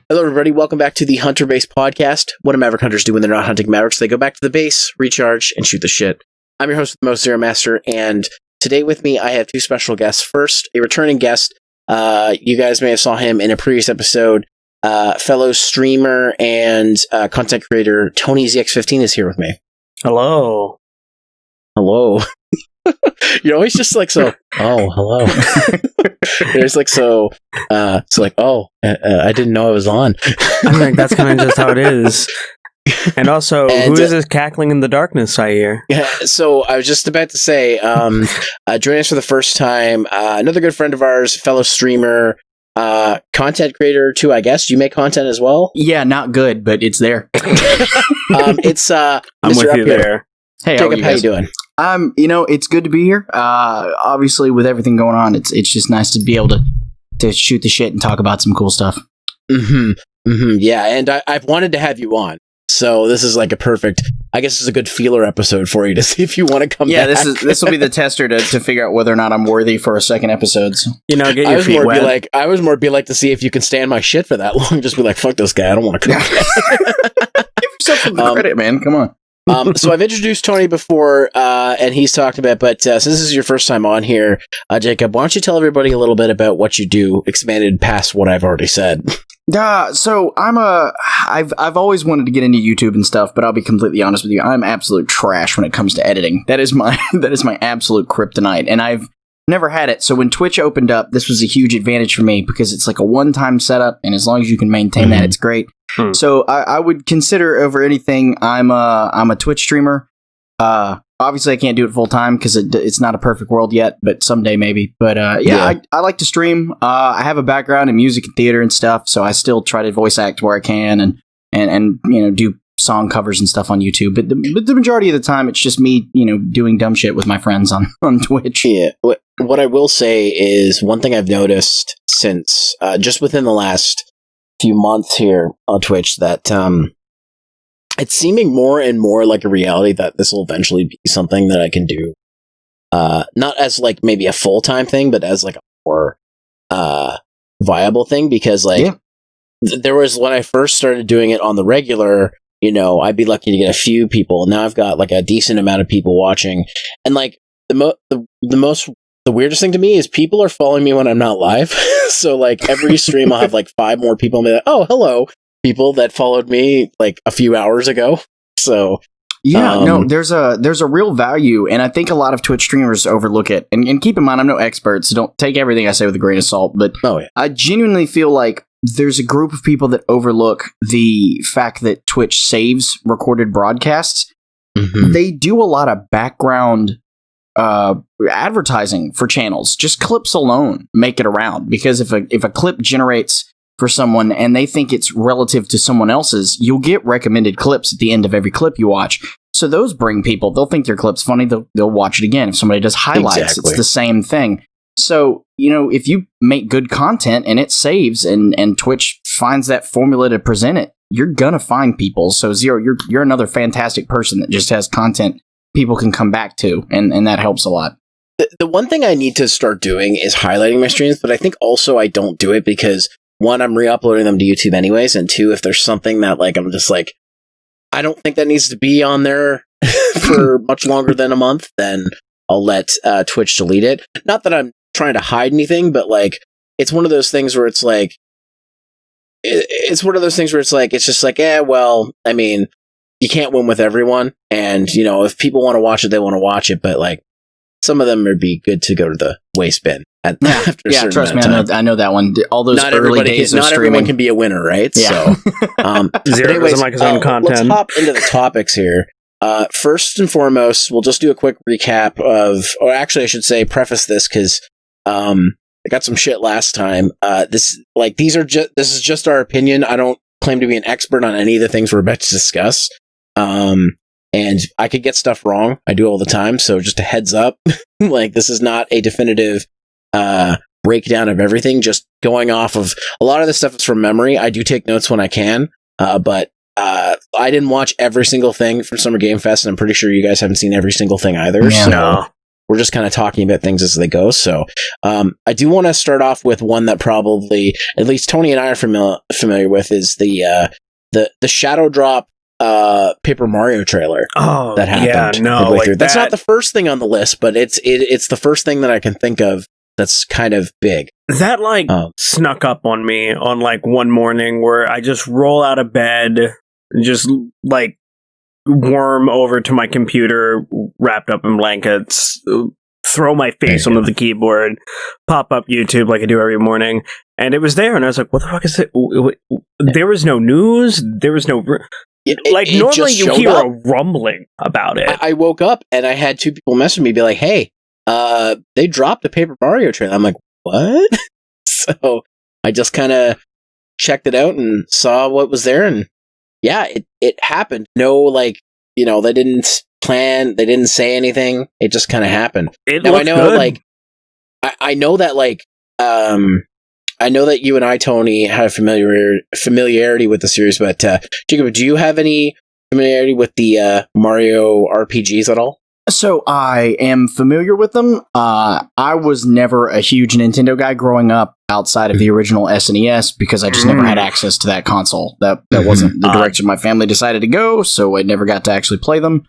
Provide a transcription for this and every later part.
Hello, everybody. Welcome back to the Hunter Base Podcast. What do Maverick Hunters do when they're not hunting Mavericks? They go back to the base, recharge, and shoot the shit. I'm your host with the most, Zeromaster, and today with me I have two special guests. First, a returning guest. You guys may have saw him in a previous episode. Fellow streamer and content creator Tony ZX15 is here with me. Hello. Hello. You're always just like so. Oh, hello. There's like so. It's like I didn't know I was on. I think that's kind of just how it is. And also, who is this cackling in the darkness I hear? Yeah. So I was just about to say, joining us for the first time, another good friend of ours, fellow streamer, content creator too. I guess you make content as well. Yeah, not good, but it's there. It's I'm Mr. with you there. Hey, Jacob, how you doing? It's good to be here. Obviously, with everything going on, it's just nice to be able to shoot the shit and talk about some cool stuff. Yeah, and I've wanted to have you on, so this is like a perfect. I guess this is a good feeler episode for you to see if you want to come back. Yeah, this will be the tester to figure out whether or not I'm worthy for a second episode. So. You know, get your feet wet. I was more be like to see if you can stand my shit for that long. Just be like, fuck this guy. I don't want to come. Give yourself some credit, man. Come on. So I've introduced Tony before, and he's talked about, but since this is your first time on here, Jacob, why don't you tell everybody a little bit about what you do, expanded past what I've already said? So I've always wanted to get into YouTube and stuff, but I'll be completely honest with you, I'm absolute trash when it comes to editing. That is my absolute kryptonite, and I've never had it. So when Twitch opened up, this was a huge advantage for me because it's like a one-time setup, and as long as you can maintain that, it's great. So I would consider over anything, I'm a Twitch streamer. Obviously I can't do it full time because it's not a perfect world yet, but someday maybe. But I like to stream. I have a background in music and theater and stuff, so I still try to voice act where I can and do song covers and stuff on YouTube. But the majority of the time, it's just me, doing dumb shit with my friends on Twitch. Yeah. What I will say is one thing I've noticed since just within the last few months here on Twitch that it's seeming more and more like a reality that this will eventually be something that I can do, not as like maybe a full-time thing, but as like a more viable thing, because there was when I first started doing it on the regular, I'd be lucky to get a few people. Now I've got like a decent amount of people watching, and like the weirdest thing to me is people are following me when I'm not live. So like every stream I'll have like 5 more people and be like, oh, hello, people that followed me like a few hours ago. So there's a real value, and I think a lot of Twitch streamers overlook it. And keep in mind, I'm no expert, so don't take everything I say with a grain of salt, but I genuinely feel like there's a group of people that overlook the fact that Twitch saves recorded broadcasts. They do a lot of background advertising for channels. Just clips alone make it around, because if a clip generates for someone and they think it's relative to someone else's, you'll get recommended clips at the end of every clip you watch. So those bring people. They'll think your clip's funny. They'll watch it again. If somebody does highlights, It's the same thing. So, if you make good content and it saves and Twitch finds that formula to present it, you're gonna find people. So Zero, you're another fantastic person that just has content people can come back to, and that helps a lot. The one thing I need to start doing is highlighting my streams, but I think also I don't do it because, one, I'm re-uploading them to YouTube anyways, and 2, if there's something that like I'm just like, I don't think that needs to be on there for much longer than a month, then I'll let Twitch delete it. Not that I'm trying to hide anything, but like it's one of those things where it's like it's just like, well, I mean, you can't win with everyone, and if people want to watch it, they want to watch it, but like some of them would be good to go to the waste bin after a certain trust amount me, of time. I know that one. All those early days of streaming. Not everyone can be a winner, right? Yeah. So, Zero doesn't like his own content. Let's hop into the topics here. First and foremost, we'll just do a quick recap or actually I should say preface this because I got some shit last time. This is just our opinion. I don't claim to be an expert on any of the things we're about to discuss. And I could get stuff wrong. I do all the time. So just a heads up, like this is not a definitive, breakdown of everything. Just going off of a lot of this stuff is from memory. I do take notes when I can. But I didn't watch every single thing from Summer Game Fest, and I'm pretty sure you guys haven't seen every single thing either. Yeah. So No. we're just kind of talking about things as they go. So I do want to start off with one that probably at least Tony and I are familiar with is the Shadow Drop Paper Mario trailer that happened. Yeah, no, like that's not the first thing on the list, but it's the first thing that I can think of that's kind of big. That snuck up on me on like one morning where I just roll out of bed, just like worm over to my computer wrapped up in blankets, throw my face onto the keyboard, pop up YouTube like I do every morning, and it was there, and I was like, what the fuck is it? There was no news, there was no... normally you hear a rumbling about it. I woke up and I had two people message me, be like, hey, they dropped a Paper Mario trailer. I'm like, what? So I just kind of checked it out and saw what was there, and yeah, it happened. No, they didn't plan, they didn't say anything. It just kind of happened. Now I know, good. I know that, I know that you and I, Tony, have familiarity with the series, but Jacob, do you have any familiarity with the Mario RPGs at all? So I am familiar with them. I was never a huge Nintendo guy growing up outside of the original SNES because I just never had access to that console. That wasn't the direction my family decided to go, so I never got to actually play them.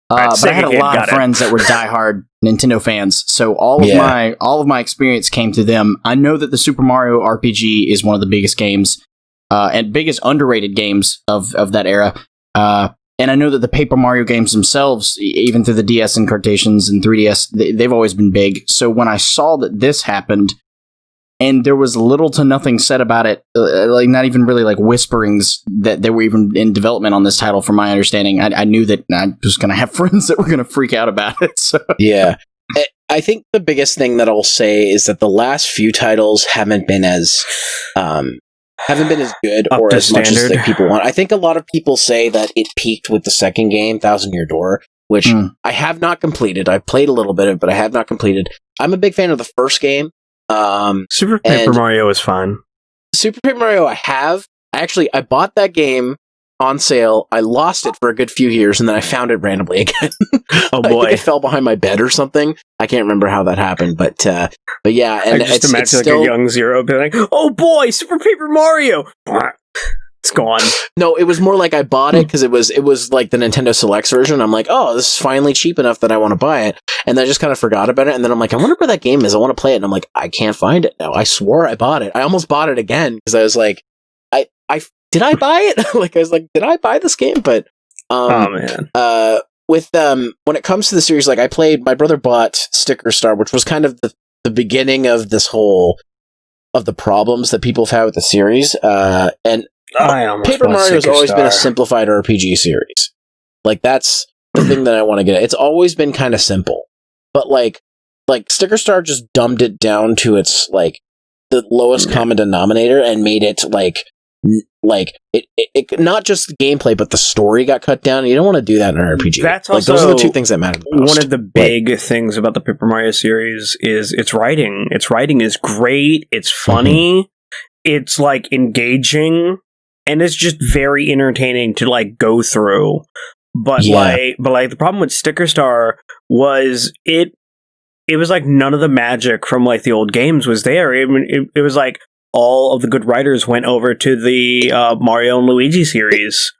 But I had a lot of friends that were diehard Nintendo fans, so all of my experience came through them. I know that the Super Mario RPG is one of the biggest games and biggest underrated games of that era. And I know that the Paper Mario games themselves, even through the DS incarnations and 3DS, they've always been big. So when I saw that this happened, and there was little to nothing said about it, not even really whisperings that they were even in development on this title, from my understanding, I knew that I was going to have friends that were going to freak out about it. So. Yeah. I think the biggest thing that I'll say is that the last few titles haven't been as good or as much as people want. I think a lot of people say that it peaked with the second game, Thousand Year Door, which I have not completed. I played a little bit of it, but I have not completed. I'm a big fan of the first game. Super Paper Mario is fun. Super Paper Mario I bought that game on sale. I lost it for a good few years, and then I found it randomly again. Oh boy. I think it fell behind my bed or something. I can't remember how that happened, but yeah. And I just imagine a young Zero being like, oh boy, Super Paper Mario! It's gone. No, it was more like I bought it because it was like the Nintendo Selects version. I'm like, oh, this is finally cheap enough that I want to buy it. And I just kind of forgot about it. And then I'm like, I wonder where that game is. I want to play it. And I'm like, I can't find it now. I swore I bought it. I almost bought it again because I was like, did I buy it? I was like, did I buy this game? But oh man. With when it comes to the series, my brother bought Sticker Star, which was kind of the beginning of this whole of the problems that people have had with the series. And Paper Mario has always been a simplified RPG series. That's the thing that I want to get at. It's always been kind of simple, but Sticker Star just dumbed it down to its the lowest common denominator and made it it not just the gameplay, but the story got cut down. And you don't want to do that in an RPG. That's also those are the two things that matter most. One of the big things about the Paper Mario series is its writing. Its writing is great. It's funny. It's engaging. And it's just very entertaining to go through. But the problem with Sticker Star was it was none of the magic from the old games was there. It was all of the good writers went over to the Mario and Luigi series.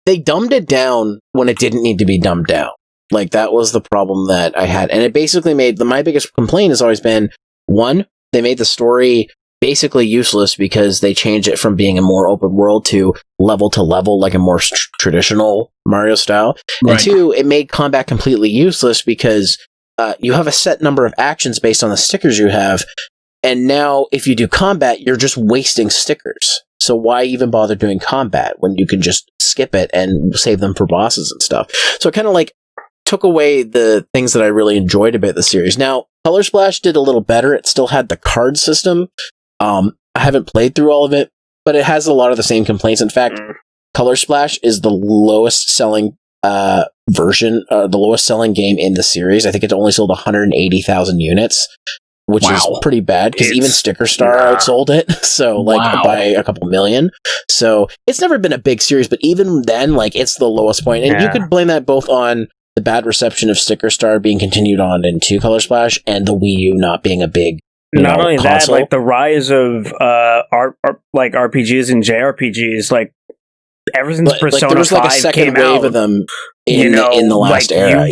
They dumbed it down when it didn't need to be dumbed down. That was the problem that I had. And it basically made my biggest complaint has always been, one, they made the story basically useless because they changed it from being a more open world to level, like a more traditional Mario style. Right. And two, it made combat completely useless because you have a set number of actions based on the stickers you have, and now if you do combat, you're just wasting stickers. So why even bother doing combat when you can just skip it and save them for bosses and stuff? So it kind of took away the things that I really enjoyed about the series. Now, Color Splash did a little better. It still had the card system. I haven't played through all of it, but it has a lot of the same complaints. In fact, Color Splash is the lowest selling version, the lowest selling game in the series. I think it only sold 180,000 units. which is pretty bad because even Sticker Star outsold it. So by a couple million. So it's never been a big series, but even then, it's the lowest point. And you could blame that both on the bad reception of Sticker Star being continued on into Color Splash and the Wii U not being a big not only console. that, the rise of RPGs and JRPGs, ever since Persona there was 5 a second came wave out, of them in the last era.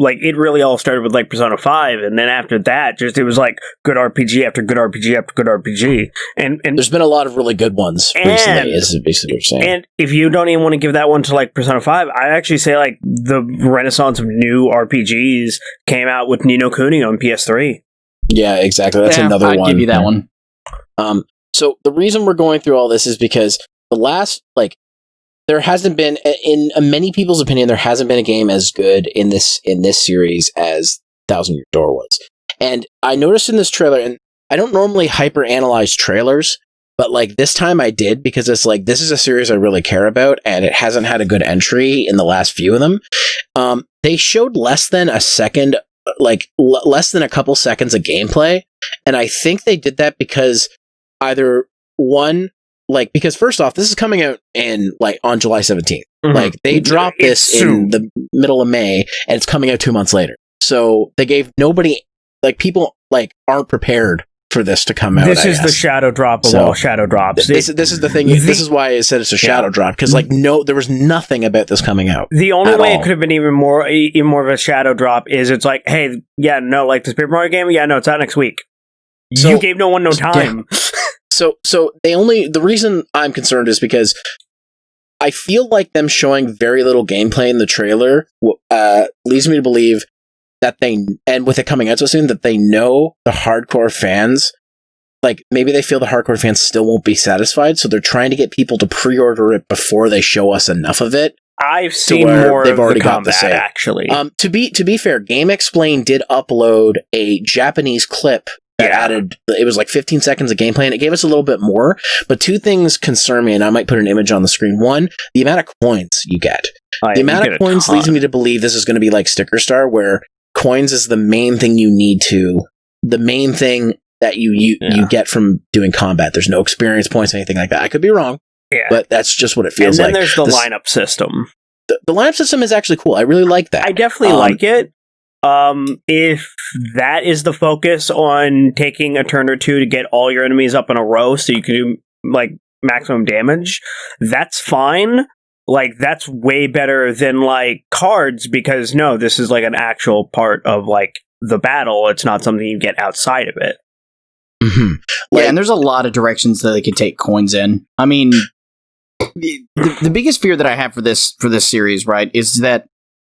It really all started with Persona 5, and then after that, it was good RPG after good RPG after good RPG, and there's been a lot of really good ones recently. Is basically what you're saying. And if you don't even want to give that one to Persona 5, I actually say the renaissance of new RPGs came out with Ni no Kuni on PS3. Yeah, exactly. That's another one. I'd give you that one. So the reason we're going through all this is because the last there hasn't been, in many people's opinion, there hasn't been a game as good in this series as Thousand Year Door was. And I noticed in this trailer, and I don't normally hyper analyze trailers, but this time I did because it's this is a series I really care about, and it hasn't had a good entry in the last few of them. They showed less than a second, less than a couple seconds of gameplay, and I think they did that because either one. Because first off, this is coming out in on July 17th. Mm-hmm. They dropped this in the middle of May, and it's coming out 2 months later. So they gave nobody people aren't prepared for this to come out. This is the shadow drop of all shadow drops. This is the thing. This is why I said it's a shadow drop, because there was nothing about this coming out. The only way it could have been even more of a shadow drop is it's hey, this Paper Mario game, it's out next week. So, you gave no one no time. Yeah. So the reason I'm concerned is because I feel like them showing very little gameplay in the trailer leads me to believe that and with it coming out so soon, that they know the hardcore fans, maybe they feel the hardcore fans still won't be satisfied, so they're trying to get people to pre-order it before they show us enough of it. I've seen more they've already got the same, actually. To be fair, Game Explain did upload a Japanese clip that added, it was 15 seconds of gameplay, and it gave us a little bit more, but two things concern me, and I might put an image on the screen. One, the amount of coins you get. The amount of coins leads me to believe this is going to be like Sticker Star, where coins is the main thing the main thing that you get from doing combat. There's no experience points or anything like that. I could be wrong, but that's just what it feels like. And then there's the lineup system. The lineup system is actually cool. I really like that. I definitely like it. If that is the focus on taking a turn or two to get all your enemies up in a row so you can do maximum damage, that's fine. That's way better than cards, because no, this is an actual part of the battle. It's not something you get outside of it. Mm-hmm. And there's a lot of directions that they could take coins in. I mean, the biggest fear that I have for this series, right, is that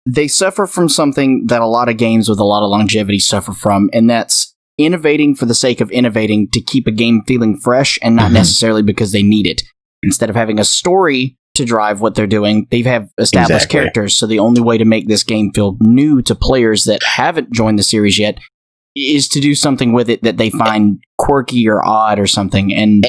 they suffer from something that a lot of games with a lot of longevity suffer from, and that's innovating for the sake of innovating to keep a game feeling fresh, and not necessarily because they need it. Instead of having a story to drive what they're doing, they have established characters, so the only way to make this game feel new to players that haven't joined the series yet is to do something with it that they find quirky or odd or something, and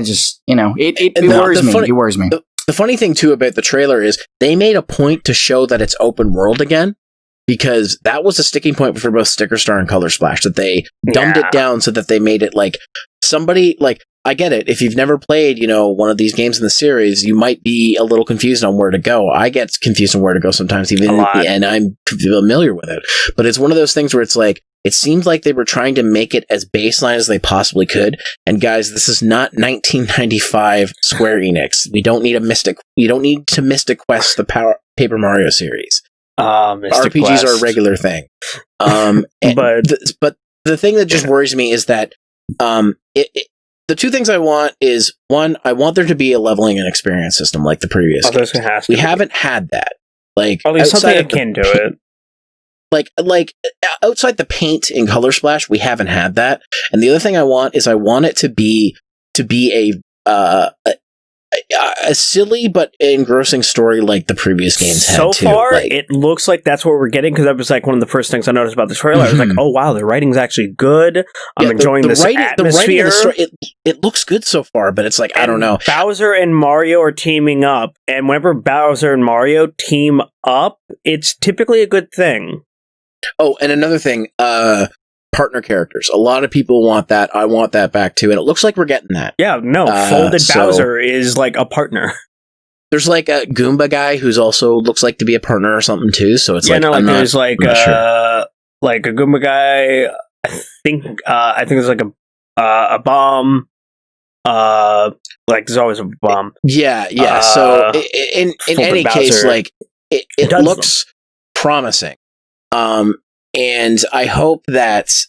just, it worries me. The funny thing, too, about the trailer is they made a point to show that it's open world again, because that was a sticking point for both Sticker Star and Color Splash, that they dumbed it down so that they made it somebody, I get it. If you've never played, one of these games in the series, you might be a little confused on where to go. I get confused on where to go sometimes, and I'm familiar with it. But it's one of those things where it's it seems like they were trying to make it as baseline as they possibly could. And guys, this is not 1995 Square Enix. We don't need to Mystic Quest the Paper Mario series. Mystic RPGs Quest are a regular thing. But the thing that just worries me is that the two things I want is, one, I want there to be a leveling and experience system like the previous games. We haven't had that. At least something akin to it. Outside the paint in Color Splash, we haven't had that. And the other thing I want is, I want it to be a silly but engrossing story like the previous games had too. So far, it looks like that's what we're getting, because that was one of the first things I noticed about the trailer. I was oh wow, the writing's actually good. I'm enjoying this atmosphere. The writing of the story, it looks good so far, but it's I don't know. Bowser and Mario are teaming up, and whenever Bowser and Mario team up, it's typically a good thing. Oh, and another thing, partner characters. A lot of people want that. I want that back too, and it looks like we're getting that. Yeah, no, Folded Bowser is like a partner. There's like a Goomba guy who's also looks like to be a partner or something too. So it's there's like a Goomba guy. I think there's like a bomb. Like there's always a bomb. Yeah. So in any case, like it looks promising. And I hope that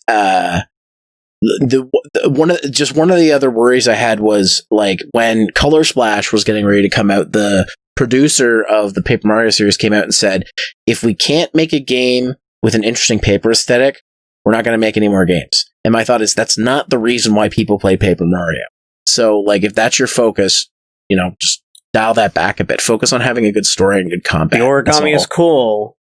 one of the other worries I had was like when Color Splash was getting ready to come out, the producer of the Paper Mario series came out and said, if we can't make a game with an interesting paper aesthetic, we're not going to make any more games. And my thought is that's not the reason why people play Paper Mario. So like if that's your focus, just dial that back a bit. Focus on having a good story and good combat. The origami is cool,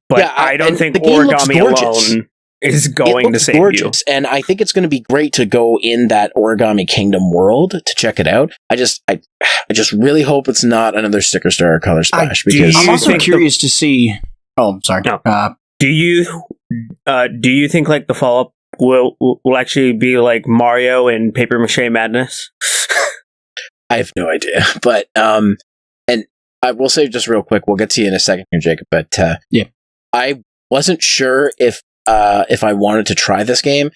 but yeah, I don't think origami alone is going to save you. And I think it's going to be great to go in that Origami Kingdom world to check it out. I just really hope it's not another Sticker Star or Color Splash, because I'm also curious to see. Oh, I'm sorry. No. Do you think like the follow-up will actually be like Mario and Paper Mache Madness? I have no idea, but and I will say just real quick, we'll get to you in a second here, Jacob. But yeah, I wasn't sure if I wanted to try this game.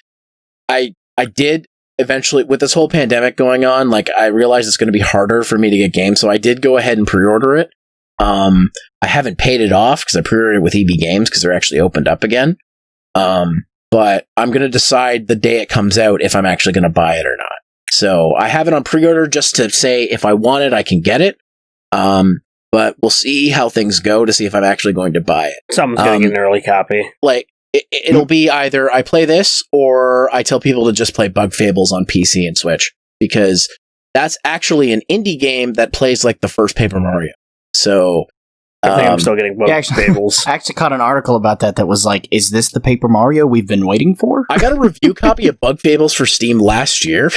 I did eventually, with this whole pandemic going on, like I realized it's going to be harder for me to get games, so I did go ahead and pre-order it. I haven't paid it off because I pre-ordered it with EB Games because they're actually opened up again. But I'm going to decide the day it comes out if I'm actually going to buy it or not. So I have it on pre-order just to say if I want it, I can get it. But we'll see how things go to see if I'm actually going to buy it. Someone's going to get an early copy. Like, it'll be either I play this or I tell people to just play Bug Fables on PC and Switch, because that's actually an indie game that plays like the first Paper Mario. So I think I'm still getting Bug Fables. I actually caught an article about that was like, is this the Paper Mario we've been waiting for? I got a review copy of Bug Fables for Steam last year,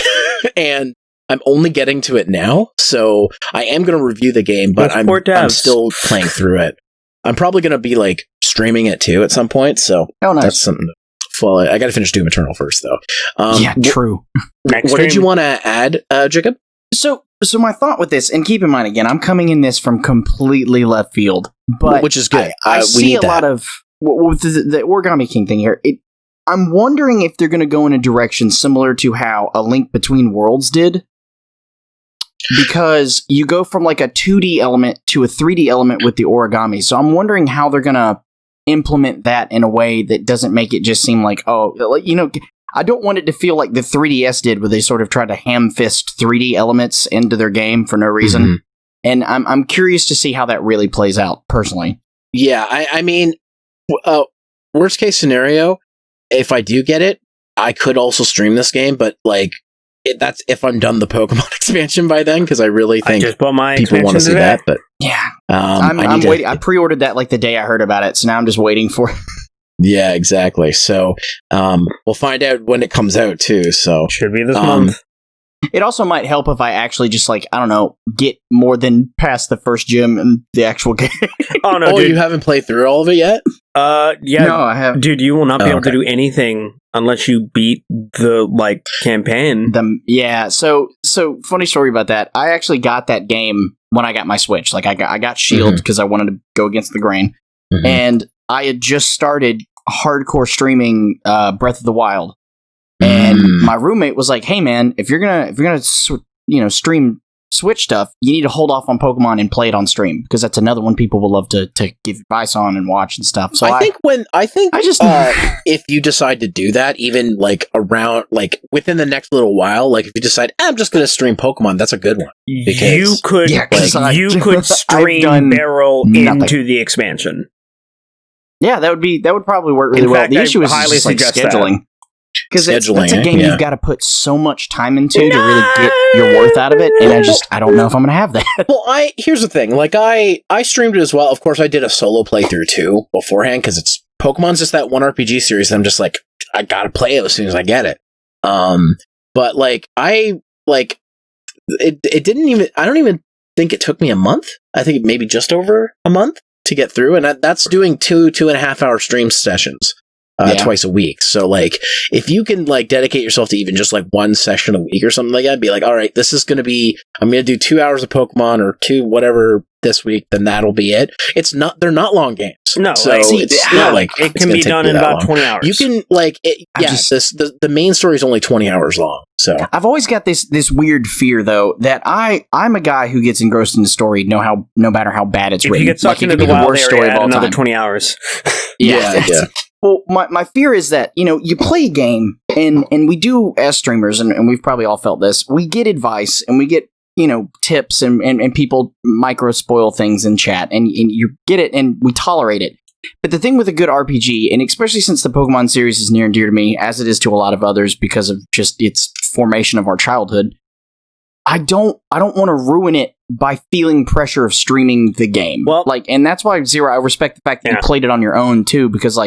and I'm only getting to it now, so I am going to review the game, but I'm still playing through it. I'm probably going to be like streaming it too at some point, so that's something to follow. I got to finish Doom Eternal first, though. Yeah, true. What did you want to add, Jacob? So my thought with this, and keep in mind again, I'm coming in this from completely left field, but which is good. I see a lot of with the Origami King thing here. I'm wondering if they're going to go in a direction similar to how A Link Between Worlds did, because you go from like a 2D element to a 3D element with the origami. So I'm wondering how they're going to implement that in a way that doesn't make it just seem like, I don't want it to feel like the 3DS did, where they sort of tried to ham-fist 3D elements into their game for no reason. Mm-hmm. And I'm curious to see how that really plays out, personally. Yeah, I mean, worst case scenario, if I do get it, I could also stream this game, but like, that's if I'm done the Pokemon expansion by then, because I really think people want to see that. But yeah, I'm waiting. I pre-ordered that like the day I heard about it, so now I'm just waiting for it. Yeah, exactly. So we'll find out when it comes out too. So should be this month. It also might help if I actually just like, I don't know, get more than past the first gym in the actual game. Oh no, dude. You haven't played through all of it yet? Yeah. No, I haven't. Dude, you will not be able to do anything unless you beat the like campaign. Yeah. So funny story about that. I actually got that game when I got my Switch. Like I got Shield because I wanted to go against the grain, and I had just started hardcore streaming Breath of the Wild. And my roommate was like, "Hey man, if you're gonna stream Switch stuff, you need to hold off on Pokemon and play it on stream, because that's another one people will love to give advice on and watch and stuff." So I think if you decide to do that, even like around like within the next little while, like if you decide I'm just gonna stream Pokemon, that's a good one. Because you could stream Barrel into the expansion. Yeah, that would probably work really well. The issue is just like scheduling. Because that's a game you've got to put so much time into to really get your worth out of it, and I don't know if I'm going to have that. Well, here's the thing. Like, I streamed it as well. Of course, I did a solo playthrough, too, beforehand, because Pokemon's just that one RPG series that I'm just like, I got to play it as soon as I get it. But, like, it didn't even, I don't even think it took me a month. I think maybe just over a month to get through, and that's doing 2.5 hour stream sessions. twice a week. So like, if you can like dedicate yourself to even just like one session a week or something like that, be like, all right, this is going to be, I'm going to do 2 hours of Pokemon or 2 whatever this week, then that'll be it. They're not long games. No, so like, it's not like it can be done in about 20 hours. You can like, the main story is only 20 hours long. So I've always got this weird fear though that I'm a guy who gets engrossed in the story, no matter how bad it's if written. you get sucked into the wild area, add another 20 hours. Yeah. Well, my fear is that, you play a game, and we do, as streamers, and we've probably all felt this, we get advice, and we get, tips, and people micro-spoil things in chat, and you get it, and we tolerate it. But the thing with a good RPG, and especially since the Pokemon series is near and dear to me, as it is to a lot of others because of just its formation of our childhood, I don't want to ruin it by feeling pressure of streaming the game. Well, and that's why, Zero, I respect the fact that you played it on your own too, because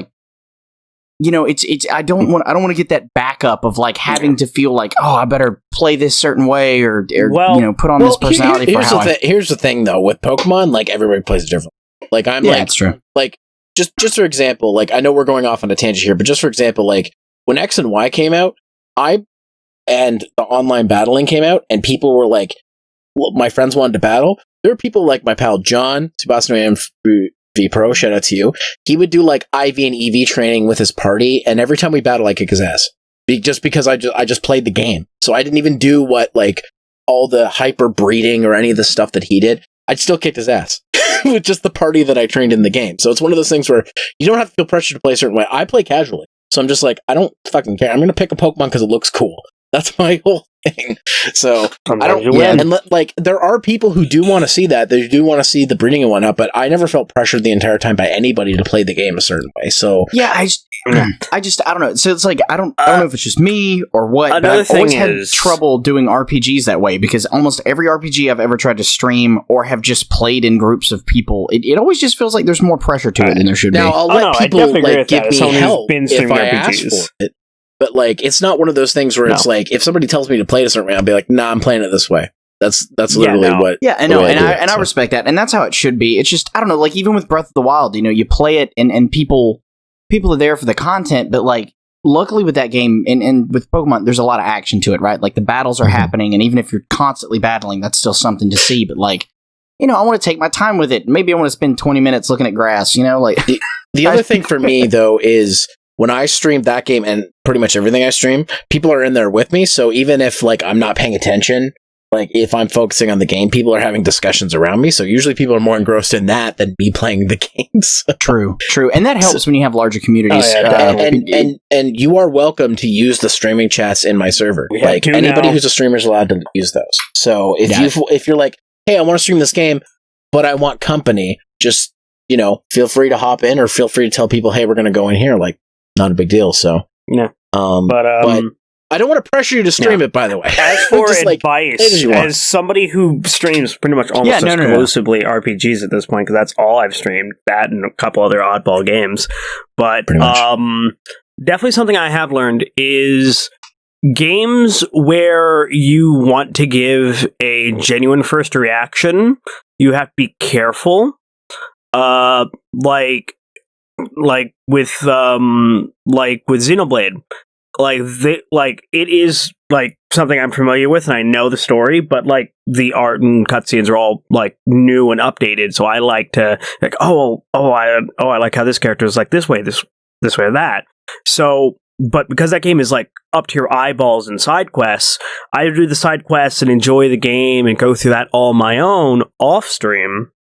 it's I don't want to get that backup of like having to feel like, oh, I better play this certain way or put on this personality here's the thing though, with Pokemon, like everybody plays it differently. Like that's true. Like just for example, like I know we're going off on a tangent here, but just for example, like when X and Y came out, and the online battling came out, and people were like, my friends wanted to battle. There were people like my pal John, Sebastian V Pro, shout out to you. He would do like IV and EV training with his party, and every time we battle, I kick his ass. Just because I just played the game. So I didn't even do what like all the hyper breeding or any of the stuff that he did. I'd still kick his ass with just the party that I trained in the game. So it's one of those things where you don't have to feel pressure to play a certain way. I play casually. So I'm just like, I don't fucking care. I'm going to pick a Pokemon because it looks cool. That's my whole thing. So I don't. And like, there are people who do want to see that. They do want to see the breeding and whatnot. But I never felt pressured the entire time by anybody to play the game a certain way. So yeah, I don't know. So it's like I don't know if it's just me or what. But I've always had trouble doing RPGs that way because almost every RPG I've ever tried to stream or have just played in groups of people, it always just feels like there's more pressure to it than there should be. Now I'll let people like give me help if I ask for it. But like, it's not one of those things where it's like, if somebody tells me to play it a certain way, I'll be like, nah, I'm playing it this way. That's literally what. Yeah, I know, I respect that, and that's how it should be. It's just, I don't know, like even with Breath of the Wild, you play it, and people are there for the content, but like, luckily with that game and with Pokemon, there's a lot of action to it, right? Like the battles are happening, and even if you're constantly battling, that's still something to see. But like, I want to take my time with it. Maybe I want to spend 20 minutes looking at grass. Like the other thing for me though is, when I stream that game and pretty much everything I stream, people are in there with me. So even if like I'm not paying attention, like if I'm focusing on the game, people are having discussions around me. So usually people are more engrossed in that than me playing the games. True. And that helps when you have larger communities. And you are welcome to use the streaming chats in my server. Like anybody who's a streamer is allowed to use those. So if you're like, hey, I want to stream this game, but I want company, just feel free to hop in or feel free to tell people, hey, we're going to go in here. Like, not a big deal. So yeah, but I don't want to pressure you to stream it. By the way, as for advice, as somebody who streams pretty much almost exclusively RPGs at this point, because that's all I've streamed, that and a couple other oddball games. But definitely something I have learned is games where you want to give a genuine first reaction, you have to be careful. Like with Xenoblade, it is like something I'm familiar with and I know the story, but like the art and cutscenes are all like new and updated, so I like to like I like how this character is like this way or that. So, but because that game is like up to your eyeballs in side quests, I do the side quests and enjoy the game and go through that all on my own off stream.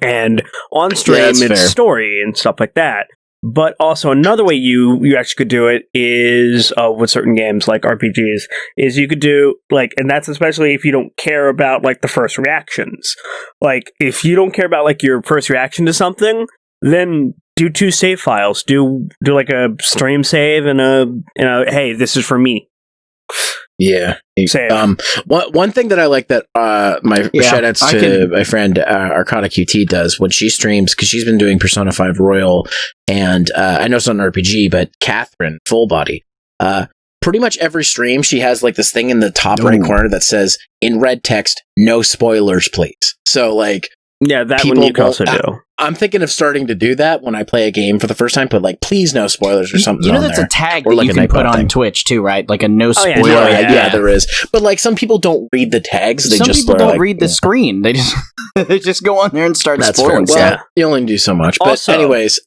And on stream, it's fair. Story and stuff like that. But also another way you actually could do it is with certain games like RPGs is you could do like, and that's especially if you don't care about like the first reactions. Like if you don't care about like your first reaction to something, then do 2 save files. Do like a stream save and a hey, this is for me. Yeah. One thing that I like that shout outs to my friend Arcana QT does when she streams, because she's been doing Persona 5 Royal and I know it's not an RPG, but Catherine Full Body. Pretty much every stream she has like this thing in the top right corner that says in red text, no spoilers please. So like Yeah, that people one you can won't- also do. I'm thinking of starting to do that when I play a game for the first time, but like, please no spoilers or something. You know on that's there. a tag Or that like you a can put Nightbot on thing. Twitch too, right? Like a no Oh, yeah, spoiler. no, Yeah, there is. But like, some people don't read the tags. They Some just people are don't like, read the screen. They just they just go on there and start That's fair. spoiling Well, stuff. you only do so much. But Also, anyways,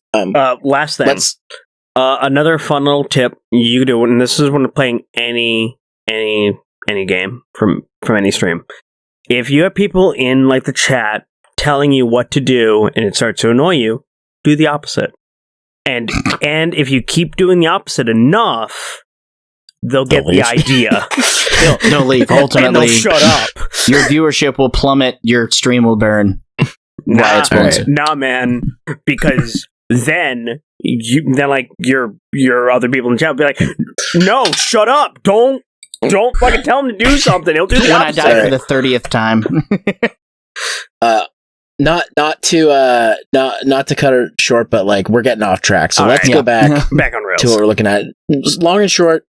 last thing. let's. Another fun little tip you do, and this is when playing any game from any stream. If you have people in like the chat telling you what to do and it starts to annoy you, do the opposite. And if you keep doing the opposite enough, they'll get the idea. They'll leave. And Ultimately, they'll shut up. your viewership will plummet. Your stream will burn. Riot sponsor. Nah, man. Because then like your other people in chat will be like, no, shut up. Don't fucking tell him to do something. He'll do the When I opposite. die for the 30th time. Not to cut it short, but like, we're getting off track. So All let's right. go back Back on rails. to what we're looking at. Just long and short,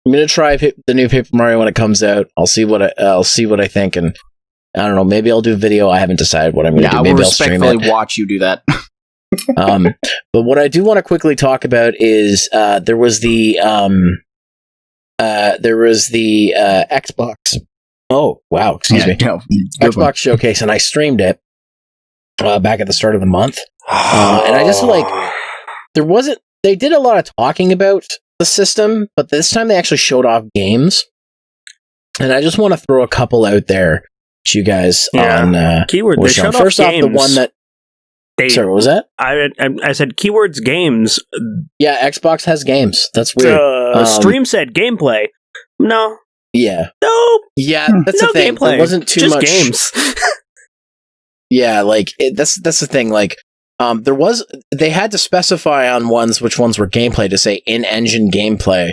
I'm gonna try the new Paper Mario when it comes out. I'll see what I think, and I don't know. Maybe I'll do video. I haven't decided what I'm gonna Yeah, do. I Maybe will I'll stream respectfully it. watch you do that. But what I do want to quickly talk about is there was the Xbox. Oh wow, excuse me. No, good Xbox one. showcase, and I streamed it back at the start of the month. And I just like they did a lot of talking about the system, but this time they actually showed off games. And I just want to throw a couple out there to you guys on keyword. They what's shown. showed off First off, games. the one that sorry, what was that? I said keywords games. Yeah, Xbox has games. That's weird. Stream said gameplay. No, Yeah. nope. Yeah, that's No the thing. gameplay. It wasn't too Just much games. Yeah, like that's the thing. Like, they had to specify on which ones were gameplay to say in-engine gameplay,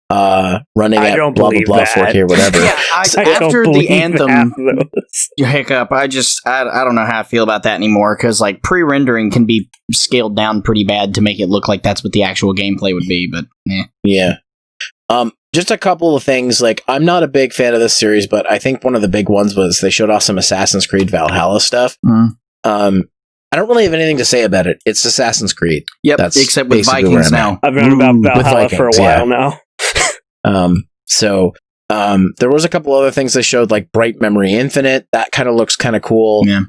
running I at don't blah blah believe blah that. 4K or whatever. Yeah, I don't after the believe Anthem half of those. hiccup, I don't know how I feel about that anymore, because like pre-rendering can be scaled down pretty bad to make it look like that's what the actual gameplay would be, but Yeah. Just a couple of things. Like, I'm not a big fan of this series, but I think one of the big ones was they showed off some Assassin's Creed Valhalla stuff. Mm. I don't really have anything to say about it. It's Assassin's Creed. Yep, That's except with basically Vikings where I'm now. I've known about With Valhalla for a Vikings, while now. There was a couple other things they showed, like Bright Memory Infinite. That kind of looks kind of cool. Yeah.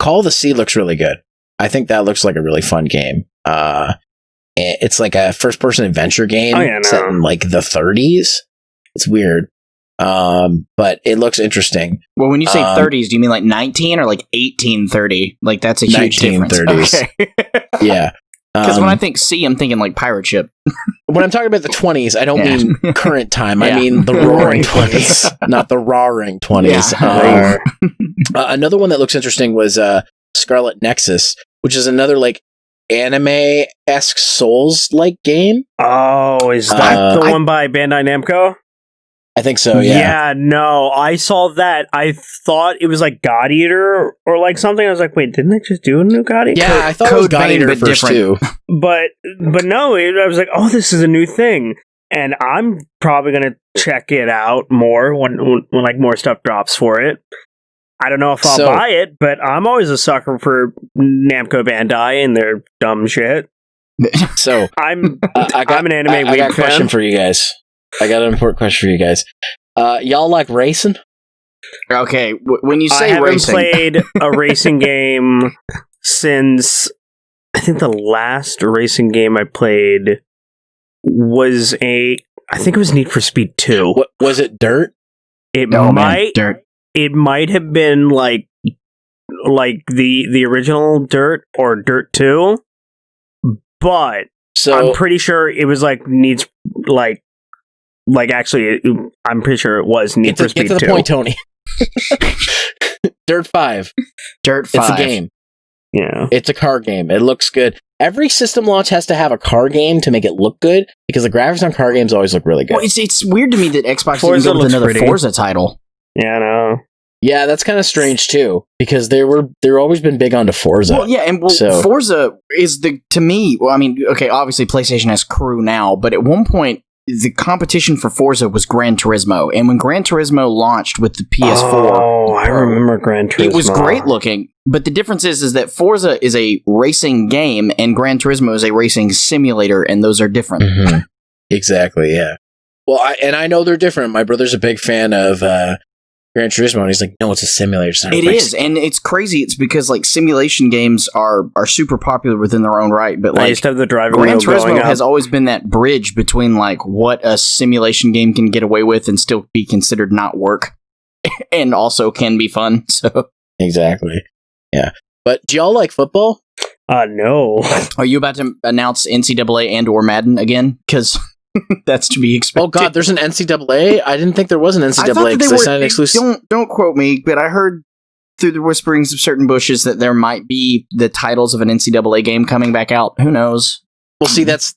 Call of the Sea looks really good. I think that looks like a really fun game. It's like a first-person adventure game set in like the 30s. It's weird, but it looks interesting. Well, when you say 30s, do you mean like 19 or like 1830? Like that's a huge difference. 1930s. Okay. Yeah. Because when I think sea, I'm thinking like pirate ship. When I'm talking about the 20s, I don't Yeah. mean current time. I Yeah. mean the roaring 20s, not the roaring 20s. Yeah. Another one that looks interesting was Scarlet Nexus, which is another like anime-esque Souls-like game. Oh, is that the one by Bandai Namco? I think so, yeah. No, I saw that. I thought it was like God Eater or like something. I was like, wait, didn't they just do a new God Eater? Yeah, I thought it was Code God Vein, Eater but first too. But no, I was like, oh, this is a new thing. And I'm probably going to check it out more when like more stuff drops for it. I don't know if I'll buy it, but I'm always a sucker for Namco Bandai and their dumb shit. So I'm I'm an anime I got a fan. question for you guys. I got an important question for you guys. Y'all like racing? Okay, when you I say haven't racing, played a racing game since I think the last racing game I played was I think it was Need for Speed 2. What was it? Dirt? Dirt. It might have been like the original Dirt or Dirt 2, but So I'm pretty sure it was like needs like actually I'm pretty sure it was Need for Speed 2. Get to the point, Tony. Dirt 5. Dirt 5. It's a game. Yeah. It's a car game. It looks good. Every system launch has to have a car game to make it look good, because the graphics on car games always look really good. Well, it's weird to me that Xbox Forza didn't go with looks another pretty. Forza title. Yeah, I know. Yeah, that's kind of strange too, because they're always been big onto Forza. Well, yeah, and Forza is to me, well, I mean, okay, obviously PlayStation has Crew now, but at one point the competition for Forza was Gran Turismo, and when Gran Turismo launched with the PS4, I remember Gran Turismo. it was great looking. But the difference is that Forza is a racing game, and Gran Turismo is a racing simulator, and those are different. Mm-hmm. Exactly. Yeah. Well, I know they're different. My brother's a big fan of Gran Turismo, and he's like, "No, it's a simulator." It's not it is, and it's crazy. It's because like simulation games are super popular within their own right. But like, I used to have the driving Gran wheel going Turismo up. has always been that bridge between like what a simulation game can get away with and still be considered not work, and also can be fun. So exactly. Yeah. But do y'all like football? No. are you about to announce NCAA and or Madden again? Because that's to be expected. Oh God, there's an NCAA. I didn't think there was an NCAA because they signed an exclusive. Don't quote me, but I heard through the whisperings of certain bushes that there might be the titles of an NCAA game coming back out. Who knows? Well, see, that's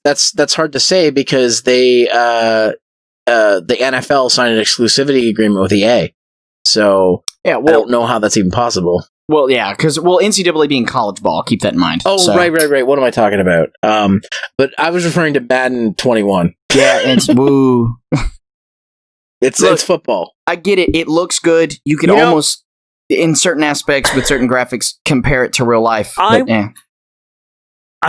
hard to say because the NFL signed an exclusivity agreement with EA. So yeah, I don't know how that's even possible. Well, yeah, because NCAA being college ball, keep that in mind. Oh, so. right. What am I talking about? But I was referring to Madden 21. Yeah, it's woo. It's football. I get it. It looks good. You can almost, in certain aspects with certain graphics, compare it to real life. I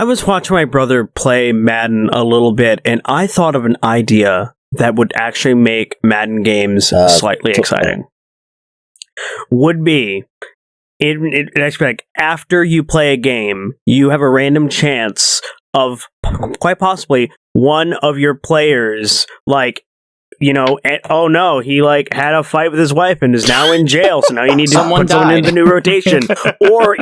was watching my brother play Madden a little bit, and I thought of an idea that would actually make Madden games slightly exciting. Would be... It actually, like, after you play a game, you have a random chance of quite possibly one of your players, like, oh no, he like had a fight with his wife and is now in jail, so now you need to put someone in the new rotation, or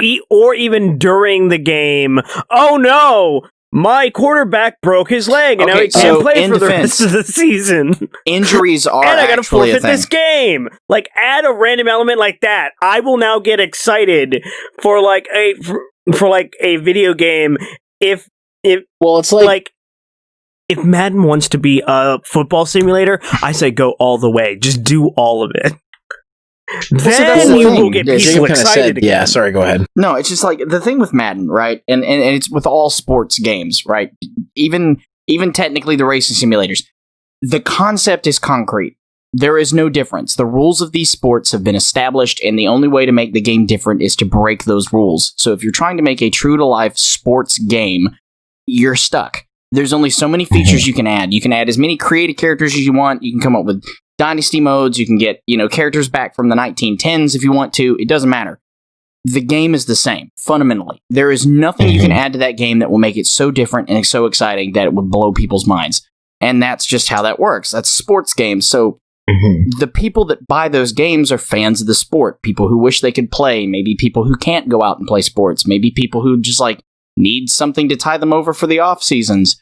even during the game, oh no, my quarterback broke his leg and now he can't play for the rest of the season. Injuries are and I gotta actually forfeit this game. Like, add a random element like that. I will now get excited for like a video game. If it's like if Madden wants to be a football simulator, I say go all the way. Just do all of it. Then you will get people excited again. Yeah, sorry, go ahead. No, it's just like the thing with Madden, right? And it's with all sports games, right? Even technically the racing simulators. The concept is concrete. There is no difference. The rules of these sports have been established, and the only way to make the game different is to break those rules. So if you're trying to make a true-to-life sports game, you're stuck. There's only so many features you can add. You can add as many creative characters as you want. You can come up with dynasty modes. You can get, characters back from the 1910s if you want to. It doesn't matter. The game is the same, fundamentally. There is nothing you can add to that game that will make it so different and so exciting that it would blow people's minds. And that's just how that works. That's sports games. So the people that buy those games are fans of the sport. People who wish they could play. Maybe people who can't go out and play sports. Maybe people who just need something to tie them over for the off seasons.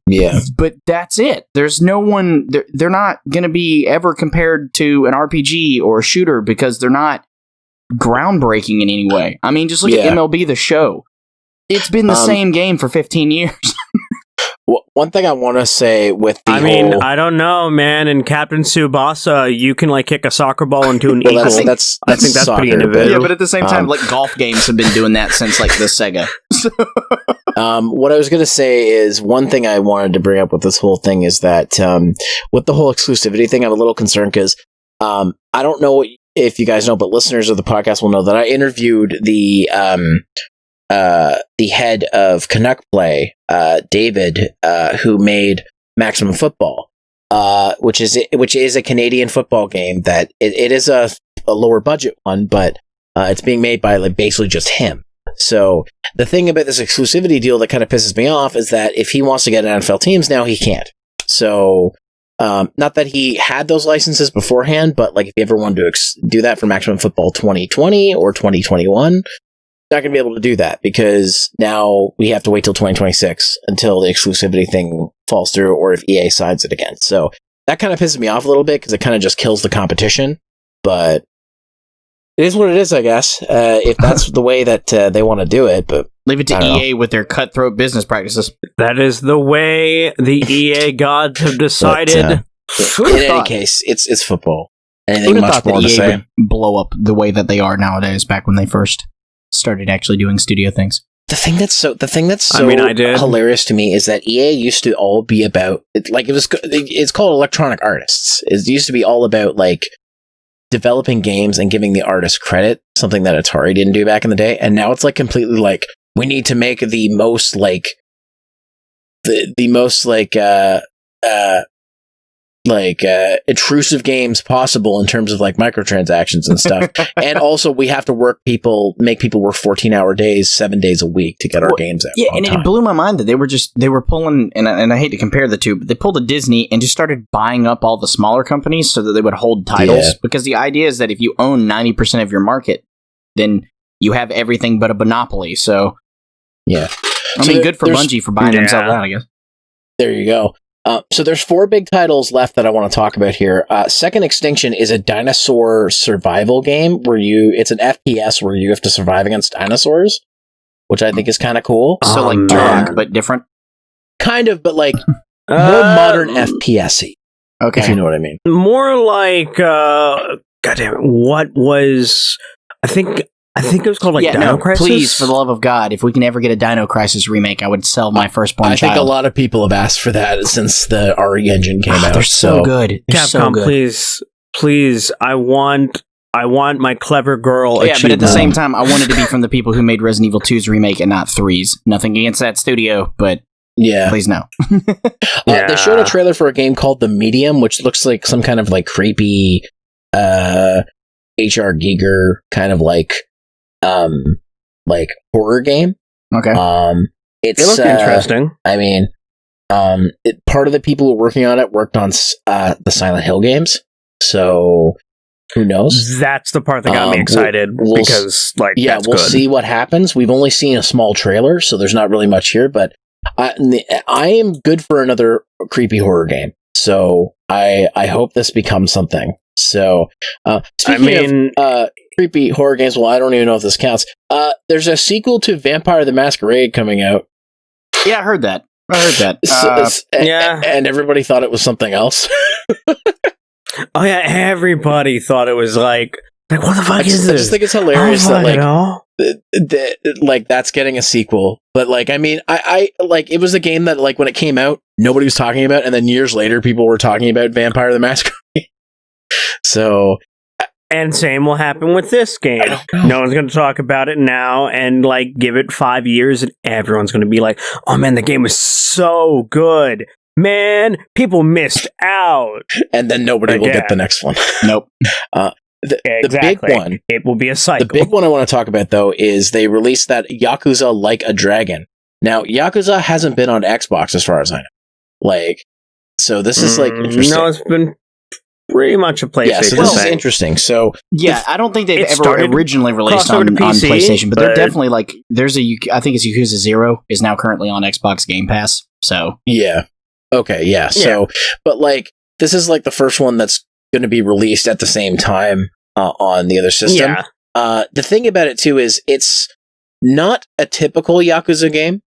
Yeah. But that's it. There's no one... They're not going to be ever compared to an RPG or a shooter because they're not groundbreaking in any way. I mean, just look at MLB The Show. It's been the same game for 15 years. One thing I want to say with the I don't know, man. In Captain Tsubasa, you can kick a soccer ball into an eagle. I think that's pretty innovative. Yeah, but at the same time, golf games have been doing that since the Sega. What I was going to say is one thing I wanted to bring up with this whole thing is that with the whole exclusivity thing, I'm a little concerned because I don't know if you guys know, but listeners of the podcast will know that I interviewed the head of Canuck Play, David, who made Maximum Football, which is a Canadian football game that it is a lower budget one, but it's being made by basically just him. So the thing about this exclusivity deal that kind of pisses me off is that if he wants to get NFL teams now, he can't. So not that he had those licenses beforehand, but if you ever wanted to do that for Maximum Football 2020 or 2021, not going to be able to do that because now we have to wait till 2026 until the exclusivity thing falls through or if EA signs it again. So that kind of pisses me off a little bit because it kind of just kills the competition. But it is what it is, I guess, if that's the way that they want to do it. But leave it to EA with their cutthroat business practices. That is the way the EA gods have decided. But, in any case, it's football. Anything much more to EA say? would blow up the way that they are nowadays back when they first started actually doing studio things. The thing that's so I did. hilarious to me is that EA used to all be about it's called electronic artists. It used to be all about like developing games and giving the artist credit, something that Atari didn't do back in the day. And now it's like completely like we need to make the most like intrusive games possible in terms of like microtransactions and stuff. And also we have to make people work 14-hour days, 7 days a week to get our games out. Yeah, and it blew my mind that they were pulling, and I hate to compare the two, but they pulled a Disney and just started buying up all the smaller companies so that they would hold titles. Yeah. Because the idea is that if you own 90% of your market, then you have everything but a monopoly. So yeah, good for Bungie for buying themselves out, I guess. There you go. So there's 4 big titles left that I want to talk about here. Second Extinction is a dinosaur survival game where it's an FPS where you have to survive against dinosaurs, which I think is kind of cool. So like Turok, but different? Kind of, but like more modern FPS-y. Okay. If you know what I mean. More like, goddamn it, what was... I think it was called like Dino Crisis. Please, for the love of God, if we can ever get a Dino Crisis remake, I would sell my firstborn child. I think a lot of people have asked for that since the RE engine came out. They're so good. They're Capcom, so good. please, I want my clever girl. Yeah, but at the same time, I wanted to be from the people who made Resident Evil 2's remake and not 3's. Nothing against that studio, but yeah, please no. They showed a trailer for a game called The Medium, which looks like some kind of like creepy HR Giger kind of like horror game. Okay. It looked interesting. I mean, part of the people who were working on it worked on the Silent Hill games, so who knows? That's the part that got me excited because, like, we'll see what happens. We've only seen a small trailer, so there's not really much here. But I am good for another creepy horror game, so I hope this becomes something. So, speaking of creepy horror games, well, I don't even know if this counts. There's a sequel to Vampire the Masquerade coming out. Yeah, I heard that. And everybody thought it was something else. Oh yeah, everybody thought it was like what the fuck is this? I just think it's hilarious that like that's getting a sequel. But like, I mean, I like it was a game that like when it came out, nobody was talking about, and then years later, people were talking about Vampire the Masquerade. So, and same will happen with this game. No one's going to talk about it now, and like give it 5 years, and everyone's going to be like, "Oh man, the game was so good, man! People missed out." And then nobody will get the next one. Nope. The big one, it will be a cycle. The big one I want to talk about though is they released that Yakuza Like a Dragon. Now, Yakuza hasn't been on Xbox as far as I know. Like, so this is like interesting. No, it's been pretty much a PlayStation. Yeah, so this is interesting. So yeah, I don't think they've ever originally released on PlayStation, but they're definitely like I think it's Yakuza 0 is now currently on Xbox Game Pass. So yeah, okay, yeah. So, but like this is like the first one that's going to be released at the same time on the other system. Yeah. The thing about it too is it's not a typical Yakuza game.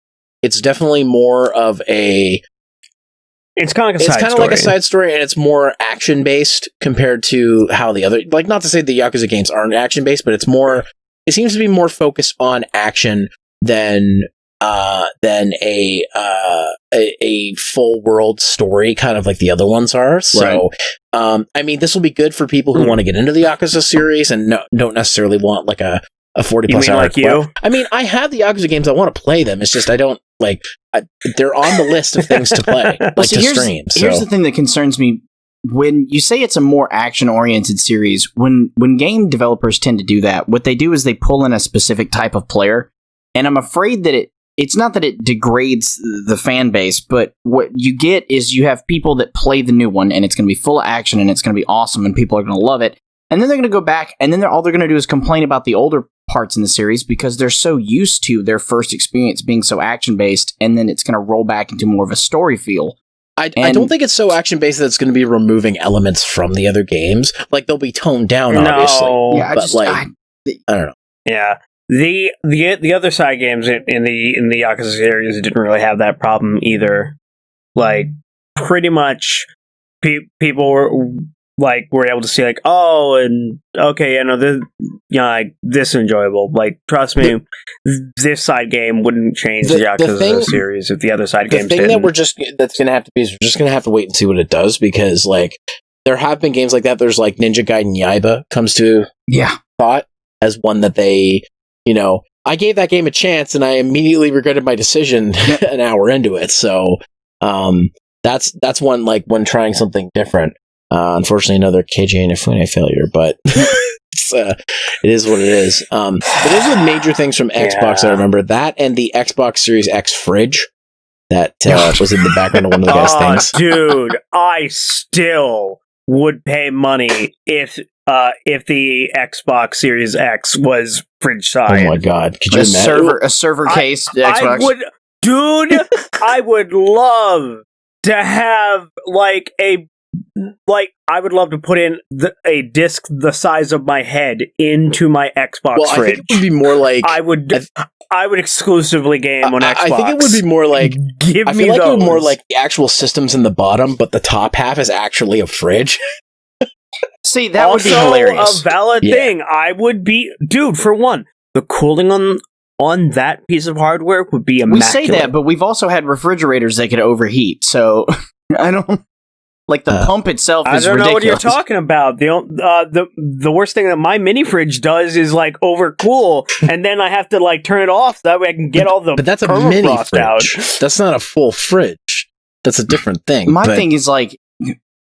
It's definitely more of a. It's kind of like a side story, and it's more action based compared to how the other. Like, not to say the Yakuza games aren't action based, but it's more. It seems to be more focused on action than a full world story, kind of like the other ones are. So, right. I mean, this will be good for people who want to get into the Yakuza series and don't necessarily want like a 40 plus hour. Like you? I mean, I have the Yakuza games. I want to play them. It's just I don't like. They're on the list of things to play, like to stream. So. Here's the thing that concerns me. When you say it's a more action-oriented series, when game developers tend to do that, what they do is they pull in a specific type of player, and I'm afraid that it's not that it degrades the fan base, but what you get is you have people that play the new one, and it's going to be full of action, and it's going to be awesome, and people are going to love it, and then they're going to go back, and then all they're going to do is complain about the older parts in the series because they're so used to their first experience being so action-based, and then it's going to roll back into more of a story feel. I don't think it's so action-based that it's going to be removing elements from the other games. Like, they'll be toned down, obviously. Yeah, I don't know. Yeah. The other side games in the Yakuza series didn't really have that problem either. Like, pretty much people like we're able to see like, oh, and okay, this, like this is enjoyable. Like, trust me, this side game wouldn't change the Yakuza series if the other side games didn't. The thing that's gonna have to be is we're just gonna have to wait and see what it does, because like there have been games like that. There's like Ninja Gaiden Yaiba comes to thought as one that they, I gave that game a chance and I immediately regretted my decision an hour into it. So that's one, like when trying something different. Unfortunately, another KJ Inafune failure, but it is what it is. But those are major things from Xbox. I remember that, and the Xbox Series X fridge that was in the background of one of the guys' things. Dude, I still would pay money if the Xbox Series X was fridge size. Oh my god! Could you imagine a server case? Xbox. I would love to have I would love to put in a disc the size of my head into my Xbox fridge. I think it would be more like I would exclusively game on Xbox. I think it would be more like it would more like the actual system's in the bottom, but the top half is actually a fridge. See, that would be hilarious. A valid thing. I would be, dude. For one, the cooling on that piece of hardware would be immaculate. We say that, but we've also had refrigerators that could overheat. So I don't. Like the pump itself is ridiculous. I don't know what you're talking about. The worst thing that my mini fridge does is like overcool, and then I have to like turn it off so that way I can get all the. But that's a mini fridge. Out. That's not a full fridge. That's a different thing. My thing is like,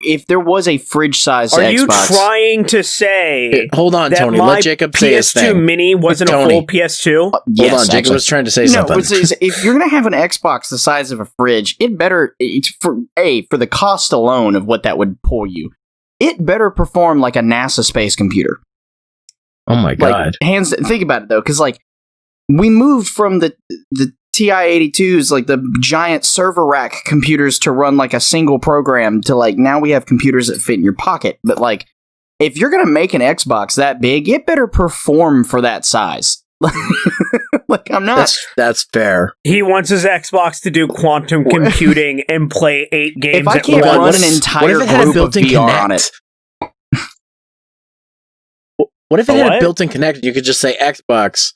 if there was a fridge size Xbox, are you trying to say? Hold on, Tony. Let Jacob say his thing. PS2 Mini wasn't a full PS2. Yes, hold on, Jacob was trying to say something. If you're gonna have an Xbox the size of a fridge, it better for the cost alone of what that would pull you. It better perform like a NASA space computer. Oh my god! Think about it though, because like we moved from the TI-82s, like the giant server rack computers to run like a single program, to like now we have computers that fit in your pocket. But like, if you're gonna make an Xbox that big, it better perform for that size. Like I'm not. That's fair. He wants his Xbox to do quantum computing and play 8 games. If I can't run an entire group of VR on it. What if it had a built-in Kinect? You could just say Xbox.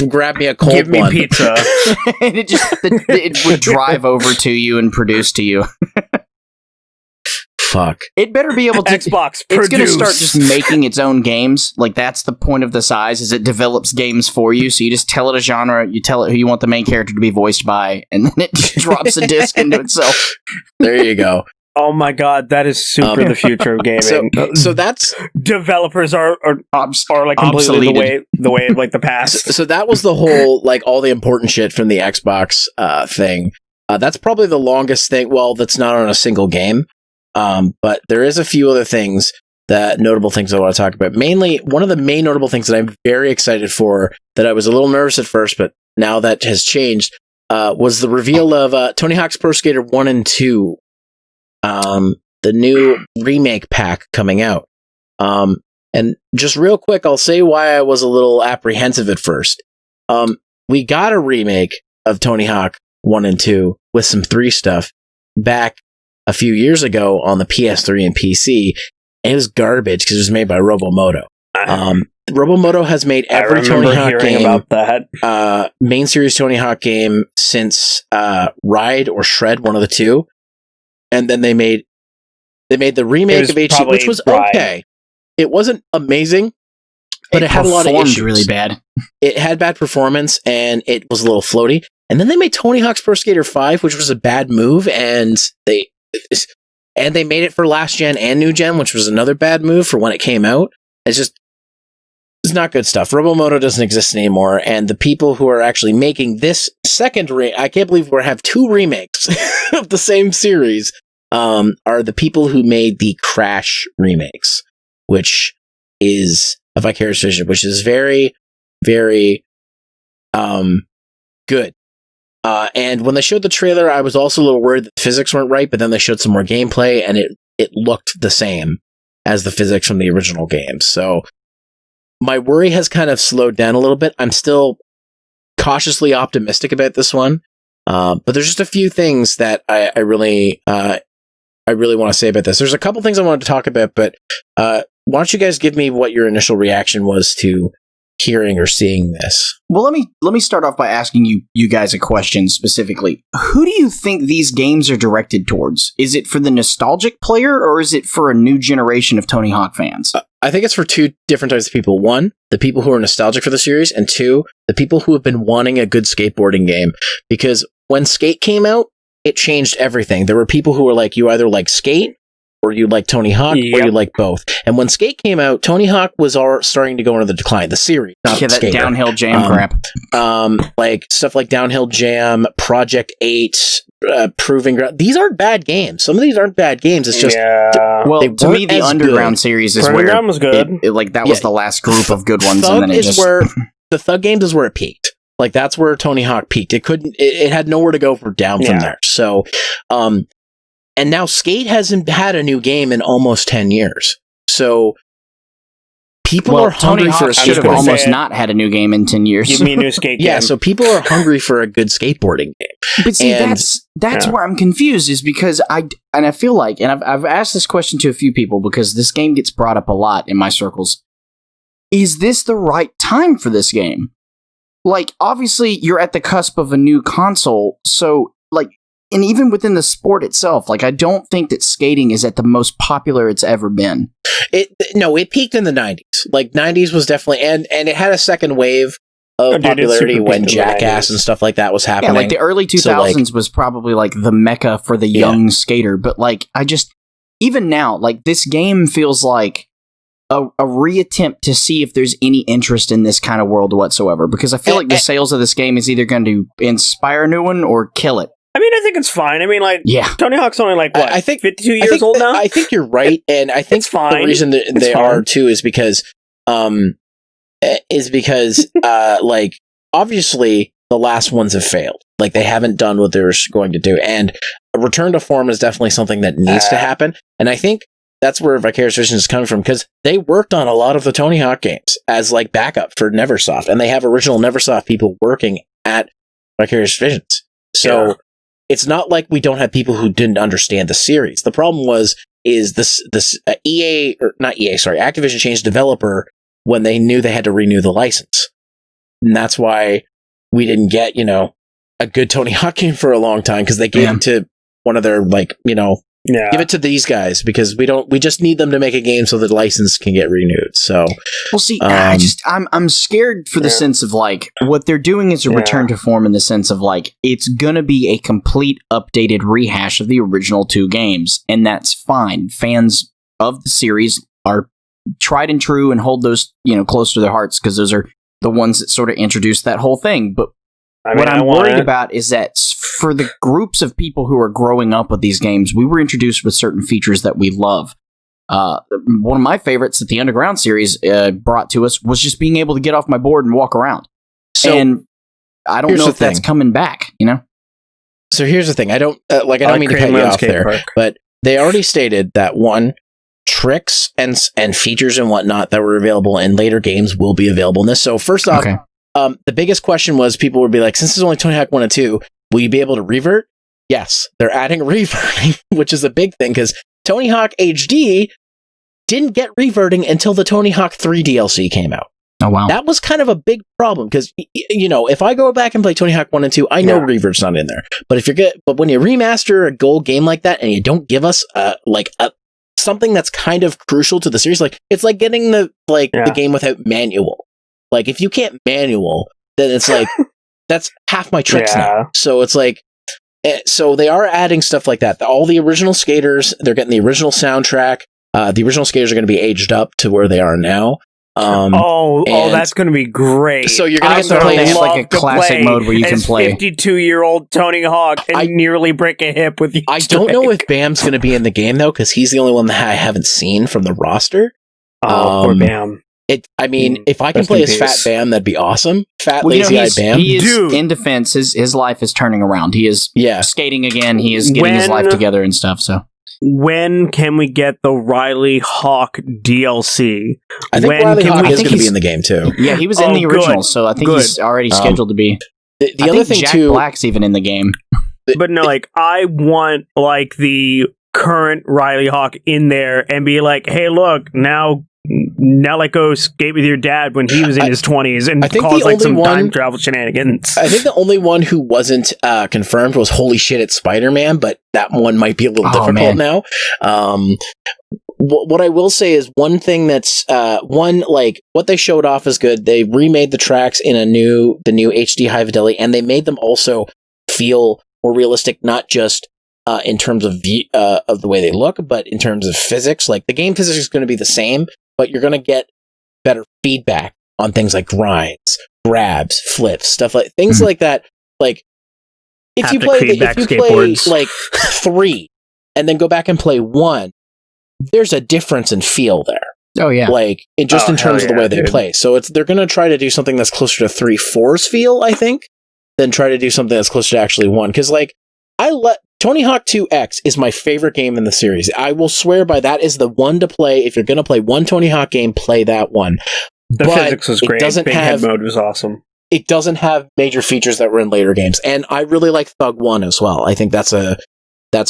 Grab me a cold Give me one. pizza. And it would drive over to you and produce to you. Fuck. It better be able to. Xbox It's going to start just making its own games. Like that's the point of the size, is it develops games for you. So you just tell it a genre, you tell it who you want the main character to be voiced by, and then it just drops a disc into itself. There you go. Oh my god, that is super the future of gaming. So that's developers are like completely the way like the past. So that was the whole like all the important shit from the Xbox thing. That's probably the longest thing. Well, that's not on a single game. But there is a few other things, notable things I want to talk about. Mainly, one of the main notable things that I'm very excited for, that I was a little nervous at first, but now that has changed, was the reveal of Tony Hawk's Pro Skater 1 and 2. The new remake pack coming out. And just real quick, I'll say why I was a little apprehensive at first. We got a remake of Tony Hawk 1 and 2 with some 3 stuff back a few years ago on the PS3 and PC. And it was garbage because it was made by Robomoto. Robomoto has made every Tony Hawk game, about that. Main series Tony Hawk game since Ride or Shred, one of the two. And then they made the remake of HD, which was okay. It wasn't amazing, but it had a lot of issues. Really bad. It had bad performance, and it was a little floaty. And then they made Tony Hawk's Pro Skater 5, which was a bad move, and they made it for last gen and new gen, which was another bad move for when it came out. It's not good stuff. Robomoto doesn't exist anymore, and the people who are actually making this second I can't believe we have 2 remakes of the same series, are the people who made the Crash remakes, which is a Vicarious Vision, which is very, very good. And when they showed the trailer, I was also a little worried that the physics weren't right, but then they showed some more gameplay, and it looked the same as the physics from the original games. So my worry has kind of slowed down a little bit. I'm still cautiously optimistic about this one, but there's just a few things that I really I really want to say about this. There's a couple things I wanted to talk about, but why don't you guys give me what your initial reaction was to hearing or seeing this? Well, let me start off by asking you guys a question specifically. Who do you think these games are directed towards? Is it for the nostalgic player, or is it for a new generation of Tony Hawk fans? I think it's for two different types of people. One, the people who are nostalgic for the series, and two, the people who have been wanting a good skateboarding game. Because when Skate came out, it changed everything. There were people who were like, you either like Skate, or you like Tony Hawk, or you like both. And when Skate came out, Tony Hawk was starting to go into the decline. The series, not the that Skater. Downhill Jam crap. Like stuff like Downhill Jam, Project 8, Proving Ground. These aren't bad games. Some of these aren't bad games. It's just well, to me, the Underground series is Proving where Ground was good. That was the last group of good ones, Thug and then the Thug games is where it peaked. Like that's where Tony Hawk peaked. It had nowhere to go down from there. So, and now Skate hasn't had a new game in almost 10 years. So people are hungry for a skateboarding. Should have almost not had a new game in 10 years. Give me a new skate game. Yeah, so people are hungry for a good skateboarding game. But see, that's where I'm confused, is because I feel like, and I've asked this question to a few people because this game gets brought up a lot in my circles. Is this the right time for this game? Like, obviously, you're at the cusp of a new console, so, like, and even within the sport itself, like, I don't think that skating is at the most popular it's ever been. It peaked in the 90s. Like, 90s was definitely, and it had a second wave of popularity when Jackass and stuff like that was happening. Yeah, like, the early 2000s was probably, like, the mecca for the young skater, but, like, even now, like, this game feels like a reattempt to see if there's any interest in this kind of world whatsoever, because I feel like the sales of this game is either going to inspire a new one or kill it. I mean, I think it's fine. I mean, like, Tony Hawk's only like, what, I think 52 years old now? I think you're right, and I think the reason that they are, too, is because, like, obviously, the last ones have failed. Like, they haven't done what they're going to do, and a return to form is definitely something that needs to happen, and I think that's where Vicarious Visions is coming from, because they worked on a lot of the Tony Hawk games as, like, backup for Neversoft, and they have original Neversoft people working at Vicarious Visions. So it's not like we don't have people who didn't understand the series. The problem is this Activision changed developer when they knew they had to renew the license. And that's why we didn't get, a good Tony Hawk game for a long time, because they gave it to one of their, give it to these guys, because we just need them to make a game so the license can get renewed. So, well, see, I'm scared for the sense of, like, what they're doing is a return to form, in the sense of, like, it's gonna be a complete updated rehash of the original two games, and that's fine. Fans of the series are tried and true and hold those, close to their hearts, because those are the ones that sort of introduced that whole thing. But what I'm worried about is that for the groups of people who are growing up with these games, we were introduced with certain features that we love. One of my favorites that the Underground series brought to us was just being able to get off my board and walk around. And I don't know if that's coming back, So here's the thing. I don't mean to cut you off there, but they already stated that tricks and features and whatnot that were available in later games will be available in this. So first off, the biggest question was, people would be like, since it's only Tony Hawk 1 and 2, will you be able to revert? Yes, they're adding reverting, which is a big thing, because Tony Hawk HD didn't get reverting until the Tony Hawk 3 DLC came out. Oh, wow. That was kind of a big problem, because, if I go back and play Tony Hawk 1 and 2, I know revert's not in there. But but when you remaster a gold game like that, and you don't give us something that's kind of crucial to the series, like, it's like getting the game without manual. Like, if you can't manual, then it's like, that's half my tricks now. So it's like, so they are adding stuff like that. All the original skaters, they're getting the original soundtrack. The original skaters are going to be aged up to where they are now. That's going to be great. So you're going to get to play like a classic mode where you can play 52-year-old Tony Hawk and nearly break a hip with you. I don't know if Bam's going to be in the game, though, because he's the only one that I haven't seen from the roster. Poor Bam. If I can play as Fat Bam, that'd be awesome. Lazy-eyed Bam. He is, in defense, his life is turning around. He is skating again. He is getting his life together and stuff. So, when can we get the Riley Hawk DLC? I think Riley Hawk is going to be in the game too. Yeah, he was in the original, so I think he's already scheduled to be. The other thing Jack too, Black's even in the game. But no, I want the current Riley Hawk in there and be like, hey, look, now like go skate with your dad when he was in his 20s and cause like some time travel shenanigans. I think the only one who wasn't confirmed was Holy Shit, it's Spider-Man, but that one might be a little difficult now. What I will say is one thing that's what they showed off is good. They remade the tracks in the new HD high fidelity, and they made them also feel more realistic, not just in terms of the way they look, but in terms of physics. Like the game physics is going to be the same, but you're going to get better feedback on things like grinds, grabs, flips, stuff like things like that. Like if you play like 3 and then go back and play 1, there's a difference in feel there. Oh yeah, like in terms of the way they play. So they're going to try to do something that's closer to 3-4's feel, I think, than try to do something that's closer to actually 1. Because like Tony Hawk 2X is my favorite game in the series. I will swear by that is the one to play. If you're going to play one Tony Hawk game, play that one. The physics was great. Big head mode was awesome. It doesn't have major features that were in later games. And I really like Thug 1 as well. I think that's a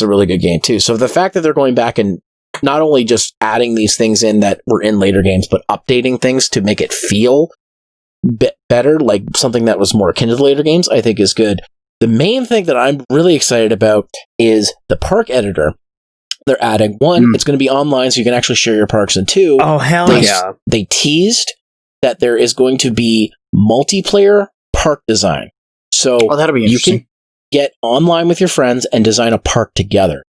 really good game too. So the fact that they're going back and not only just adding these things in that were in later games, but updating things to make it feel better, like something that was more akin to the later games, I think is good. The main thing that I'm really excited about is the park editor. They're adding 1, it's going to be online, so you can actually share your parks, and 2, oh hell yeah, they teased that there is going to be multiplayer park design. So that'll be interesting. You can get online with your friends and design a park together.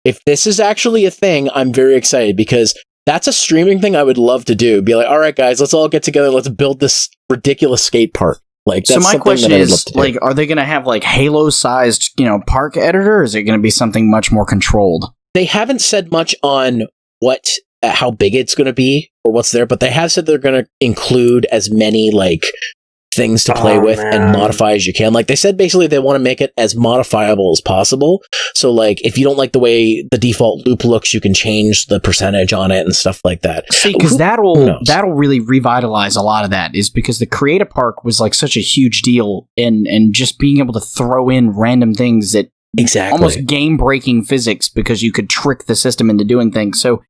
If this is actually a thing, I'm very excited because that's a streaming thing I would love to do. Be like, all right, guys, let's all get together. Let's build this ridiculous skate park. Like, that's so my question is, like, are they going to have like Halo-sized, park editor, or is it going to be something much more controlled? They haven't said much on how big it's going to be or what's there, but they have said they're going to include as many like things to play with and modify as you can. Like they said, basically they want to make it as modifiable as possible. So like if you don't like the way the default loop looks, you can change the percentage on it and stuff like that. See, because that'll really revitalize a lot of that, is because the Create a Park was like such a huge deal, and just being able to throw in random things that almost game breaking physics because you could trick the system into doing things. So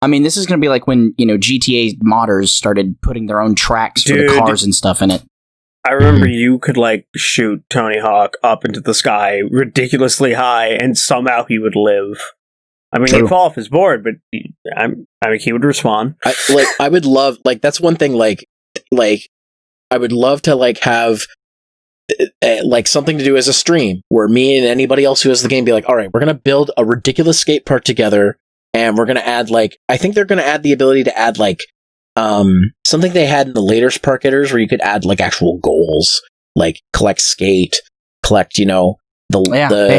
I mean, this is going to be like when GTA modders started putting their own tracks for the cars and stuff in it. I remember you could like shoot Tony Hawk up into the sky ridiculously high, and somehow he would live. I mean, he'd fall off his board, but he would respawn. I would love, like, that's one thing. Like, I would love to like have like something to do as a stream where me and anybody else who has the game be like, all right, we're gonna build a ridiculous skate park together, and we're gonna add like, I think they're gonna add the ability to add like. Something they had in the later park editors where you could add like actual goals, like collect skate, collect, they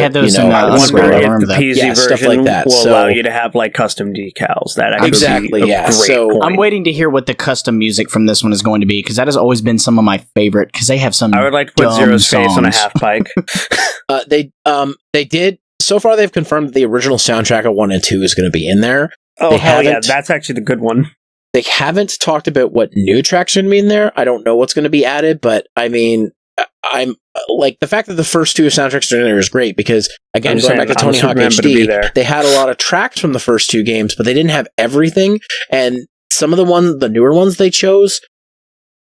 had those. I wonder if the PZ version stuff like that will allow you to have like custom decals. That actually exactly, be a great so point. I'm waiting to hear what the custom music from this one is going to be, because that has always been some of my favorite. Because they have some. I would like to put Zero's face on a half pike. They did so far. They've confirmed that the original soundtrack of 1 and 2 is going to be in there. Oh hell yeah, that's actually the good one. They haven't talked about what new tracks should be in there. I don't know what's going to be added, but I mean, I'm like the fact that the first 2 soundtracks are in there is great because, again, going back to Tony Hawk HD, they had a lot of tracks from the first 2 games, but they didn't have everything. And some of the newer ones they chose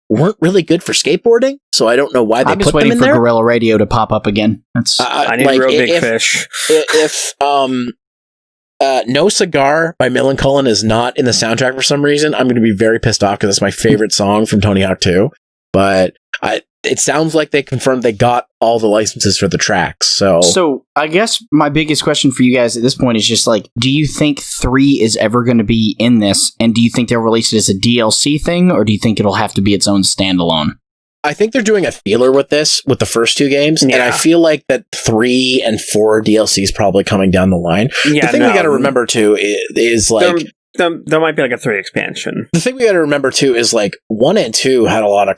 weren't really good for skateboarding. So I don't know why they put them in there. I'm just waiting for Gorilla Radio to pop up again. I need Real Big Fish. If No Cigar by Millencolin is not in the soundtrack for some reason, I'm going to be very pissed off because it's my favorite song from Tony Hawk 2. But it sounds like they confirmed they got all the licenses for the tracks. So I guess my biggest question for you guys at this point is just like, do you think 3 is ever going to be in this? And do you think they'll release it as a DLC thing? Or do you think it'll have to be its own standalone? I think they're doing a feeler with this, with the first 2 games, and I feel like that 3 and 4 DLC is probably coming down the line. Yeah, the thing we got to remember, too, is like... There might be like a 3 expansion. The thing we got to remember, too, is like 1 and 2 had a lot of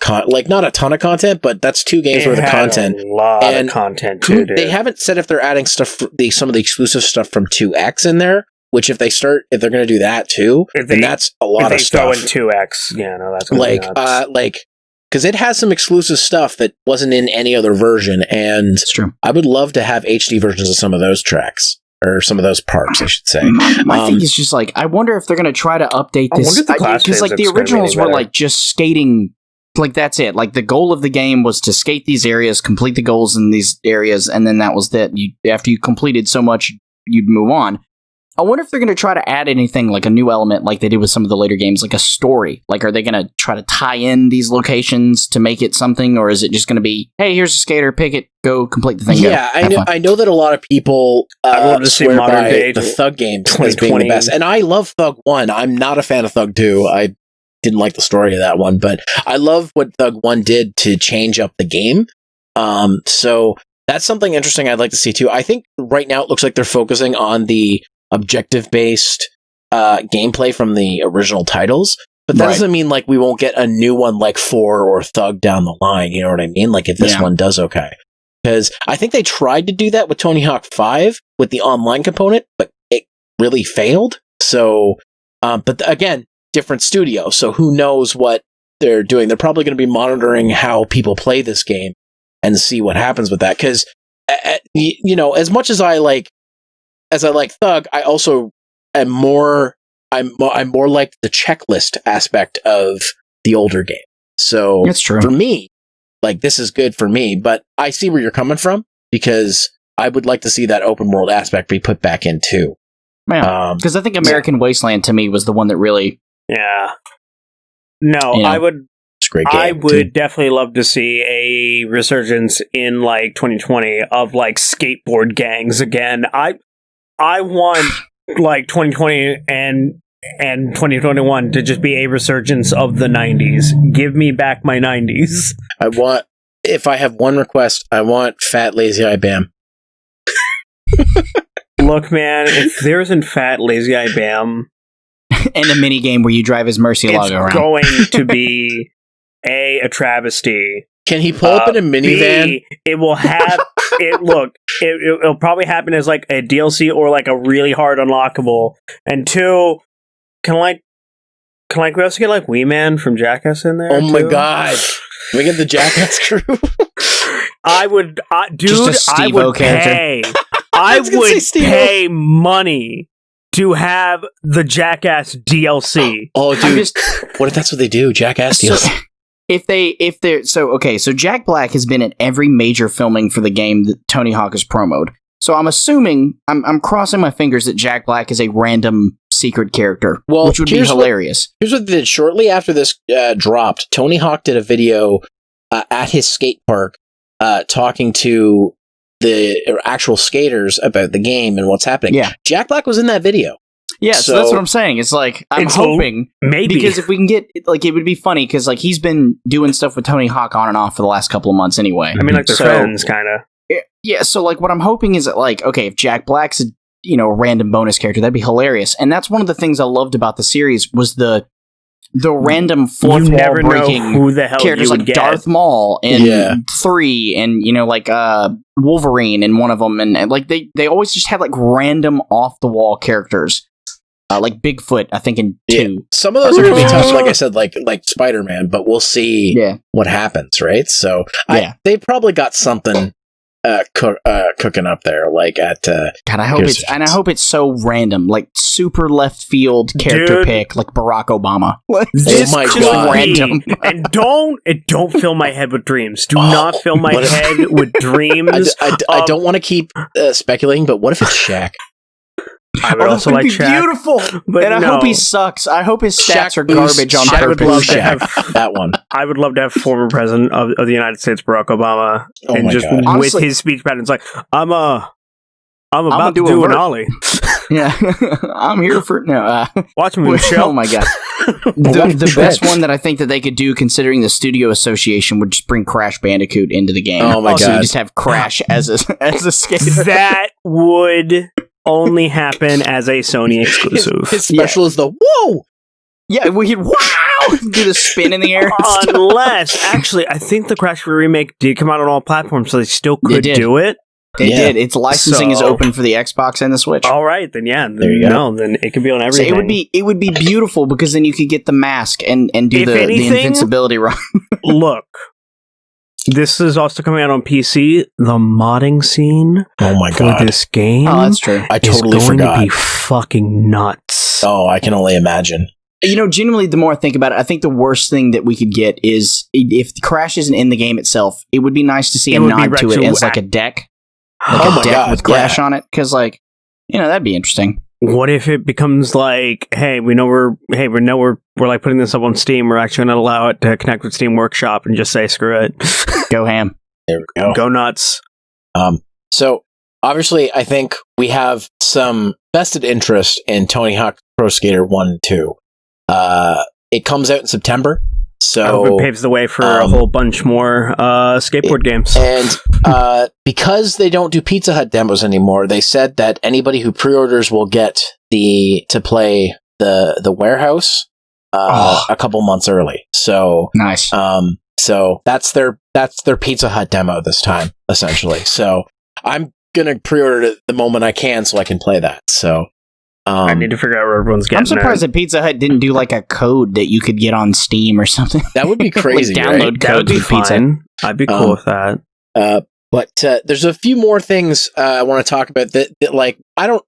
not a ton of content, but that's 2 games worth of content. A lot of content, too, dude. They haven't said if they're adding some of the exclusive stuff from 2X in there, which if they're going to do that, too, then that's a lot of stuff. If they throw in 2X, that's going to be nuts. Because it has some exclusive stuff that wasn't in any other version, and it's true. I would love to have HD versions of some of those tracks. or some of those parks, I should say. My thing is just like, I wonder if they're going to try to update this, because like the originals were like just skating, like that's it. Like the goal of the game was to skate these areas, complete the goals in these areas, and then that was that. After you completed so much, you'd move on. I wonder if they're going to try to add anything like a new element like they did with some of the later games, like a story. Like, are they going to try to tie in these locations to make it something, or is it just going to be, hey, here's a skater, pick it, go complete the thing. Yeah, I know that a lot of people swear by the Thug game as being the best, and I love Thug 1. I'm not a fan of Thug 2. I didn't like the story of that one, but I love what Thug 1 did to change up the game. So that's something interesting I'd like to see too. I think right now it looks like they're focusing on the objective-based gameplay from the original titles, but that doesn't mean like we won't get a new one like 4 or Thug down the line, you know what I mean? Like if this one does okay. Because I think they tried to do that with Tony Hawk 5 with the online component, but it really failed. So, but again, different studio, so who knows what they're doing. They're probably going to be monitoring how people play this game and see what happens with that. Because, you know, as much as I like Thug, I also am more like the checklist aspect of the older game. So that's true. For me, like this is good for me, but I see where you're coming from because I would like to see that open world aspect be put back in too. Yeah, because I think American Wasteland to me was the one that really. Yeah. No, you know, I would. It's a great game, I would definitely love to see a resurgence in like 2020 of like skateboard gangs again. I want like 2020 and 2021 to just be a resurgence of the 90s. Give me back my 90s. If I have one request, I want Fat Lazy Eye Bam. Look, man, if there isn't Fat Lazy Eye Bam and a mini game where you drive his Murcielago around, it's going to be a travesty. Can he pull up in a minivan? It will have it. Look, it'll probably happen as like a DLC or like a really hard unlockable. And 2, can we also get like Wee Man from Jackass in there? Oh my god! Can we get the Jackass crew? I would, dude. I would pay. I would pay money to have the Jackass DLC. Oh, dude! What if that's what they do? Jackass DLC. So Jack Black has been at every major filming for the game that Tony Hawk has promoted. So I'm assuming, I'm crossing my fingers that Jack Black is a random secret character, which would be hilarious. Here's what they did. Shortly after this dropped, Tony Hawk did a video at his skate park talking to the actual skaters about the game and what's happening. Yeah. Jack Black was in that video. Yeah, so that's what I'm saying. It's like, I'm hoping, maybe, because if we can get, like, it would be funny, because, like, he's been doing stuff with Tony Hawk on and off for the last couple of months anyway. I mean, like, they're friends, kind of. Yeah, so, like, what I'm hoping is that, like, okay, if Jack Black's a random bonus character, that'd be hilarious. And that's one of the things I loved about the series, was the random fourth wall breaking who the hell characters like Darth Maul and 3 and like Wolverine in one of them, and like they always just have like random off the wall characters. Like Bigfoot, I think in 2. Yeah. Some of those are going to be tough, like I said, like Spider-Man, but we'll see what happens, right? So they probably got something cooking up there, like at God, I hope it's so random, like super left field character pick, like Barack Obama. This God. Random. And don't fill my head with dreams. Do not fill my head with dreams. I don't want to keep speculating, but what if it's Shaq? I would also like Shaq. Beautiful, and I hope he sucks. I hope his stats are garbage on Shaq purpose. would love to have that one. I would love to have former president of the United States, Barack Obama, and just God. With his speech patterns, like I'm about to do an ollie. Yeah, I'm here for watch me, Michelle. Oh my God, the best one that I think that they could do, considering the studio association, would just bring Crash Bandicoot into the game. Oh my God, so you just have Crash as a skater. That would only happen as a Sony exclusive. His special is the whoa. Yeah, we could do the spin in the air. Unless, actually, I think the Crash remake did come out on all platforms, so they still could do it. They did. Its licensing is open for the Xbox and the Switch. All right, then there you go. Then it could be on everything. So it would be beautiful, because then you could get the mask and do the invincibility run. Look, This is also coming out on PC. The modding scene Oh my for god. this game Oh, that's true. I totally is going forgot. to be fucking nuts. Oh, I can only imagine. Genuinely, the more I think about it, I think the worst thing that we could get is if the Crash isn't in the game itself, it would be nice to see a nod to it as like a deck. Like Oh a my deck God, with Crash yeah. on it. Because, like, that'd be interesting. What if it becomes like, hey, we know we're like putting this up on Steam. We're actually going to allow it to connect with Steam Workshop and just say screw it, Go ham. There we go. go nuts. So obviously, I think we have some vested interest in Tony Hawk Pro Skater 1 and 2. It comes out in September, I hope so it paves the way for a whole bunch more skateboard games. and because they don't do Pizza Hut demos anymore, they said that anybody who pre-orders will get to play the warehouse a couple months early. So Nice. so that's their Pizza Hut demo this time, essentially. So I'm gonna pre-order it the moment I can, so I can play that. So I need to figure out where everyone's getting I'm surprised that Pizza Hut didn't do like a code that you could get on Steam or something. that would be crazy. Like right? download That would codes be for Pizza. fine. I'd be cool with that. But there's a few more things I want to talk about that like I don't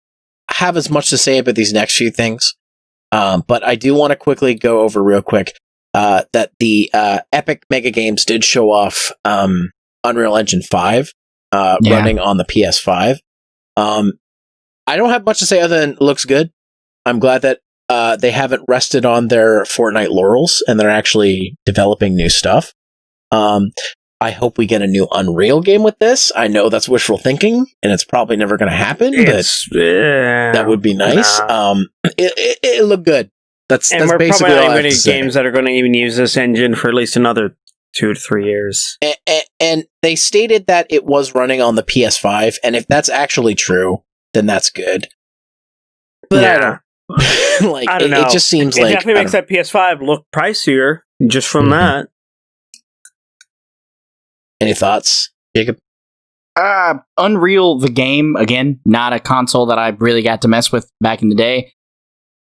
have as much to say about these next few things, but I do want to quickly go over real quick that the Epic Mega Games did show off Unreal Engine 5 running on the PS5. I don't have much to say other than it looks good. I'm glad that they haven't rested on their Fortnite laurels and they're actually developing new stuff. I hope we get a new Unreal game with this. I know that's wishful thinking, and it's probably never going to happen, but that would be nice. It looked good. That's we're basically probably all not I even have to say. games that are going to even use this engine for at least another 2 to 3 years. And they stated that it was running on the PS5, and if that's actually true, then that's good. But I don't like. I don't know. It just seems It like definitely makes that PS5 look pricier just from Mhm. that. Any thoughts, Jacob? Unreal, the game, again, not a console that I really got to mess with back in the day.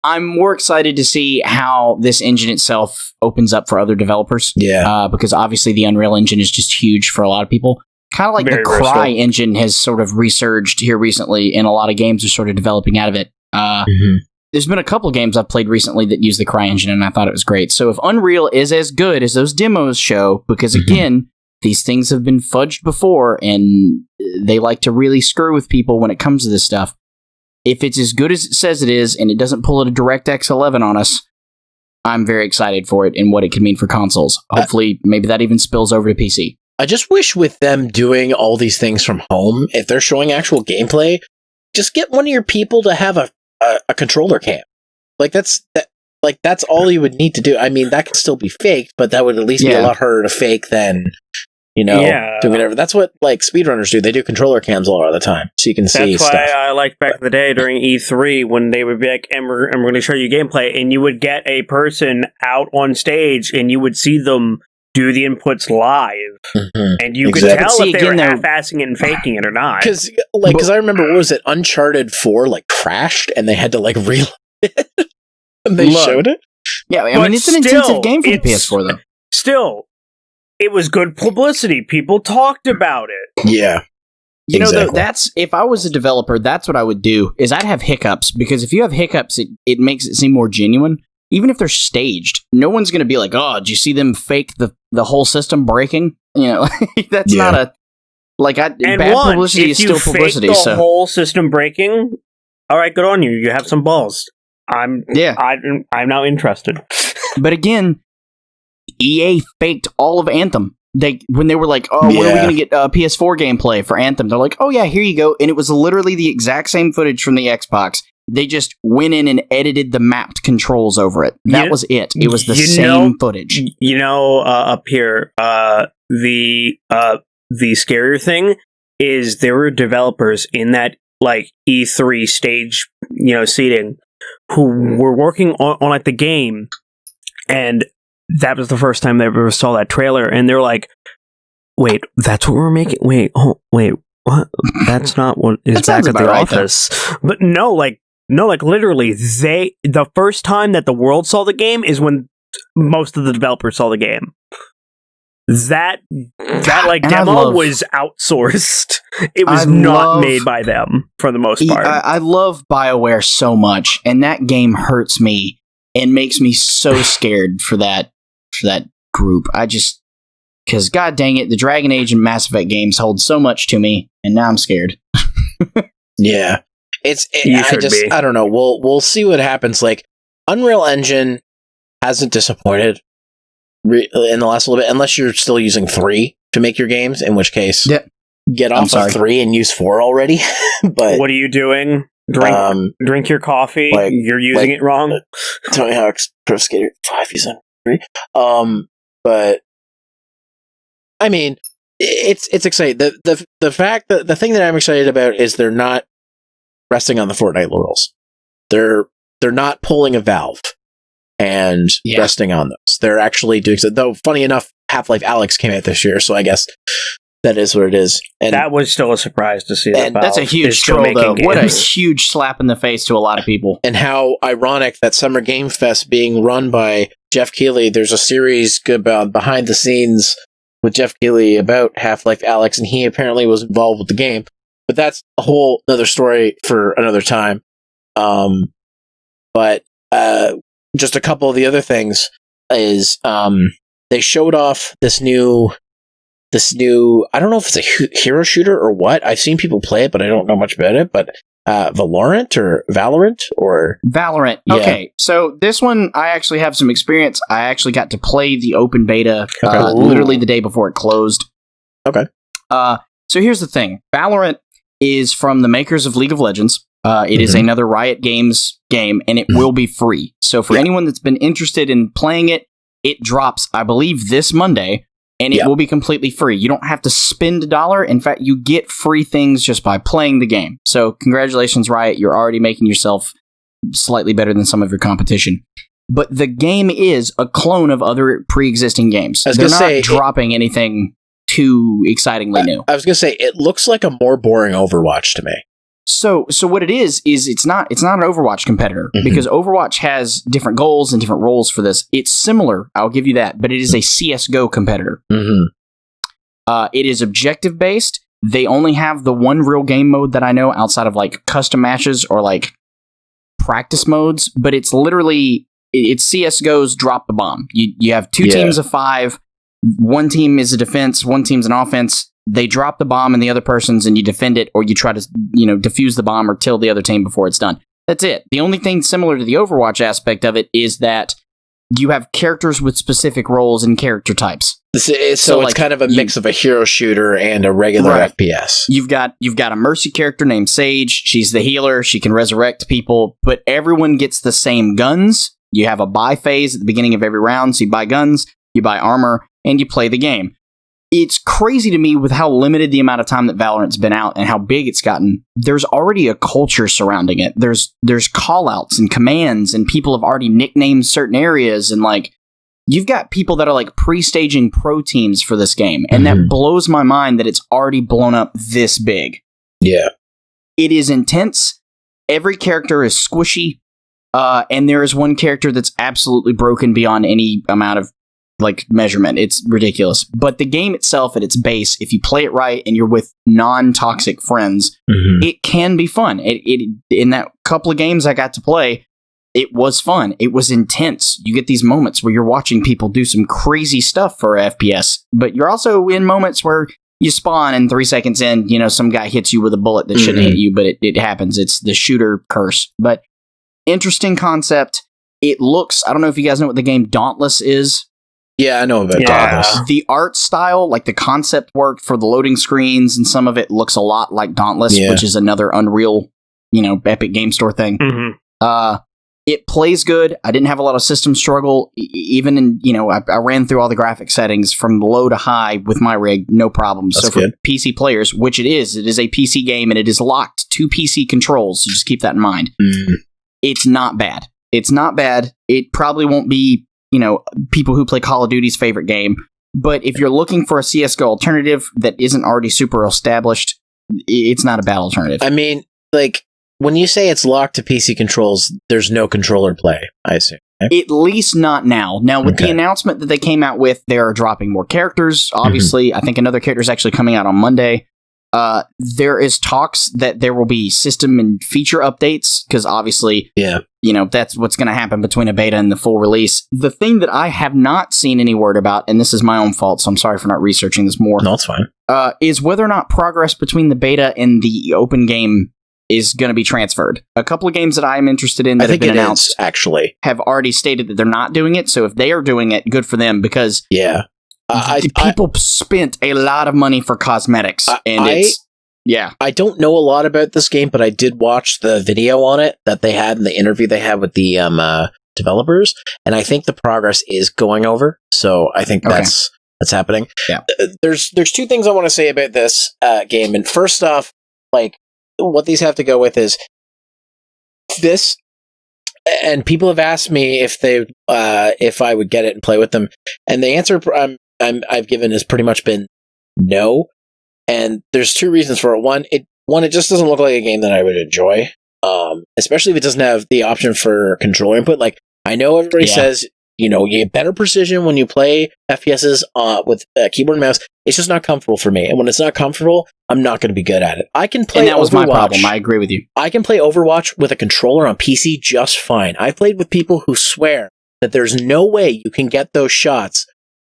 I'm more excited to see how this engine itself opens up for other developers. Yeah. Because obviously the Unreal Engine is just huge for a lot of people. Kind of like Very the Cry versatile. engine has sort of resurged here recently, and a lot of games are sort of developing out of it. There's been a couple games I've played recently that use the Cry engine, and I thought it was great. So if Unreal is as good as those demos show, because again, these things have been fudged before, and they like to really screw with people when it comes to this stuff. If it's as good as it says it is, and it doesn't pull a DirectX 11 on us, I'm very excited for it and what it could mean for consoles. Hopefully, maybe that even spills over to PC. I just wish with them doing all these things from home, if they're showing actual gameplay, just get one of your people to have a controller cam. Like that's all you would need to do. I mean, that could still be faked, but that would at least be a lot harder to fake than doing whatever. That's what like speedrunners do. They do controller cams a lot of the time, so you can see That's stuff. why I liked back in the day during E3 when they would be like, and we're going to show you gameplay, and you would get a person out on stage, and you would see them do the inputs live, and you could tell See, if they again, were they're- half-assing it and faking it or not. Because I remember, what was it? Uncharted 4 like crashed, and they had to like reload it. And they showed it. Yeah, I But mean, it's an still, intensive game for the it's- PS4, though. Still, it was good publicity. People talked about it. Yeah. You know, though, Exactly. that's if I was a developer, that's what I would do. Is I'd have hiccups, because if you have hiccups, it makes it seem more genuine. Even if they're staged, no one's going to be like, "Oh, did you see them fake the whole system breaking?" You know, that's not a And bad one, publicity if is you still publicity. fake the So whole system breaking, all right, good on you. You have some balls. I'm now interested. But again, EA faked all of Anthem. When they were like, "Oh, when are we going to get PS4 gameplay for Anthem?" They're like, "Oh yeah, here you go," and it was literally the exact same footage from the Xbox. They just went in and edited the mapped controls over it. That was it. It was the same footage. You know, up here, the scarier thing is there were developers in that like E3 stage, seating, who were working on like the game, and that was the first time they ever saw that trailer, and they're like, "Wait, that's what we're making? Wait, what? That's not what is back at the office." But no, like literally, the first time that the world saw the game is when most of the developers saw the game. that like And demo was outsourced. It was not made by them for the most part. I love BioWare so much, and that game hurts me and makes me so scared for that group. Because god dang it, the Dragon Age and Mass Effect games hold so much to me, and now I'm scared. Yeah, I don't know. We'll see what happens. Like, Unreal Engine hasn't disappointed in the last little bit, unless you're still using 3 to make your games, in which case, get off of 3 and use 4 already. But what are you doing? Drink your coffee. You're using it wrong. Tony Hawk's Pro Skater 5 using 3. But I mean, it's exciting. The fact that the thing that I'm excited about is they're not resting on the Fortnite laurels. They're not pulling a Valve and resting on those. They're actually doing so. Though, funny enough, Half-Life Alyx came out this year, so I guess that is what it is. And that was still a surprise to see. And that's a huge troll, though. What a huge slap in the face to a lot of people. And how ironic that Summer Game Fest being run by Jeff Keighley. There's a series about behind the scenes with Jeff Keighley about Half-Life Alyx, and he apparently was involved with the game. But that's a whole other story for another time. But just a couple of the other things is they showed off this new I don't know if it's a hero shooter or what. I've seen people play it, but I don't know much about it. But Valorant. Yeah. Okay, so this one I actually have some experience. I actually got to play the open beta literally the day before it closed. Okay. So here's the thing. Valorant is from the makers of League of Legends. It is another Riot Games game, and it will be free. So for anyone that's been interested in playing it, it drops, I believe, this Monday, and it will be completely free. You don't have to spend $1. In fact, you get free things just by playing the game. So congratulations, Riot. You're already making yourself slightly better than some of your competition. But the game is a clone of other pre-existing games. They're not dropping anything too excitingly new. I was going to say, it looks like a more boring Overwatch to me. So what it is it's not an Overwatch competitor, because Overwatch has different goals and different roles for this. It's similar, I'll give you that, but it is a CSGO competitor. It is objective based. They only have the one real game mode that I know outside of like custom matches or like practice modes, but it's literally CSGO's drop the bomb. You have 2 teams of 5. One team is a defense, one team's an offense. They drop the bomb in the other person's, and you defend it, or you try to, defuse the bomb or kill the other team before it's done. That's it. The only thing similar to the Overwatch aspect of it is that you have characters with specific roles and character types. So it's kind of a mix of a hero shooter and a regular FPS. You've got a Mercy character named Sage. She's the healer. She can resurrect people, but everyone gets the same guns. You have a buy phase at the beginning of every round, so you buy guns, you buy armor, and you play the game. It's crazy to me with how limited the amount of time that Valorant's been out and how big it's gotten. There's already a culture surrounding it. There's call-outs and commands, and people have already nicknamed certain areas, and like you've got people that are like pre-staging pro teams for this game, and that blows my mind that it's already blown up this big. Yeah. It is intense. Every character is squishy, and there is one character that's absolutely broken beyond any amount of like measurement. It's ridiculous. But the game itself at its base, if you play it right and you're with non-toxic friends, it can be fun. It in that couple of games I got to play, it was fun. It was intense. You get these moments where you're watching people do some crazy stuff for FPS, but you're also in moments where you spawn and 3 seconds in, some guy hits you with a bullet that shouldn't hit you, but it happens. It's the shooter curse. But interesting concept. It looks, I don't know if you guys know what the game Dauntless is. Yeah, I know about Dauntless. The art style, like the concept work for the loading screens, and some of it looks a lot like Dauntless, which is another Unreal, Epic Game Store thing. It plays good. I didn't have a lot of system struggle. Even in, I ran through all the graphic settings from low to high with my rig, no problem. So for PC players, which it is a PC game, and it is locked to PC controls, so just keep that in mind. It's not bad. It probably won't be people who play Call of Duty's favorite game. But if you're looking for a CSGO alternative that isn't already super established, it's not a bad alternative. I mean, like, when you say it's locked to PC controls, there's no controller play, I assume. At least not now. Now, with the announcement that they came out with, they are dropping more characters. Obviously, I think another character is actually coming out on Monday. There is talks that there will be system and feature updates, because obviously, that's what's going to happen between a beta and the full release. The thing that I have not seen any word about, and this is my own fault, so I'm sorry for not researching this more. No, it's fine. Is whether or not progress between the beta and the open game is going to be transferred. A couple of games that I'm interested in that have been announced actually have already stated that they're not doing it. So if they are doing it, good for them, because people spent a lot of money for cosmetics, I don't know a lot about this game, but I did watch the video on it that they had in the interview they had with the developers, and I think the progress is going over. So I think that's happening. Yeah. There's two things I want to say about this game, and first off, like, what these have to go with is this. And people have asked me if I would get it and play with them, and the answer I've given has pretty much been no. And there's two reasons for it. One, it just doesn't look like a game that I would enjoy, especially if it doesn't have the option for controller input. Like, I know everybody says, you get better precision when you play FPSs with keyboard and mouse. It's just not comfortable for me. And when it's not comfortable, I'm not going to be good at it. I can play Overwatch. And that was my problem. I agree with you. I can play Overwatch with a controller on PC just fine. I've played with people who swear that there's no way you can get those shots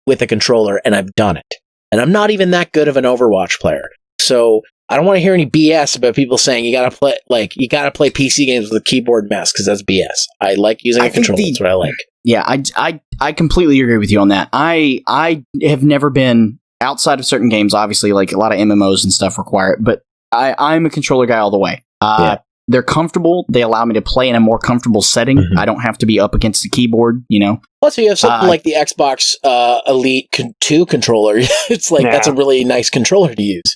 with a controller, and I've done it. And I'm not even that good of an Overwatch player. So I don't want to hear any BS about people saying you gotta play PC games with a keyboard and mouse, because that's BS. I like using a controller. That's what I like. Yeah, I completely agree with you on that. I have never been, outside of certain games, obviously, like a lot of MMOs and stuff require it, but I'm a controller guy all the way. They're comfortable. They allow me to play in a more comfortable setting. Mm-hmm. I don't have to be up against the keyboard, Plus, if you have something like the Xbox Elite 2 controller, it's like, that's a really nice controller to use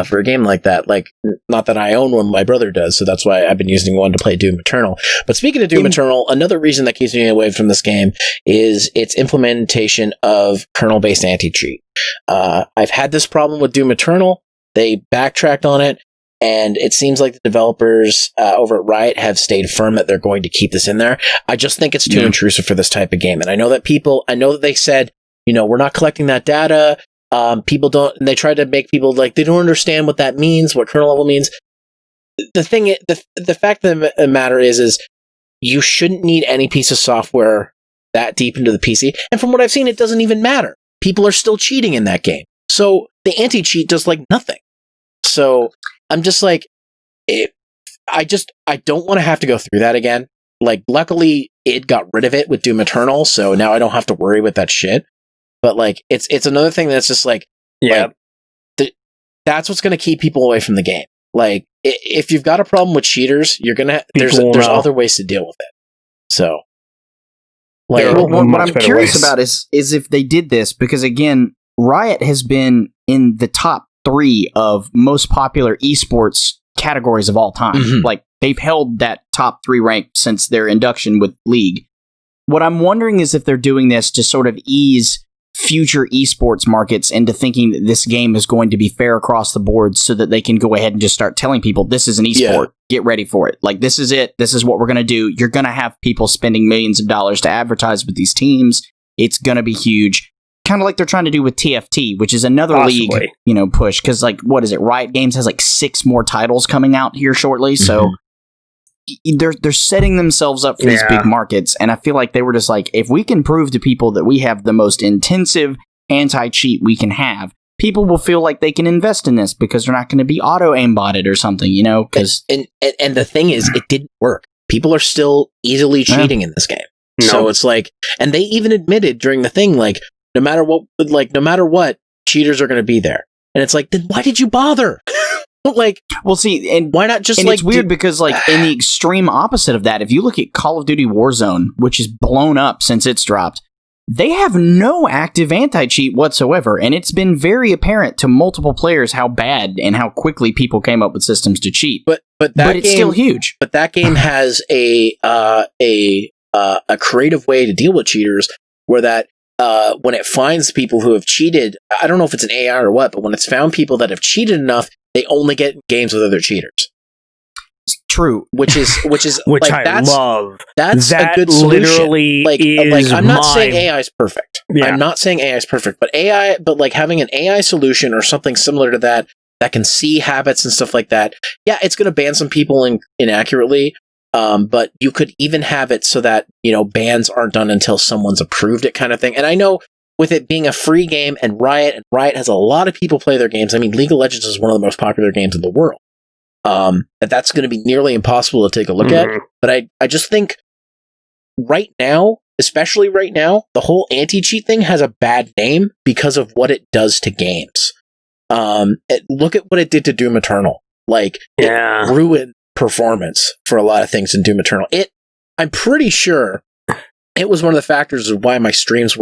for a game like that. Like, not that I own one, my brother does, so that's why I've been using one to play Doom Eternal. But speaking of Doom Eternal, another reason that keeps me away from this game is its implementation of kernel-based anti-cheat. I've had this problem with Doom Eternal. They backtracked on it. And it seems like the developers over at Riot have stayed firm that they're going to keep this in there. I just think it's too intrusive for this type of game. And I know that they said, we're not collecting that data. People don't, and they try to make people like, they don't understand what that means, what kernel level means. The fact of the matter is you shouldn't need any piece of software that deep into the PC. And from what I've seen, it doesn't even matter. People are still cheating in that game. So the anti-cheat does like nothing. So I'm just like, I don't want to have to go through that again. Like, luckily, it got rid of it with Doom Eternal, so now I don't have to worry with that shit. But like, it's another thing that's just like, that's what's going to keep people away from the game. Like, if you've got a problem with cheaters, there's other ways to deal with it. So, like, what I'm curious about is if they did this, because again, Riot has been in the top 3 of most popular esports categories of all time. Mm-hmm. Like, they've held that top 3 rank since their induction with League. What I'm wondering is if they're doing this to sort of ease future esports markets into thinking that this game is going to be fair across the board, so that they can go ahead and just start telling people, this is an esport, get ready for it. Like, this is it. This is what we're going to do. You're going to have people spending millions of dollars to advertise with these teams. It's going to be huge. Kind of like they're trying to do with TFT, which is another league, push. Because, like, what is it? Riot Games has like 6 more titles coming out here shortly. Mm-hmm. So they're setting themselves up for these big markets. And I feel like they were just like, if we can prove to people that we have the most intensive anti-cheat we can have, people will feel like they can invest in this because they're not going to be auto aimbotted or something, Because and the thing is, it didn't work. People are still easily cheating in this game. No. So it's like, and they even admitted during the thing, like, no matter what, cheaters are going to be there. And it's like, then why did you bother? Like, well, see, and why not just, and like, it's weird because, like, in the extreme opposite of that, if you look at Call of Duty Warzone, which is blown up since it's dropped, they have no active anti-cheat whatsoever. And it's been very apparent to multiple players how bad and how quickly people came up with systems to cheat. But it's still huge. But that game has a creative way to deal with cheaters, where that, when it finds people who have cheated, I don't know if it's an AI or what, but when it's found people that have cheated enough, they only get games with other cheaters. True. which is which like, I love. That's That a good solution. literally Like is I'm not saying AI is perfect. Yeah. I'm not saying AI is perfect, but like having an AI solution or something similar to that can see habits and stuff like that. Yeah, it's going to ban some people inaccurately. But you could even have it so that, bans aren't done until someone's approved it, kind of thing. And I know with it being a free game and Riot has a lot of people play their games. I mean, League of Legends is one of the most popular games in the world. That's going to be nearly impossible to take a look at. But I just think right now, especially right now, the whole anti-cheat thing has a bad name because of what it does to games. Look at what it did to Doom Eternal. Like, it ruined performance for a lot of things in Doom Eternal. I'm pretty sure it was one of the factors of why my streams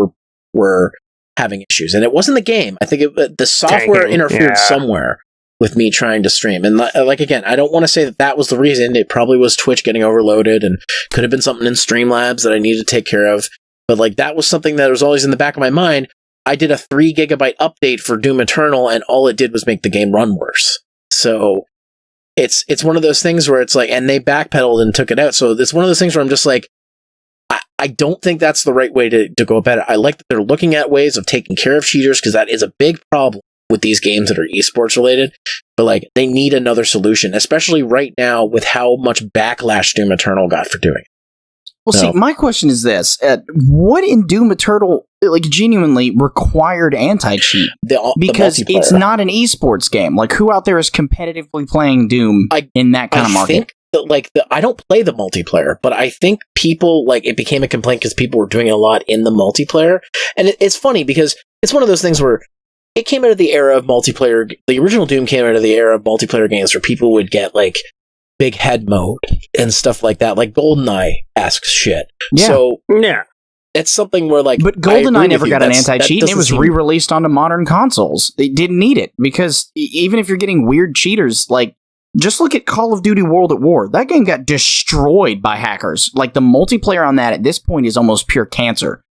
were having issues. And it wasn't the game. I think the software interfered somewhere with me trying to stream. And again, I don't want to say that was the reason. It probably was Twitch getting overloaded and could have been something in Streamlabs that I needed to take care of. But that was something that was always in the back of my mind. I did a 3 gigabyte update for Doom Eternal and all it did was make the game run worse. So it's one of those things where it's like, and they backpedaled and took it out. So it's one of those things where I'm just like, I don't think that's the right way to go about it. I like that they're looking at ways of taking care of cheaters because that is a big problem with these games that are esports related. But they need another solution, especially right now with how much backlash Doom Eternal got for doing it. Well, see, my question is this. What in Doom Eternal, genuinely required anti-cheat? Because it's not an esports game. Who out there is competitively playing Doom in that kind of market? I don't play the multiplayer, but I think people, it became a complaint because people were doing it a lot in the multiplayer. And it's funny because it's one of those things where it came out of the era of multiplayer. The original Doom came out of the era of multiplayer games where people would get, big head mode and stuff like that, GoldenEye asks shit. Yeah. So it's something where but GoldenEye never got an anti-cheat, and it was re-released onto modern consoles. They didn't need it because even if you're getting weird cheaters, just look at Call of Duty World at War. That game got destroyed by hackers. The multiplayer on that at this point is almost pure cancer.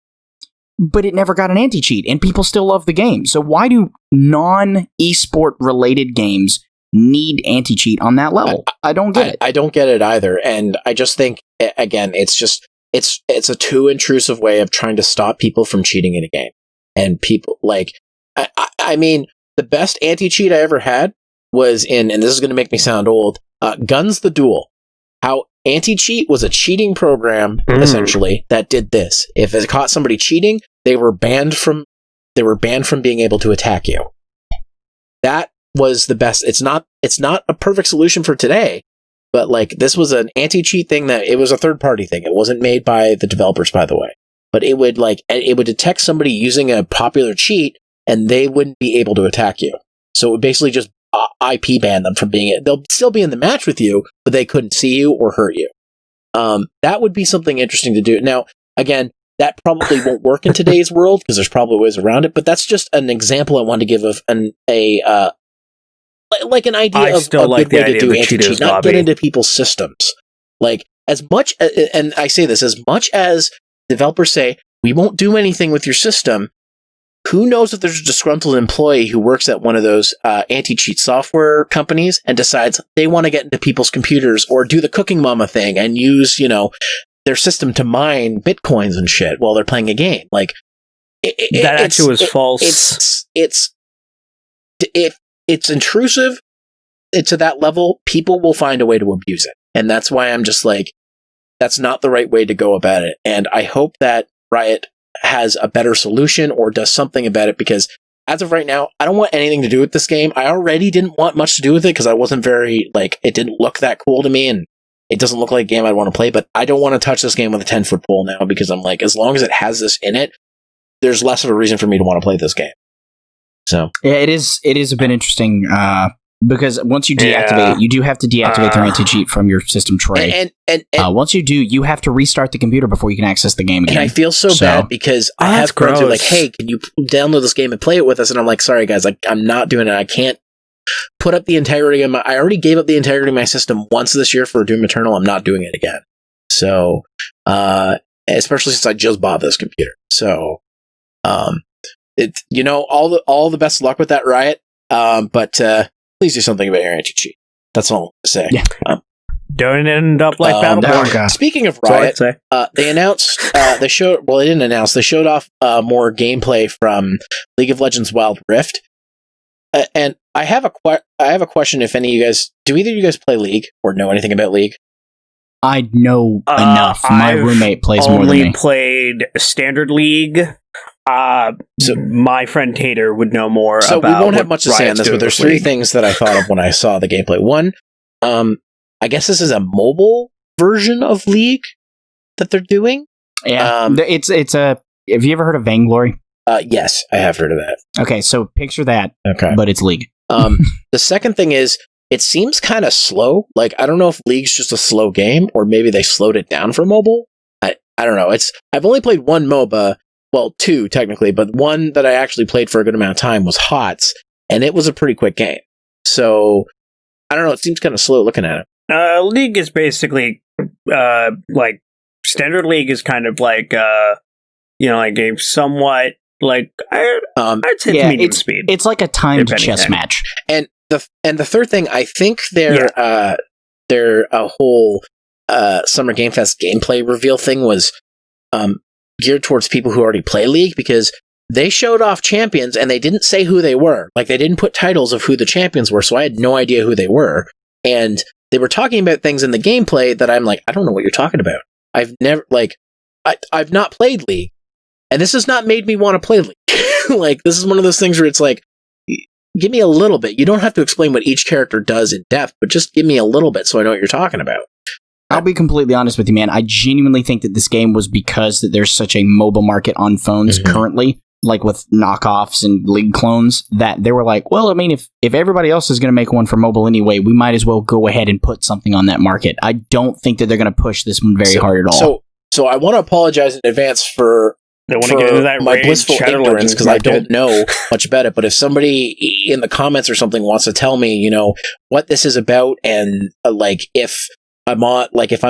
But it never got an anti-cheat, and people still love the game. So why do non-esport related games need anti-cheat on that level? I don't get it. I don't get it either. And I just think, again, it's a too intrusive way of trying to stop people from cheating in a game. And people, I mean, the best anti-cheat I ever had was in, and this is going to make me sound old, Guns the Duel. How anti-cheat was a cheating program, essentially, that did this. If it caught somebody cheating, they were banned from being able to attack you. That was the best. It's not a perfect solution for today, but this was an anti-cheat thing that it was a third-party thing. It wasn't made by the developers, by the way. But it would detect somebody using a popular cheat, and they wouldn't be able to attack you. So it would basically just IP ban them from being. They'll still be in the match with you, but they couldn't see you or hurt you. That would be something interesting to do. Now, again, that probably won't work in today's world because there's probably ways around it. But that's just an example I wanted to give of an idea of a good way to do anti-cheat, not get into people's systems. As much, and I say this, as much as developers say, we won't do anything with your system, who knows if there's a disgruntled employee who works at one of those anti-cheat software companies and decides they want to get into people's computers or do the cooking mama thing and use, their system to mine bitcoins and shit while they're playing a game. That actually was false. If it's intrusive to that level, people will find a way to abuse it. And that's why I'm just that's not the right way to go about it. And I hope that Riot has a better solution or does something about it, because as of right now, I don't want anything to do with this game. I already didn't want much to do with it because I wasn't very, it didn't look that cool to me, and it doesn't look like a game I'd want to play, but I don't want to touch this game with a 10-foot pole now because I'm as long as it has this in it, there's less of a reason for me to want to play this game. So yeah, it is a bit interesting because once you deactivate it, you do have to deactivate the anti-cheat from your system tray. And once you do, you have to restart the computer before you can access the game again. And I feel so bad because I have friends who are hey, can you download this game and play it with us? And I'm sorry guys, I'm not doing it. I can't put up the integrity of I already gave up the integrity of my system once this year for Doom Eternal. I'm not doing it again. So, especially since I just bought this computer. So, it's all the best of luck with that, Riot. But please do something about your anti-cheat. That's all I'm going to say. Yeah. Don't end up like Battleborn. Speaking of That's all I'd Riot, say. they announced they showed. Well, they didn't announce. They showed off more gameplay from League of Legends Wild Rift. And I have a question. If any of you guys do, either of you guys play League or know anything about League? I know enough. My roommate plays more than me. Only played Standard League. So my friend Tater would know more. So about we won't have much to say on this, but there's three things that I thought of when I saw the gameplay. One, I guess this is a mobile version of League that they're doing. Yeah, it's a. Have you ever heard of Vainglory? Yes, I have heard of that. Okay, so picture that. Okay, but it's League. The second thing is, it seems kind of slow. Like, I don't know if League's just a slow game, or maybe they slowed it down for mobile. I don't know. I've only played one MOBA. Well, two, technically, but one that I actually played for a good amount of time was HOTS, and it was a pretty quick game. So, I don't know, it seems kind of slow looking at it. League is basically, like, Standard League is kind of like, like a somewhat, like, I'd say it's medium speed. It's like a timed chess match. And the third thing, I think their whole Summer Game Fest gameplay reveal thing was geared towards people who already play League, because they showed off champions and they didn't say who they were. Like, they didn't put titles of who the champions were, so I had no idea who they were. And they were talking about things in the gameplay that I'm like, I don't know what you're talking about. I've not played League, and this has not made me want to play League. Like, this is one of those things where it's like, give me a little bit. You don't have to explain what each character does in depth, but just give me a little bit so I know what you're talking about. I'll be completely honest with you, man. I genuinely think that this game was because that there's such a mobile market on phones currently, like with knockoffs and League clones, that they were like, well, I mean, if everybody else is going to make one for mobile anyway, we might as well go ahead and put something on that market. I don't think that they're going to push this one very hard at all. So I want to apologize in advance for my blissful ignorance, because I don't know much about it. But if somebody in the comments or something wants to tell me, what this is about, and if I'm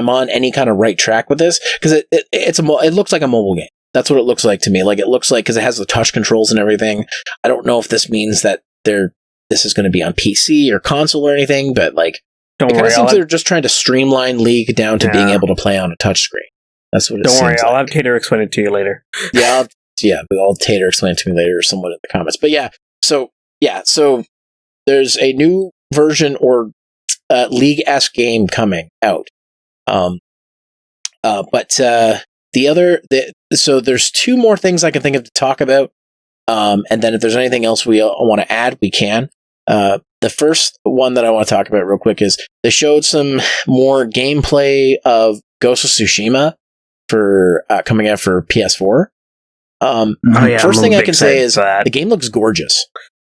on any kind of right track with this, because it looks like a mobile game. That's what it looks like to me. Like, it looks like, because it has the touch controls and everything. I don't know if this means that this is going to be on PC or console or anything, but don't worry, it seems they're just trying to streamline League down to being able to play on a touchscream. That's what it seems. Don't worry, I'll like. have Tater explain it to you later. I'll Tater explain it to me later, or someone in the comments. But so there's a new version or League-esque game coming out. So there's two more things I can think of to talk about, and then if there's anything else we want to add, we can. The first one that I want to talk about real quick is they showed some more gameplay of Ghost of Tsushima for coming out for PS4. First thing I can say is the game looks gorgeous.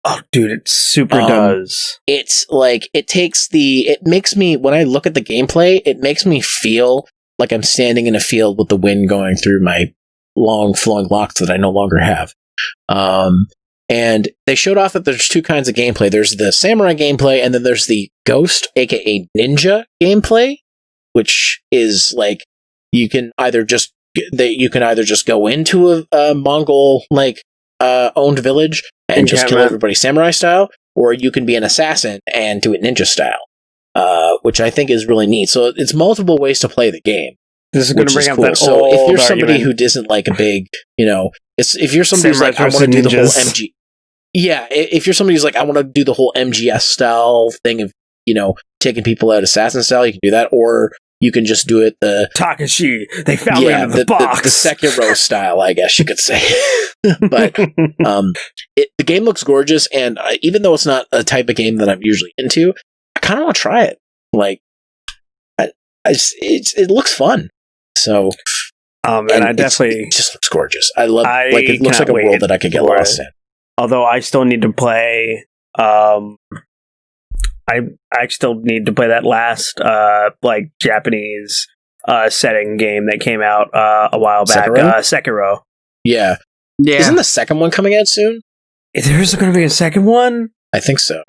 Oh, dude, it super does. It's like, it makes me, when I look at the gameplay, it makes me feel like I'm standing in a field with the wind going through my long flowing locks that I no longer have. And they showed off that there's two kinds of gameplay. There's the samurai gameplay, and then there's the ghost, aka ninja gameplay, which is like, you can either just go into a Mongol owned village and just kill everybody samurai style, or you can be an assassin and do it ninja style, which I think is really neat. So it's multiple ways to play the game. This is going to bring up that So if you're somebody who isn't like a big, if you're somebody who's like, I want to do the whole MG. Yeah, if you're somebody who's like, I want to do the whole MGS style thing of, taking people out assassin style, you can do that, or you can just do it the Takashi. They found me in the box. The Sekiro style, I guess you could say. But the game looks gorgeous, and even though it's not a type of game that I'm usually into, I kind of want to try it. It looks fun. So, and I definitely it just looks gorgeous. I love it looks like a world that I could get lost in. Although I still need to play. I still need to play that last Japanese setting game that came out a while back. Sekiro. Yeah. Isn't the second one coming out soon? There's going to be a second one? I think so.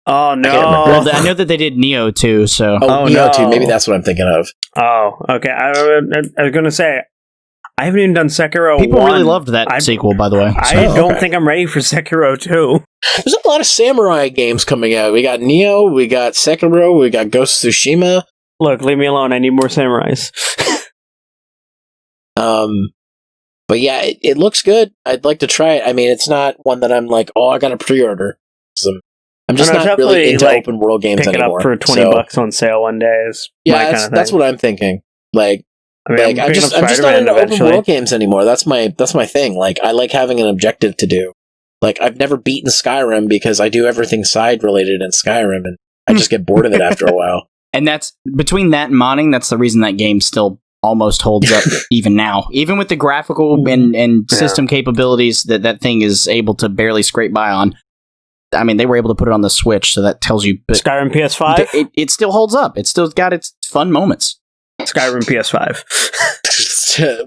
Oh no! Well, I know that they did Neo too. So Neo too. Maybe that's what I'm thinking of. Oh, okay. I was going to say, I haven't even done Sekiro. People really loved that sequel, by the way. I don't think I'm ready for Sekiro 2. There's a lot of samurai games coming out. We got Neo, we got Sekiro, we got Ghost of Tsushima. Look, leave me alone. I need more samurais. But yeah, it looks good. I'd like to try it. I mean, it's not one that I'm like, oh, I got to pre-order. I'm just not really into open world games pick anymore. Pick it up for $20 on sale one day is my kind of thing. That's what I'm thinking. Like, I'm just not into open world games anymore. That's my thing. Like, I like having an objective to do. Like, I've never beaten Skyrim because I do everything side related in Skyrim, and I just get bored of it after a while. And that's between that and modding. That's the reason that game still almost holds up even now, even with the graphical and system capabilities that thing is able to barely scrape by on. I mean, they were able to put it on the Switch, so that tells you. Skyrim PS5? It still holds up. It's still got its fun moments. Skyrim PS5.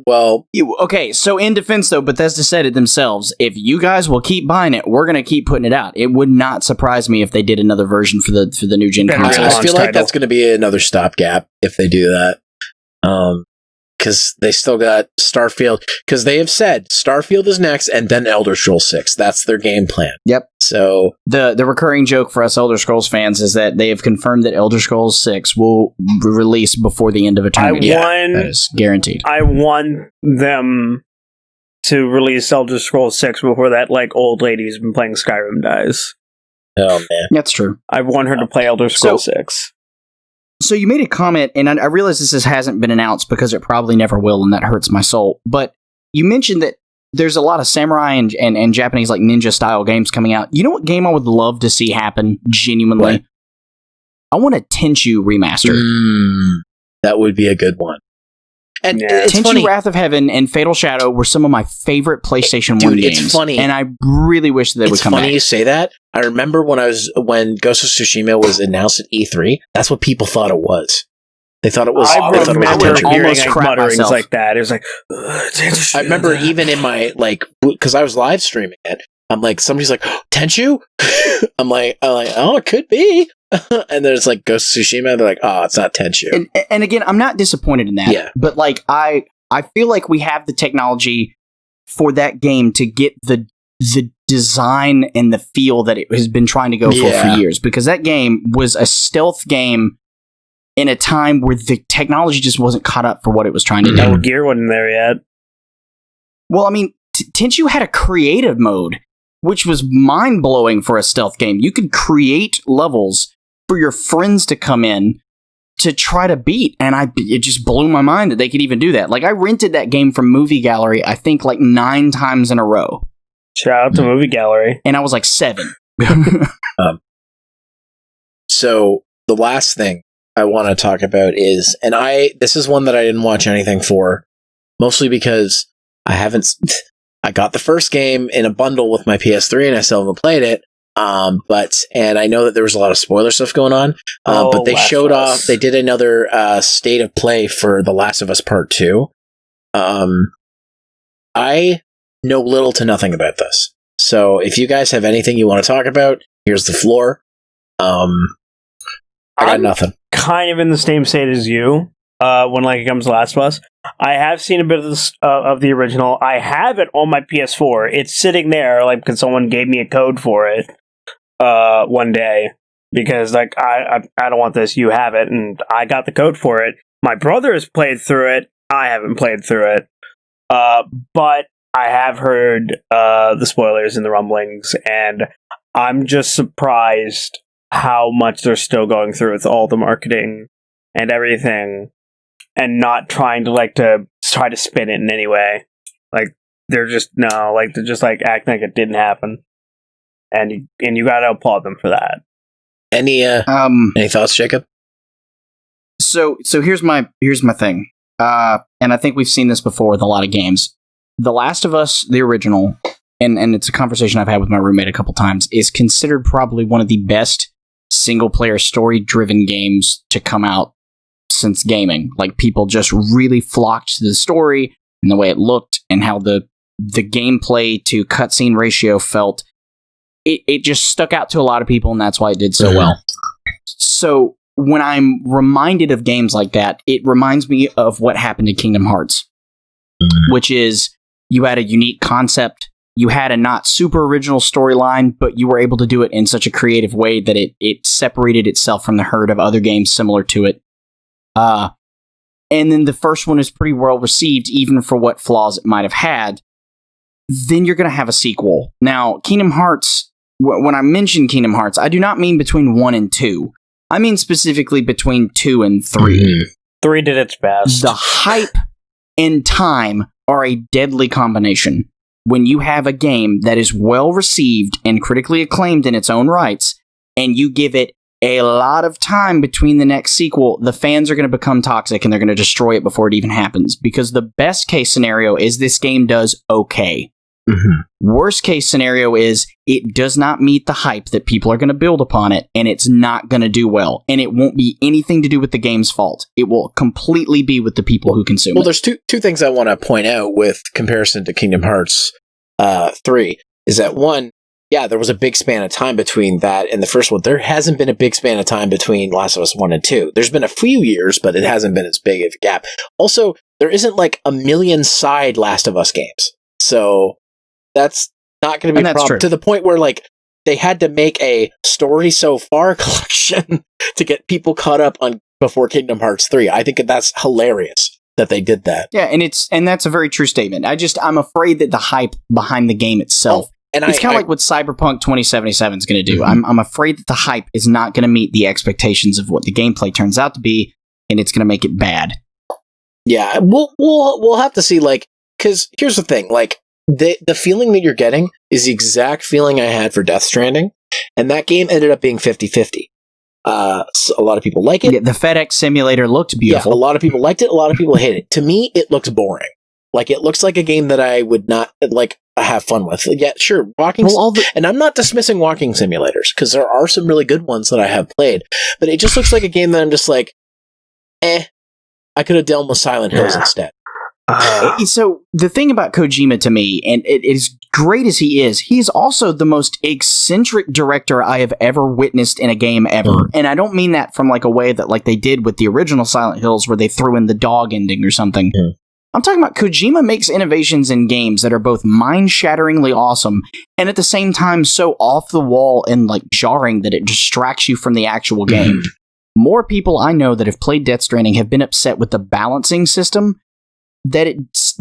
Well, okay, so in defense, though, Bethesda said it themselves. If you guys will keep buying it, we're going to keep putting it out. It would not surprise me if they did another version for the new gen console. I feel like that's going to be another stopgap if they do that. Because they still got Starfield. Because they have said Starfield is next, and then Elder Scrolls 6. That's their game plan. Yep. So the recurring joke for us Elder Scrolls fans is that they have confirmed that Elder Scrolls 6 will release before the end of eternity. That is guaranteed. I want them to release Elder Scrolls 6 before that old lady who's been playing Skyrim dies. Oh man, that's true. I want her to play Elder Scrolls 6. So you made a comment, and I realize this hasn't been announced because it probably never will, and that hurts my soul. But you mentioned that there's a lot of samurai and Japanese ninja-style games coming out. You know what game I would love to see happen, genuinely? What? I want a Tenchu remaster. That would be a good one. And Tenchu funny. Wrath of Heaven and Fatal Shadow were some of my favorite PlayStation 1 games. It's funny. And I really wish they would come back. It's funny you say that. I remember when Ghost of Tsushima was announced at E3, that's what people thought it was. They thought it was. I remember hearing mutterings like that. It was like, I remember even in my because I was live streaming it. I'm like, somebody's like, Tenchu. I'm like, oh, it could be. And there's Ghost of Tsushima. They're like, oh, it's not Tenchu. And again, I'm not disappointed in that. Yeah. But I feel like we have the technology for that game to get the design and the feel that it has been trying to go for years. Because that game was a stealth game in a time where the technology just wasn't caught up for what it was trying to do. No gear wasn't there yet. Well, I mean, Tenchu had a creative mode, which was mind-blowing for a stealth game. You could create levels for your friends to come in to try to beat, and it just blew my mind that they could even do that. I rented that game from Movie Gallery, I think 9 times in a row. Shout out to Movie Gallery. And I was 7. So, the last thing I want to talk about is, and this is one that I didn't watch anything for, mostly because I got the first game in a bundle with my PS3 and I still haven't played it. And I know that there was a lot of spoiler stuff going on. But they showed off, they did another state of play for The Last of Us Part 2. I know little to nothing about this. So if you guys have anything you want to talk about, here's the floor. I got nothing. Kind of in the same state as you when it comes to Last of Us. I have seen a bit of this of the original. I have it on my PS4. It's sitting there because someone gave me a code for it one day because I don't want this. You have it, and I got the code for it. My brother has played through it. I haven't played through it, but I have heard the spoilers and the rumblings, and I'm just surprised how much they're still going through with all the marketing and everything, and not trying to try to spin it in any way. They're just acting like it didn't happen, and you gotta applaud them for that. Any thoughts, Jacob? So here's my thing, and I think we've seen this before with a lot of games. The Last of Us, the original, and it's a conversation I've had with my roommate a couple times, is considered probably one of the best single-player story-driven games to come out since gaming. People just really flocked to the story and the way it looked and how the gameplay to cutscene ratio felt. It just stuck out to a lot of people, and that's why it did so well. So when I'm reminded of games like that, it reminds me of what happened to Kingdom Hearts, which is you had a unique concept. You had a not super original storyline, but you were able to do it in such a creative way that it separated itself from the herd of other games similar to it. And then the first one is pretty well received, even for what flaws it might have had, then you're going to have a sequel. Now, Kingdom Hearts, when I mention Kingdom Hearts, I do not mean between 1 and 2. I mean specifically between 2 and 3. Mm-hmm. 3 did its best. The hype and time are a deadly combination. When you have a game that is well received and critically acclaimed in its own rights, and you give it a lot of time between the next sequel, the fans are going to become toxic and they're going to destroy it before it even happens. Because the best case scenario is this game does okay. Mm-hmm. Worst case scenario is it does not meet the hype that people are going to build upon it, and it's not going to do well. And it won't be anything to do with the game's fault. It will completely be with the people who consume it. Well, there's two things I want to point out with comparison to Kingdom Hearts 3, is that one, yeah, there was a big span of time between that and the first one. There hasn't been a big span of time between Last of Us 1 and 2. There's been a few years, but it hasn't been as big of a gap. Also, there isn't like a million side Last of Us games. So that's not going to be a problem. To the point where like they had to make a story so far collection to get people caught up on before Kingdom Hearts 3. I think that's hilarious that they did that. Yeah, and that's a very true statement. I'm afraid that the hype behind the game itself, and it's kind of like what Cyberpunk 2077 is going to do. Mm-hmm. I'm afraid that the hype is not going to meet the expectations of what the gameplay turns out to be, and it's going to make it bad. Yeah, we'll have to see. Like, because here's the thing, like the feeling that you're getting is the exact feeling I had for Death Stranding, and that game ended up being 50-50. So a lot of people like it. Yeah, the FedEx simulator looked beautiful. Yeah, a lot of people liked it. A lot of people hate it. To me, it looks boring. Like, it looks like a game that I would not like have fun with. Yeah, sure, and I'm not dismissing walking simulators because there are some really good ones that I have played. But it just looks like a game that I'm just like, I could have dealt with Silent Hills instead. So the thing about Kojima to me, and it is great as he is also the most eccentric director I have ever witnessed in a game ever. Mm. And I don't mean that from like a way that like they did with the original Silent Hills where they threw in the dog ending or something. Mm. I'm talking about Kojima makes innovations in games that are both mind-shatteringly awesome and at the same time so off the wall and like jarring that it distracts you from the actual game. Mm. More people I know that have played Death Stranding have been upset with the balancing system that it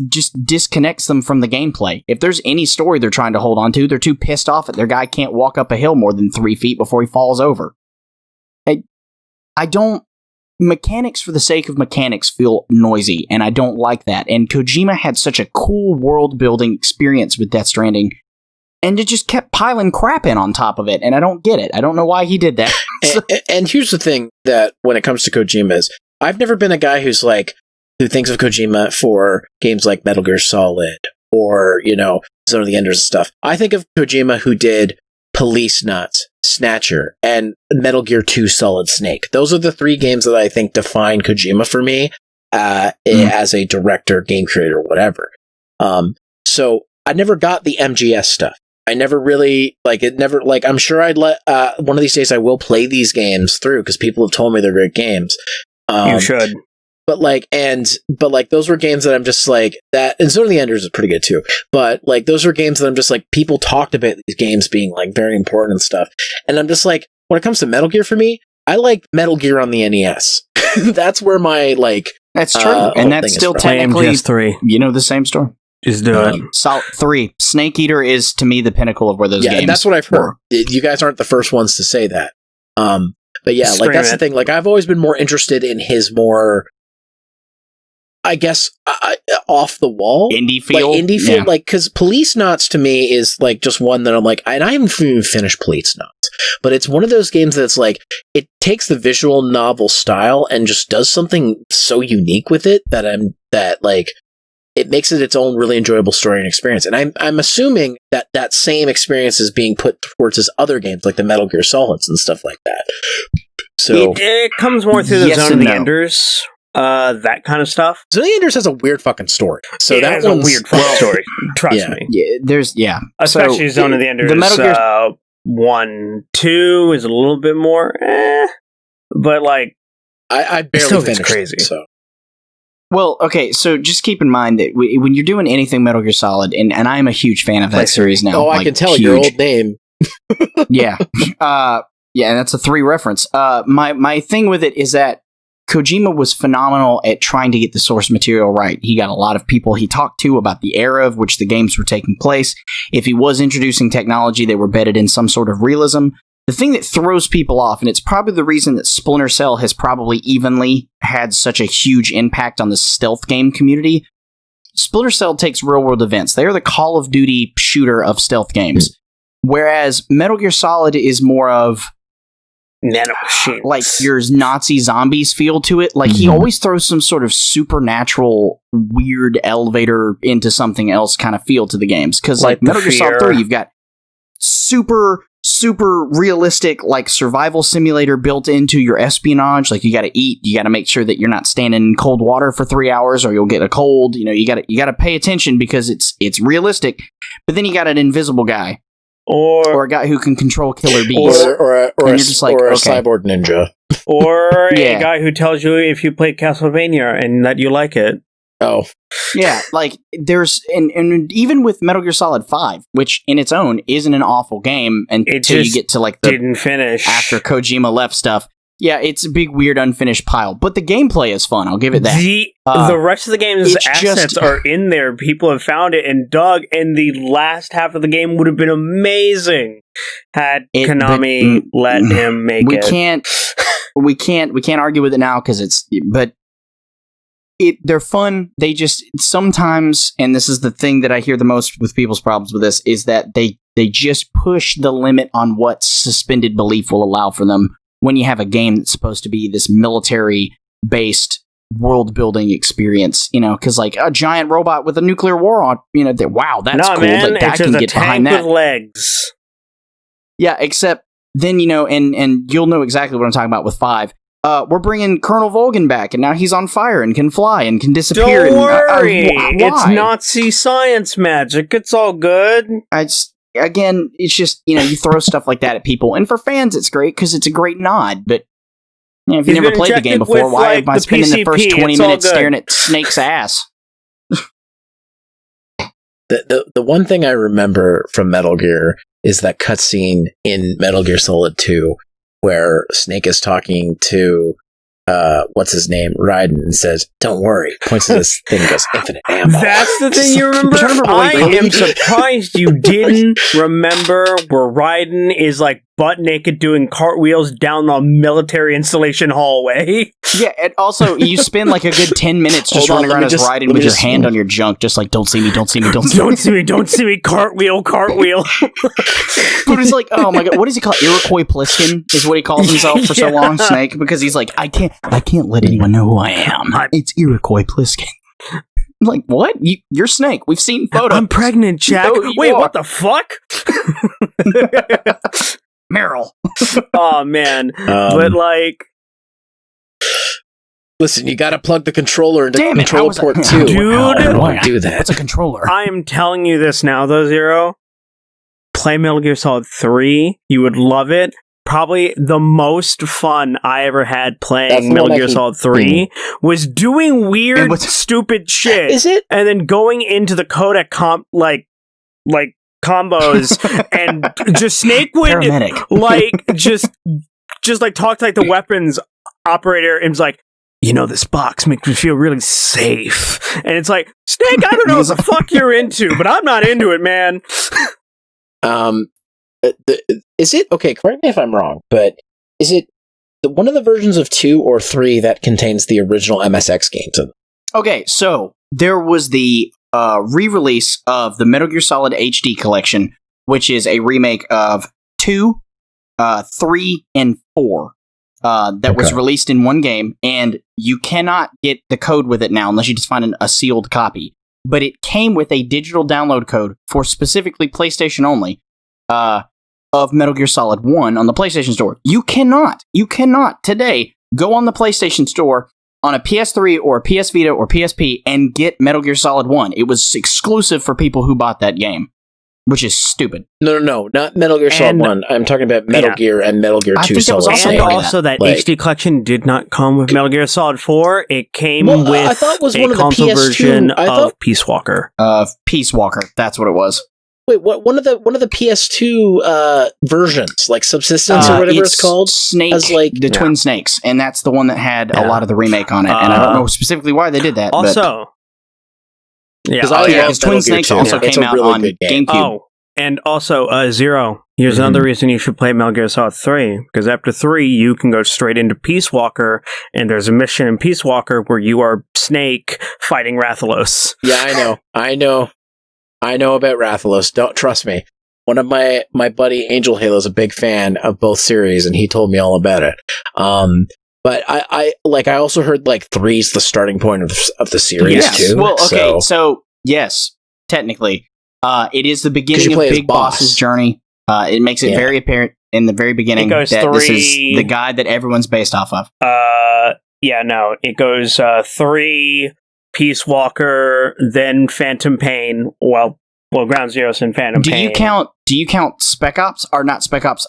just disconnects them from the gameplay. If there's any story they're trying to hold on to, they're too pissed off that their guy can't walk up a hill more than 3 feet before he falls over. I don't... Mechanics for the sake of mechanics feel noisy, and I don't like that. And Kojima had such a cool world-building experience with Death Stranding, and it just kept piling crap in on top of it, and I don't get it. I don't know why he did that. and here's the thing that when it comes to Kojima is, I've never been a guy who thinks of Kojima for games like Metal Gear Solid or, Zone of the Enders and stuff. I think of Kojima who did Police Nuts, Snatcher, and Metal Gear 2 Solid Snake. Those are the 3 games that I think define Kojima for me as a director, game creator, whatever. So I never got the MGS stuff. I never really, I'm sure I'd let, one of these days I will play these games through because people have told me they're great games. You should. But those were games that I'm just like that, and Zone of the Enders is pretty good too. But like those were games that I'm just like, people talked about these games being like very important and stuff, and I'm just like, when it comes to Metal Gear for me, I like Metal Gear on the NES. That's where my like. That's true, and that's still technically the same story. Just do it. Salt 3 Snake Eater is to me the pinnacle of where those games. Yeah, that's what I've heard. You guys aren't the first ones to say that. But yeah, like that's the thing. Like I've always been more interested in his more, I guess, off the wall indie feel, yeah. Like, because Police Knots to me is like just one that I'm like, and I haven't even finished Police Knots, but it's one of those games that's like, it takes the visual novel style and just does something so unique with it that it makes it its own really enjoyable story and experience. And I'm assuming that same experience is being put towards his other games, like the Metal Gear Solids and stuff like that. So it comes more through the Zone of the Enders. That kind of stuff. Zone of the Enders has a weird fucking story. So that one's a weird fucking story. Trust me. Yeah, especially Zone of the Enders. The Metal Gear 1, 2 is a little bit more, but like I barely finished. Crazy. So. Well, okay, so just keep in mind that when you're doing anything Metal Gear Solid, and I am a huge fan of that series now. Oh, I can tell your old name. Yeah, and that's a 3 reference. My thing with it is that Kojima was phenomenal at trying to get the source material right. He got a lot of people he talked to about the era of which the games were taking place. If he was introducing technology, they were bedded in some sort of realism. The thing that throws people off, and it's probably the reason that Splinter Cell has probably evenly had such a huge impact on the stealth game community, Splinter Cell takes real-world events. They are the Call of Duty shooter of stealth games. Whereas Metal Gear Solid is more of nanomachines, like your Nazi zombies feel to it. Like he always throws some sort of supernatural, weird elevator into something else kind of feel to the games. Because like Metal Gear Solid 3, you've got super realistic like survival simulator built into your espionage. Like you got to eat, you got to make sure that you're not standing in cold water for 3 hours or you'll get a cold. You know, you got to pay attention because it's realistic. But then you got an invisible guy. Or a guy who can control killer bees. Or a cyborg ninja. Or a guy who tells you if you played Castlevania and that you like it. Oh. Yeah, like there's... And even with Metal Gear Solid 5, which in its own isn't an awful game until you get to like the... didn't finish. After Kojima left stuff. Yeah, it's a big, weird, unfinished pile. But the gameplay is fun, I'll give it that. The rest of the game's assets are in there. People have found it and dug, and the last half of the game would have been amazing had Konami let him make it. We can't argue with it now because they're fun. They just sometimes, and this is the thing that I hear the most with people's problems with this, is that they just push the limit on what suspended belief will allow for them. When you have a game that's supposed to be this military-based world-building experience, you know, because like a giant robot with a nuclear war on, you know, wow, that's cool. Man, that can get behind that. With legs. Yeah, except then, you know, and you'll know exactly what I'm talking about with 5. We're bringing Colonel Volgin back, and now he's on fire and can fly and can disappear. Don't worry, it's Nazi science magic. It's all good. Again, it's just, you know, you throw stuff like that at people, and for fans, it's great because it's a great nod. But you know, if you've never played the game before, why am I spending the first 20 minutes staring at Snake's ass? The one thing I remember from Metal Gear is that cutscene in Metal Gear Solid 2 where Snake is talking to what's his name, Raiden, and says, "Don't worry," points to this thing and goes, "Infinite ammo." That's the thing you remember? I am surprised you didn't remember where Raiden is like butt naked doing cartwheels down the military installation hallway. Yeah, and also you spend like a good 10 minutes just running around as Raiden with your hand on your junk, just like, don't see me, don't see me, don't see me. Don't see me, don't see me, cartwheel. But it's like, oh my god, what does he call it? Iroquois Pliskin is what he calls himself for so long, Snake, because he's like, I can't let anyone know who I am. It's Iroquois Pliskin. I'm like, what? You're Snake. We've seen photos. I'm pregnant, Jack. Wait, what the fuck? Meryl. Oh man, but like, listen, you gotta plug the controller into the control port too. Dude, I don't want to do that. What's a controller? I am telling you this now, though, Zero. Play Metal Gear Solid 3. You would love it. Probably the most fun I ever had playing Metal Gear Solid 3 was doing weird, stupid shit. Is it? And then going into the codec combos and just Snake would like just like talk to like the weapons operator and was like, you know, this box makes me feel really safe. And it's like, Snake, I don't know what the fuck you're into, but I'm not into it, man. Is it okay? Correct me if I'm wrong, but is it one of the versions of 2 or 3 that contains the original MSX games? Okay, so there was the re-release of the Metal Gear Solid HD collection, which is a remake of 2, 3, and 4. That was released in one game, and you cannot get the code with it now unless you just find a sealed copy. But it came with a digital download code for specifically PlayStation only of Metal Gear Solid 1 on the PlayStation Store. You cannot today go on the PlayStation Store on a PS3 or a PS Vita or PSP and get Metal Gear Solid 1. It was exclusive for people who bought that game, which is stupid. No, not Metal Gear Solid 1. I'm talking about Metal Gear and Metal Gear 2 Solid. And also that HD collection did not come with Metal Gear Solid 4. It came with a console version of Peace Walker. Peace Walker, that's what it was. Wait, what? One of the PS2 versions, like Subsistence or whatever it's called, Snake, has like the Twin Snakes, and that's the one that had a lot of the remake on it. And I don't know specifically why they did that. Also, because Twin Snakes also came out on GameCube. Oh, and also Zero. Here's another reason you should play Metal Gear Solid 3, because after 3, you can go straight into Peace Walker, and there's a mission in Peace Walker where you are Snake fighting Rathalos. Yeah, I know about Rathalos. Don't trust me. One of my buddy Angel Halo is a big fan of both series, and he told me all about it. But I also heard like 3's the starting point of the series too. Well, okay, so yes, technically, it is the beginning of Big Boss's journey. It makes it very apparent in the very beginning that this is the guy that everyone's based off of. It goes 3, Peace Walker, then Phantom Pain. Well, Ground Zeroes and Phantom Pain. Do you count Spec Ops or not Spec Ops?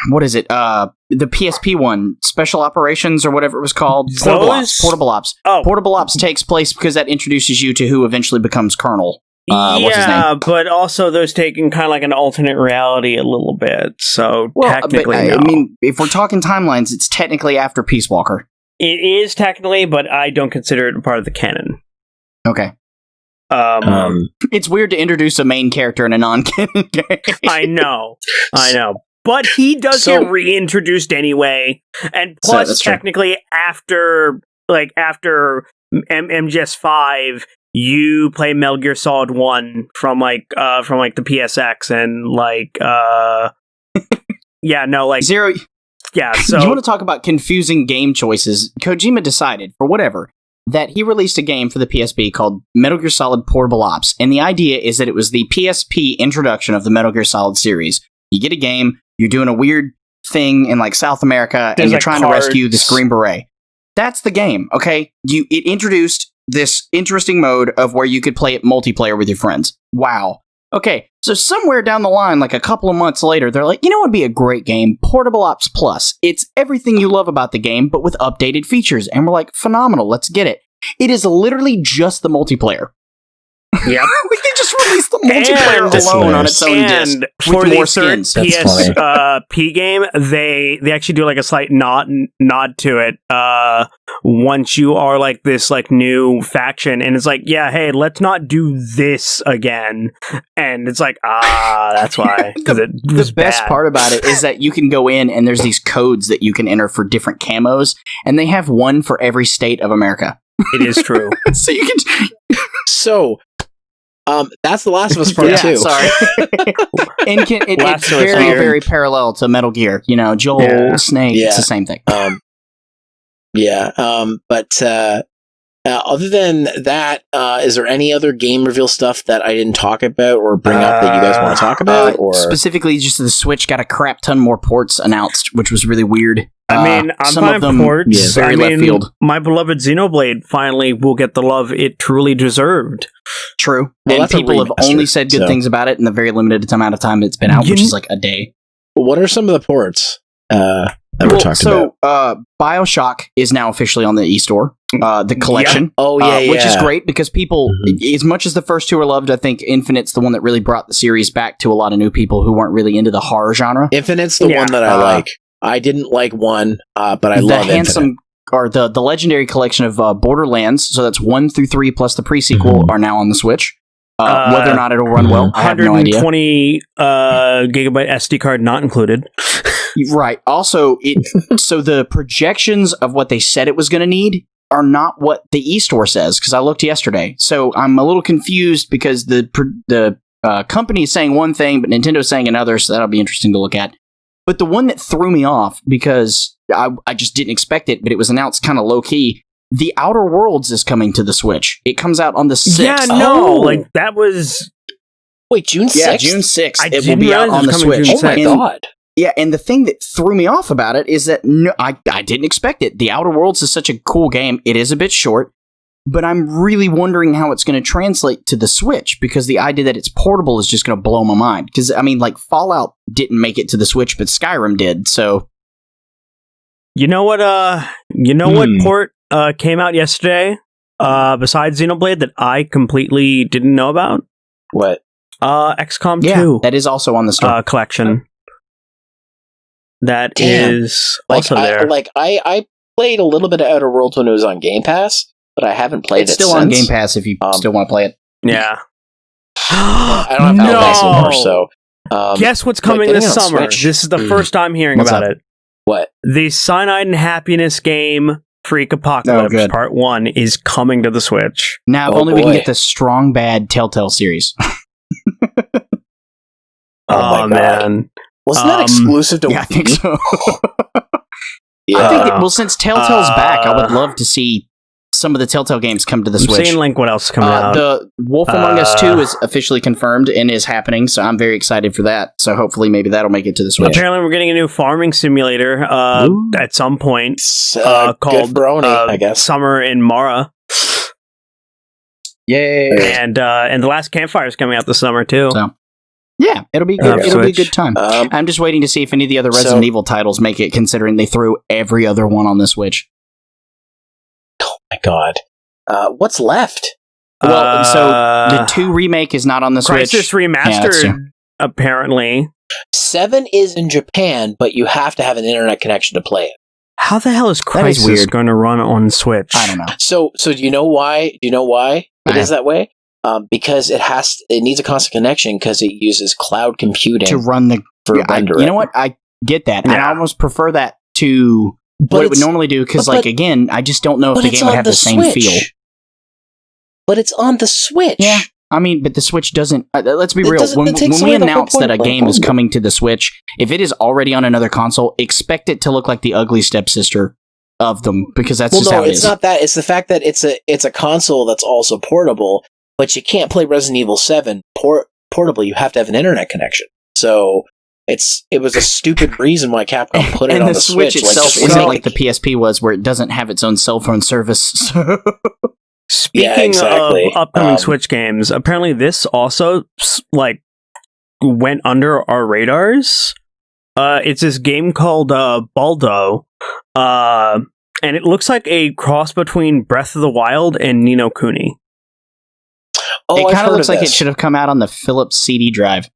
What is it? The PSP one, Special Operations or whatever it was called. Portable Ops. Oh. Portable Ops takes place because that introduces you to who eventually becomes Colonel. What's his name? But also those taking kind of like an alternate reality a little bit. So technically, I mean, if we're talking timelines, it's technically after Peace Walker. It is technically, but I don't consider it part of the canon. Okay. It's weird to introduce a main character in a non-canon game. I know. But he does get reintroduced anyway, and plus, technically, after MGS5, you play Metal Gear Solid 1 from the PSX, and Zero. Yeah, so you want to talk about confusing game choices? Kojima decided, for whatever, that he released a game for the PSP called Metal Gear Solid Portable Ops, and the idea is that it was the PSP introduction of the Metal Gear Solid series. You get a game, you're doing a weird thing in like South America, and you're trying to rescue this Green Beret. That's the game, okay? It introduced this interesting mode of where you could play it multiplayer with your friends. Wow. Okay, so somewhere down the line, like a couple of months later, they're like, you know what would be a great game? Portable Ops Plus. It's everything you love about the game, but with updated features. And we're like, phenomenal, let's get it. It is literally just the multiplayer. Yep. We can just release the multiplayer alone on its own disc for with the more third skins. PSP game, they actually do like a slight nod to it. Once you are like this like new faction, and it's like, yeah, hey, let's not do this again. And it's like, that's why. The best part about it is that you can go in and there's these codes that you can enter for different camos, and they have one for every state of America. It is true. So you can. That's The Last of Us Part 2. Sorry. And it's very, very parallel to Metal Gear. You know, Joel, Snake, it's the same thing. But other than that, is there any other game reveal stuff that I didn't talk about or bring up that you guys want to talk about? Or specifically, just the Switch got a crap ton more ports announced, which was really weird. I mean, I'm some fine of them ports. very left field. My beloved Xenoblade finally will get the love it truly deserved. True. Well, and people have only said good things about it in the very limited amount of time it's been out, which is like a day. What are some of the ports that we're talking about? BioShock is now officially on the eStore. The collection. Yeah. Which is great because people, as much as the first two are loved, I think Infinite's the one that really brought the series back to a lot of new people who weren't really into the horror genre. Infinite's the one that I like. I didn't like 1, but I love Infinite. Or the legendary collection of Borderlands, so that's 1 through 3 plus the prequel are now on the Switch. Whether or not it'll run well, I have no idea. 120 gigabyte SD card not included. Right. Also, so the projections of what they said it was going to need are not what the eStore says, because I looked yesterday. So I'm a little confused because the company is saying one thing, but Nintendo's saying another, so that'll be interesting to look at. But the one that threw me off, because I just didn't expect it, but it was announced kind of low-key, The Outer Worlds is coming to the Switch. It comes out on the 6th. Yeah, no, like, that was... Wait, June 6th? Yeah, June 6th. It will be out on the Switch. Oh my god. Yeah, and the thing that threw me off about it is that I didn't expect it. The Outer Worlds is such a cool game. It is a bit short, but I'm really wondering how it's going to translate to the Switch, because the idea that it's portable is just going to blow my mind. Because, I mean, like, Fallout didn't make it to the Switch, but Skyrim did, so... You know what port came out yesterday, besides Xenoblade, that I completely didn't know about? What? XCOM 2 that is also on the store. collection. That Damn. is also there. I played a little bit of Outer Worlds when it was on Game Pass, but I haven't played It's it still since. on Game Pass if you still want to play it. Yeah. I don't have Game Pass anymore, so... Guess what's coming getting this on summer? Switch. This is the first I'm hearing What's about up? it. What? The Cyanide and Happiness game, Freak Apocalypse good. Part 1, is coming to the Switch. Now, if Oh, only we can boy. get the strong bad Telltale series. Oh my God. Man. Wasn't that exclusive to Yeah, I think Wii? so. Yeah. I think that, since Telltale's back, I would love to see some of the Telltale games come to the I'm Switch. seeing Link, what else is coming out? The Wolf Among Us 2 is officially confirmed and is happening, so I'm very excited for that. So hopefully maybe that'll make it to the Switch. Apparently we're getting a new farming simulator at some point It's, called good brony, I guess. Summer in Mara. Yay! And the last Campfire is coming out this summer too. So, yeah, it'll be good. It'll be a Switch. good time. I'm just waiting to see if any of the other So- Resident Evil titles make it, considering they threw every other one on the Switch. Oh my God. What's left? Well, so the 2 remake is not on the Switch. Crisis Yeah, that's Remastered, true. apparently. 7 is in Japan, but you have to have an internet connection to play it. How the hell is Crisis weird. going to run on Switch? I don't know. So do you know why? Do you know why it I- is that way? Because it needs a constant connection because it uses cloud computing To run the... for Yeah, rendering. you know what? I get that. And I Yeah. almost prefer that to But what it would it's- normally do, because, but- again, I just don't know if but the it's game would on have the same Switch. feel. But it's on the Switch. Yeah. I mean, but the Switch doesn't... let's be It real. doesn't- When it takes we away the whole announce point that a of the game is bundle. coming to the Switch, if it is already on another console, expect it to look like the ugly stepsister of them, because that's Well, just no, how it it's is. not that. It's the fact that it's a console that's also portable, but you can't play Resident Evil 7 portable. You have to have an internet connection. So it was a stupid reason why Capcom put it And on the the Switch itself just isn't make- like the PSP was, where it doesn't have its own cell phone service. Speaking exactly. of upcoming Switch games, apparently this also went under our radars. It's this game called Baldo, and it looks like a cross between Breath of the Wild and Ni no Kuni. Oh, It I've kind heard of looks of like it this. should have come out on the Philips CD drive.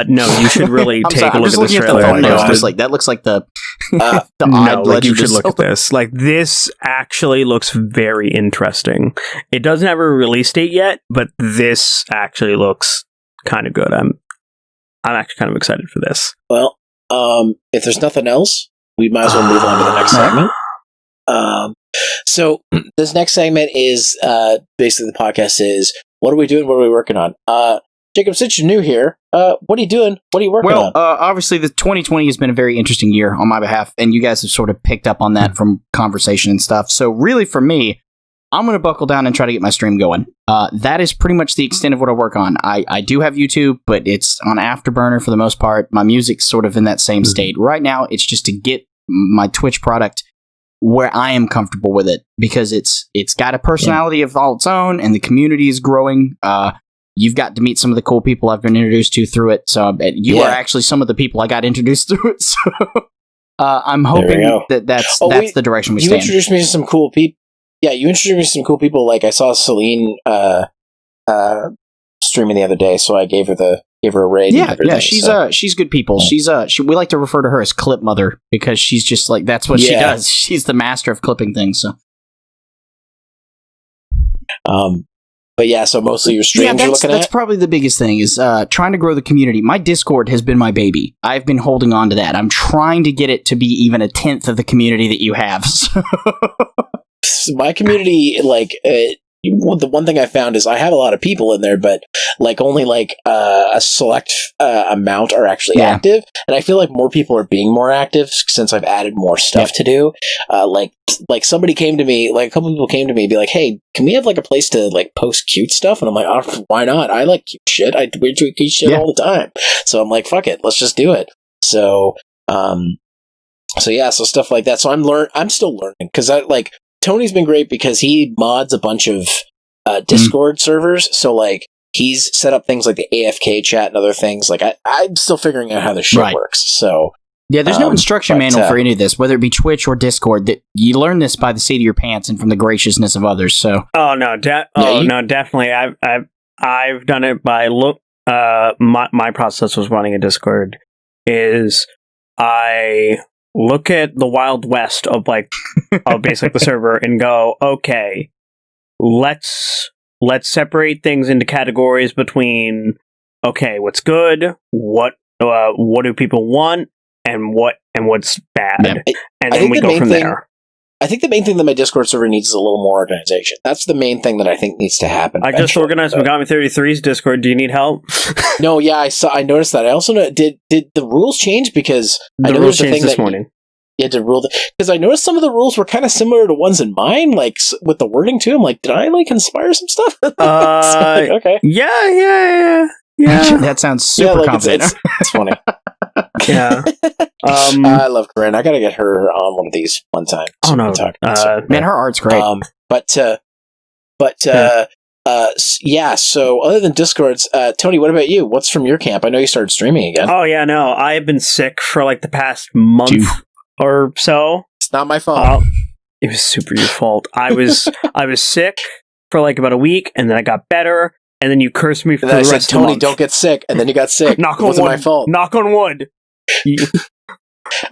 No, you should really I'm take sorry, a I'm look just at this looking at the trailer. thumbnail. God. I'm just like, that looks like the Uh, the No, odd like you Legend should of look at Zelda. this. Like this actually looks very interesting. It doesn't have a release date yet, but this actually looks kind of good. I'm actually kind of excited for this. Well, if there's nothing else, we might as well move on to the next segment. So this next segment is basically the podcast is what are we doing? What are we working on? Jacob, since you're new here, what are you doing? What are you working Well, on? obviously, the 2020 has been a very interesting year on my behalf, and you guys have sort of picked up on that from conversation and stuff. So, really, for me, I'm going to buckle down and try to get my stream going. That is pretty much the extent of what I work on. I do have YouTube, but it's on afterburner for the most part. My music's sort of in that same state. Right now, it's just to get my Twitch product where I am comfortable with it, because it's got a personality of all its own, and the community is growing. You've got to meet some of the cool people I've been introduced to through it. So you are actually some of the people I got introduced through it. So I'm hoping that's the direction we You stay in. introduced me to some cool people. Yeah, you introduced me to some cool people. Like I saw Celine streaming the other day, so I gave her a raid. and everything, She's good people. We like to refer to her as Clip Mother, because she's just like, that's what she does. She's the master of clipping things. So but yeah, so mostly your streams you're looking that's at. probably the biggest thing, is trying to grow the community. My Discord has been my baby. I've been holding on to that. I'm trying to get it to be even a 10th of the community that you have. So My community, the one thing I found is I have a lot of people in there, but only a select amount are actually active, and I feel like more people are being more active since I've added more stuff to do. Somebody came to me, a couple people came to me, and be like, "Hey, can we have a place to post cute stuff?" And I'm like, "Oh, why not? I like cute shit. We do cute shit all the time." So I'm like, "Fuck it, let's just do it." So so stuff like that. So I'm still learning, because Tony's been great because he mods a bunch of Discord servers. So he's set up things like the AFK chat and other things. I'm still figuring out how this shit works. So yeah, there's no instruction manual for any of this, whether it be Twitch or Discord. That you learn this by the seat of your pants and from the graciousness of others. So Oh no, definitely. I've done it by my process was running a Discord is I look at the Wild West of basically the server and go, okay, let's separate things into categories between okay, what's good, what do people want, and what's bad, Yeah. and then we go from there. I think the main thing that my Discord server needs is a little more organization. That's the main thing that I think needs to happen. I just organized Megami 33's Discord. Do you need help? No, yeah, I noticed that. I also know, did the rules change? Because I know rules there's a changed thing this that morning. You had to rule because I noticed some of the rules were kind of similar to ones in mine, like with the wording too. I'm like, did I inspire some stuff? Okay, yeah. That sounds super confident. It's funny. Yeah. I love Corinne. I gotta get her on one of these one time. Oh no, man, her art's great. Yeah. So other than Discords, Tony, what about you? What's from your camp? I know you started streaming again. Oh yeah, no, I have been sick for the past month or so. It's not my fault. It was super your fault. I was sick for about a week, and then I got better. And then you cursed me for the rest of the month. Tony, don't get sick. And then you got sick. Knock on wood. It wasn't my fault. Knock on wood.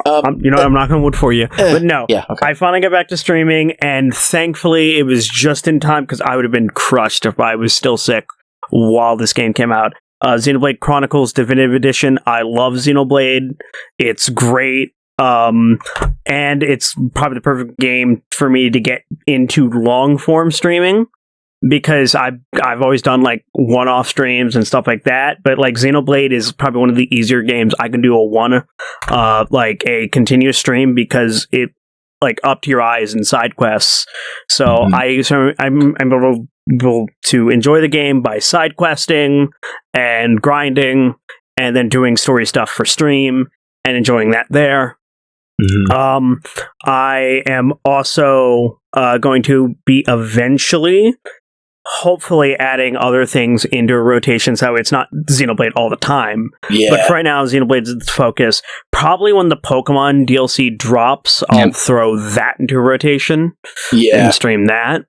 I'm knocking on wood for you. But no, okay. I finally got back to streaming, and thankfully it was just in time because I would have been crushed if I was still sick while this game came out. Xenoblade Chronicles Definitive Edition. I love Xenoblade. It's great. And it's probably the perfect game for me to get into long form streaming. Because I've always done one-off streams and stuff like that, but Xenoblade is probably one of the easier games I can do a continuous stream because it up to your eyes in side quests. So I'm able to enjoy the game by side questing and grinding, and then doing story stuff for stream and enjoying that there. I am also going to be eventually, hopefully, adding other things into a rotation so it's not Xenoblade all the time. Yeah. But for right now, Xenoblade's the focus. Probably when the Pokemon DLC drops, I'll throw that into a rotation and stream that.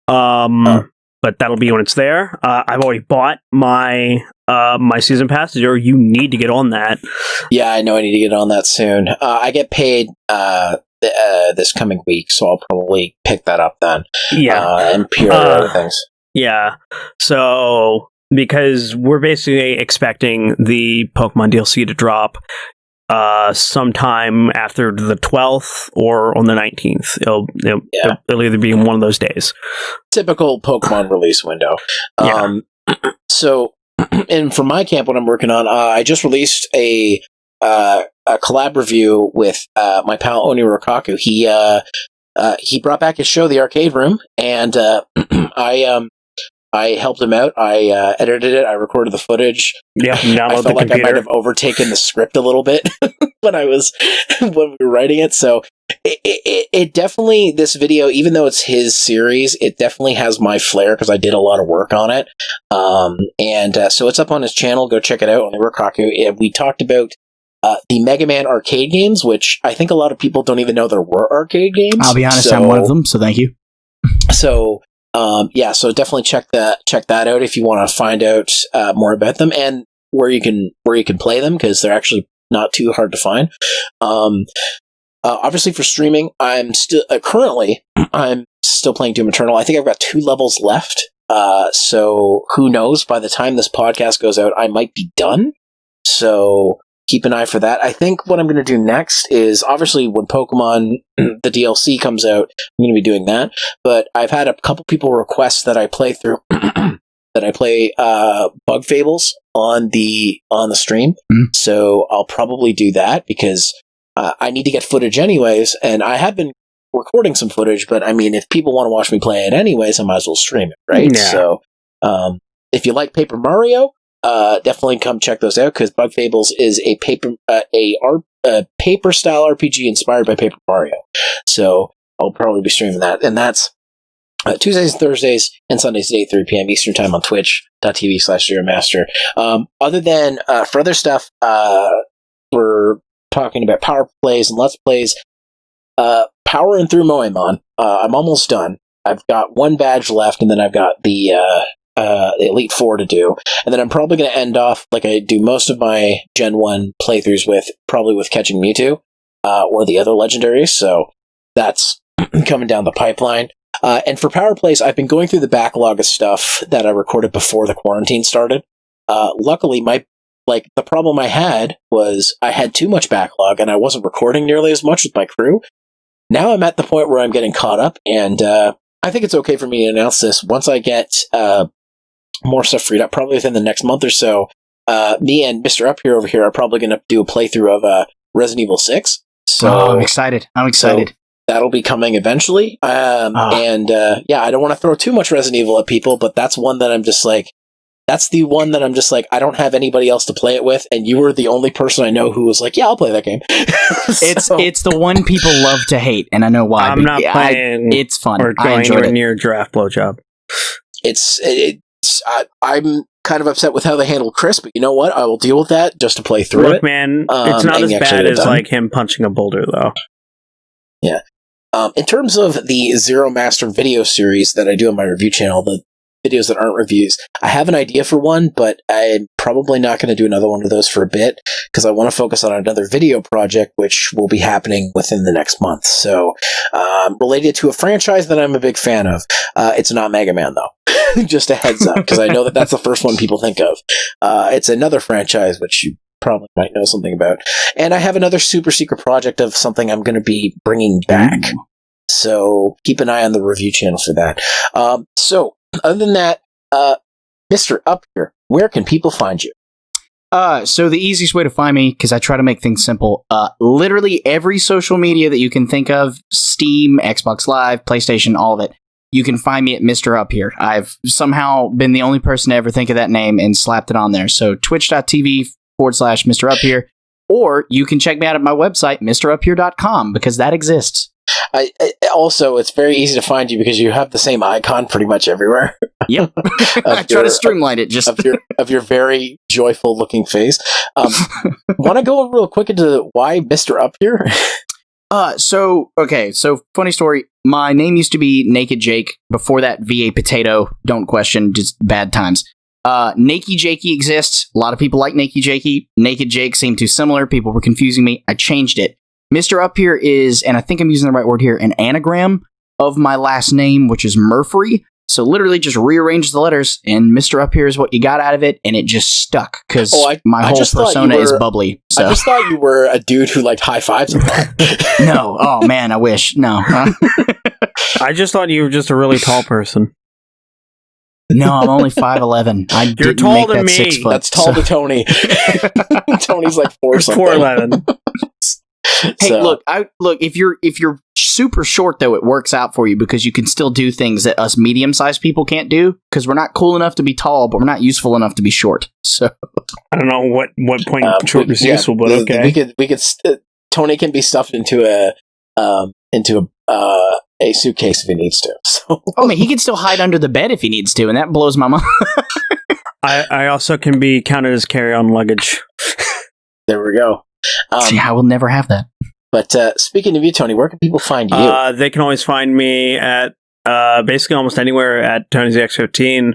But that'll be when it's there. I've already bought my season pass. You need to get on that. Yeah, I know I need to get on that soon. I get paid this coming week, so I'll probably pick that up then. Yeah, and pure other things. Yeah. So because we're basically expecting the Pokemon DLC to drop sometime after the 12th or on the 19th. It'll either be in one of those days. Typical Pokemon release window. So, and for my camp, what I'm working on, I just released a collab review with my pal Oni Rokaku. He brought back his show, The Arcade Room, and I helped him out. I edited it. I recorded the footage. Yeah, I felt like I might have overtaken the script a little bit when we were writing it. So it definitely, this video, even though it's his series, it definitely has my flair because I did a lot of work on it. So it's up on his channel. Go check it out on Rokaku. We talked about the Mega Man arcade games, which I think a lot of people don't even know there were arcade games. I'll be honest, I'm one of them, so thank you. So definitely check that out if you want to find out more about them and where you can play them, because they're actually not too hard to find. Obviously for streaming, I'm still currently playing Doom Eternal. I think I've got 2 levels left. So who knows? By the time this podcast goes out, I might be done. So keep an eye for that. I think what I'm going to do next is, obviously, when Pokemon, the DLC comes out, I'm going to be doing that. But I've had a couple people request that I play through, Bug Fables on the stream. So I'll probably do that because I need to get footage anyways, and I have been recording some footage, but I mean, if people want to watch me play it anyways, I might as well stream it, right? Yeah. So if you like Paper Mario, definitely come check those out, because Bug Fables is a paper style RPG inspired by Paper Mario. So I'll probably be streaming that, and that's Tuesdays and Thursdays and Sundays at 8:30 p.m. Eastern Time on twitch.tv/Zeromaster. Other than for other stuff, we're talking about power plays and let's plays. Powering through Moemon. I'm almost done. I've got 1 badge left, and then I've got the the Elite Four to do, and then I'm probably going to end off like I do most of my Gen 1 playthroughs with, probably with catching Mewtwo, or the other legendaries, so that's coming down the pipeline. And for Power Plays, I've been going through the backlog of stuff that I recorded before the quarantine started. Luckily, the problem I had was I had too much backlog and I wasn't recording nearly as much with my crew. Now I'm at the point where I'm getting caught up, and I think it's okay for me to announce this once I get more stuff freed up, probably within the next month or so. Me and Mr. Up here over here are probably going to do a playthrough of Resident Evil 6. So I'm excited. So that'll be coming eventually. And I don't want to throw too much Resident Evil at people, but that's one that I'm just like, that's the one that I'm just like, I don't have anybody else to play it with, and you were the only person I know who was like, yeah, I'll play that game. It's the one people love to hate, and I know why. I'm not playing. It's fun. Or going anywhere near Draft Blowjob. I'm kind of upset with how they handled Chris, but you know what? I will deal with that just to play through it. Look, man, it's not as bad as like him punching a boulder, though. Yeah. In terms of the Zeromaster video series that I do on my review channel, the videos that aren't reviews, I have an idea for one, but I'm probably not going to do another one of those for a bit because I want to focus on another video project, which will be happening within the next month. So, related to a franchise that I'm a big fan of. It's not Mega Man, though. Just a heads up, because I know that that's the first one people think of. It's another franchise, which you probably might know something about. And I have another super secret project of something I'm going to be bringing back. So keep an eye on the review channel for that. So other than that, Mr. Up here, where can people find you? So the easiest way to find me, because I try to make things simple, literally every social media that you can think of, Steam, Xbox Live, PlayStation, all of it, you can find me at Mr. Up here. I've somehow been the only person to ever think of that name and slapped it on there. So twitch.tv/Mr. Up here, or you can check me out at my website, MrUpHere.com, because that exists. Also, it's very easy to find you because you have the same icon pretty much everywhere. Yep. I try to streamline it just of your very joyful looking face. Want to go real quick into why Mr. Up here? So funny story. My name used to be Naked Jake. Before that, VA Potato. Don't question, just bad times. Naked Jakey exists. A lot of people like Naked Jakey. Naked Jake seemed too similar. People were confusing me. I changed it. Mr. Up here is, and I think I'm using the right word here, an anagram of my last name, which is Murphy. So literally just rearrange the letters, and Mr. Up here is what you got out of it, and it just stuck, because my whole persona is bubbly. So. I just thought you were a dude who liked high fives a lot. No. Oh, man, I wish. No. I just thought you were just a really tall person. No, I'm only 5'11". You're taller than me. 6 foot, That's tall to Tony. Tony's like 4 something. 4'11". Hey, so. look. If you're super short, though, it works out for you because you can still do things that us medium-sized people can't do. Because we're not cool enough to be tall, but we're not useful enough to be short. So I don't know what point short is useful, but okay. We could. Tony can be stuffed into a suitcase if he needs to. So. Oh man, he can still hide under the bed if he needs to, and that blows my mind. I also can be counted as carry-on luggage. There we go. See, I will never have that. But speaking of you, Tony, where can people find you? They can always find me at basically almost anywhere at Tony'sX15.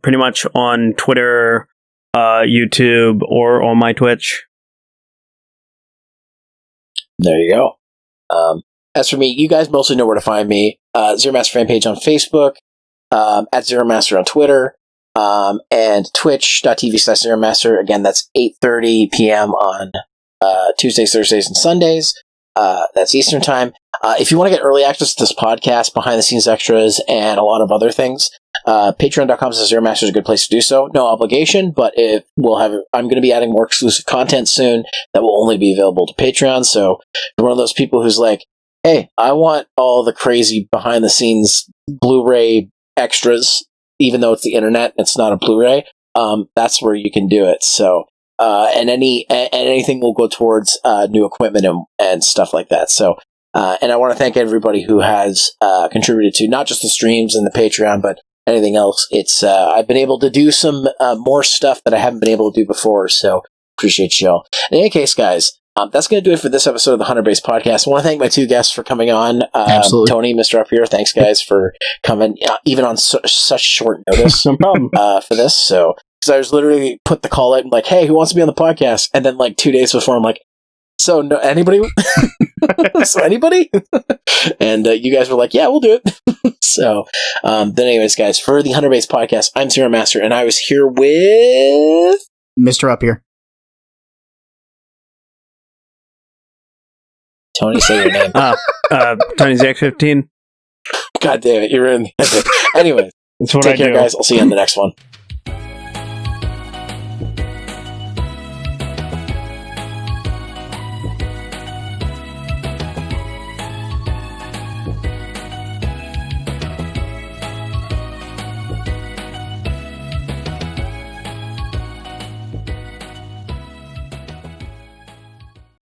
Pretty much on Twitter, YouTube, or on my Twitch. There you go. As for me, you guys mostly know where to find me. Zeromaster fan page on Facebook, at Zeromaster on Twitter, and twitch.tv/Zeromaster. Again, that's 8:30 p.m. on Tuesdays, Thursdays, and Sundays. That's Eastern Time. If you want to get early access to this podcast, behind-the-scenes extras, and a lot of other things, patreon.com/Zeromaster is a good place to do so. No obligation, but I'm going to be adding more exclusive content soon that will only be available to Patreon. So if you're one of those people who's like, hey, I want all the crazy behind-the-scenes Blu-ray extras, even though it's the internet, it's not a Blu-ray, that's where you can do it. So, and anything will go towards new equipment and stuff like that. So, and I want to thank everybody who has contributed to not just the streams and the Patreon, but anything else. It's I've been able to do some more stuff that I haven't been able to do before. So, appreciate y'all. In any case, guys, That's going to do it for this episode of the Hunter Base Podcast. I want to thank my two guests for coming on. Absolutely. Tony, Mr. Up Here, thanks, guys, for coming, even on such short notice No problem. for this. So, because I was literally put the call out and like, hey, who wants to be on the podcast? And then like 2 days before, I'm like, so no, anybody? So anybody? And you guys were like, yeah, we'll do it. So, then anyways, guys, for the Hunter Base Podcast, I'm Zeromaster, and I was here with Mr. Up Here. Tony. Say your name. Tony Zach15. God damn it, you're in. Anyway, That's what take I care, do. guys. I'll see you on the next one.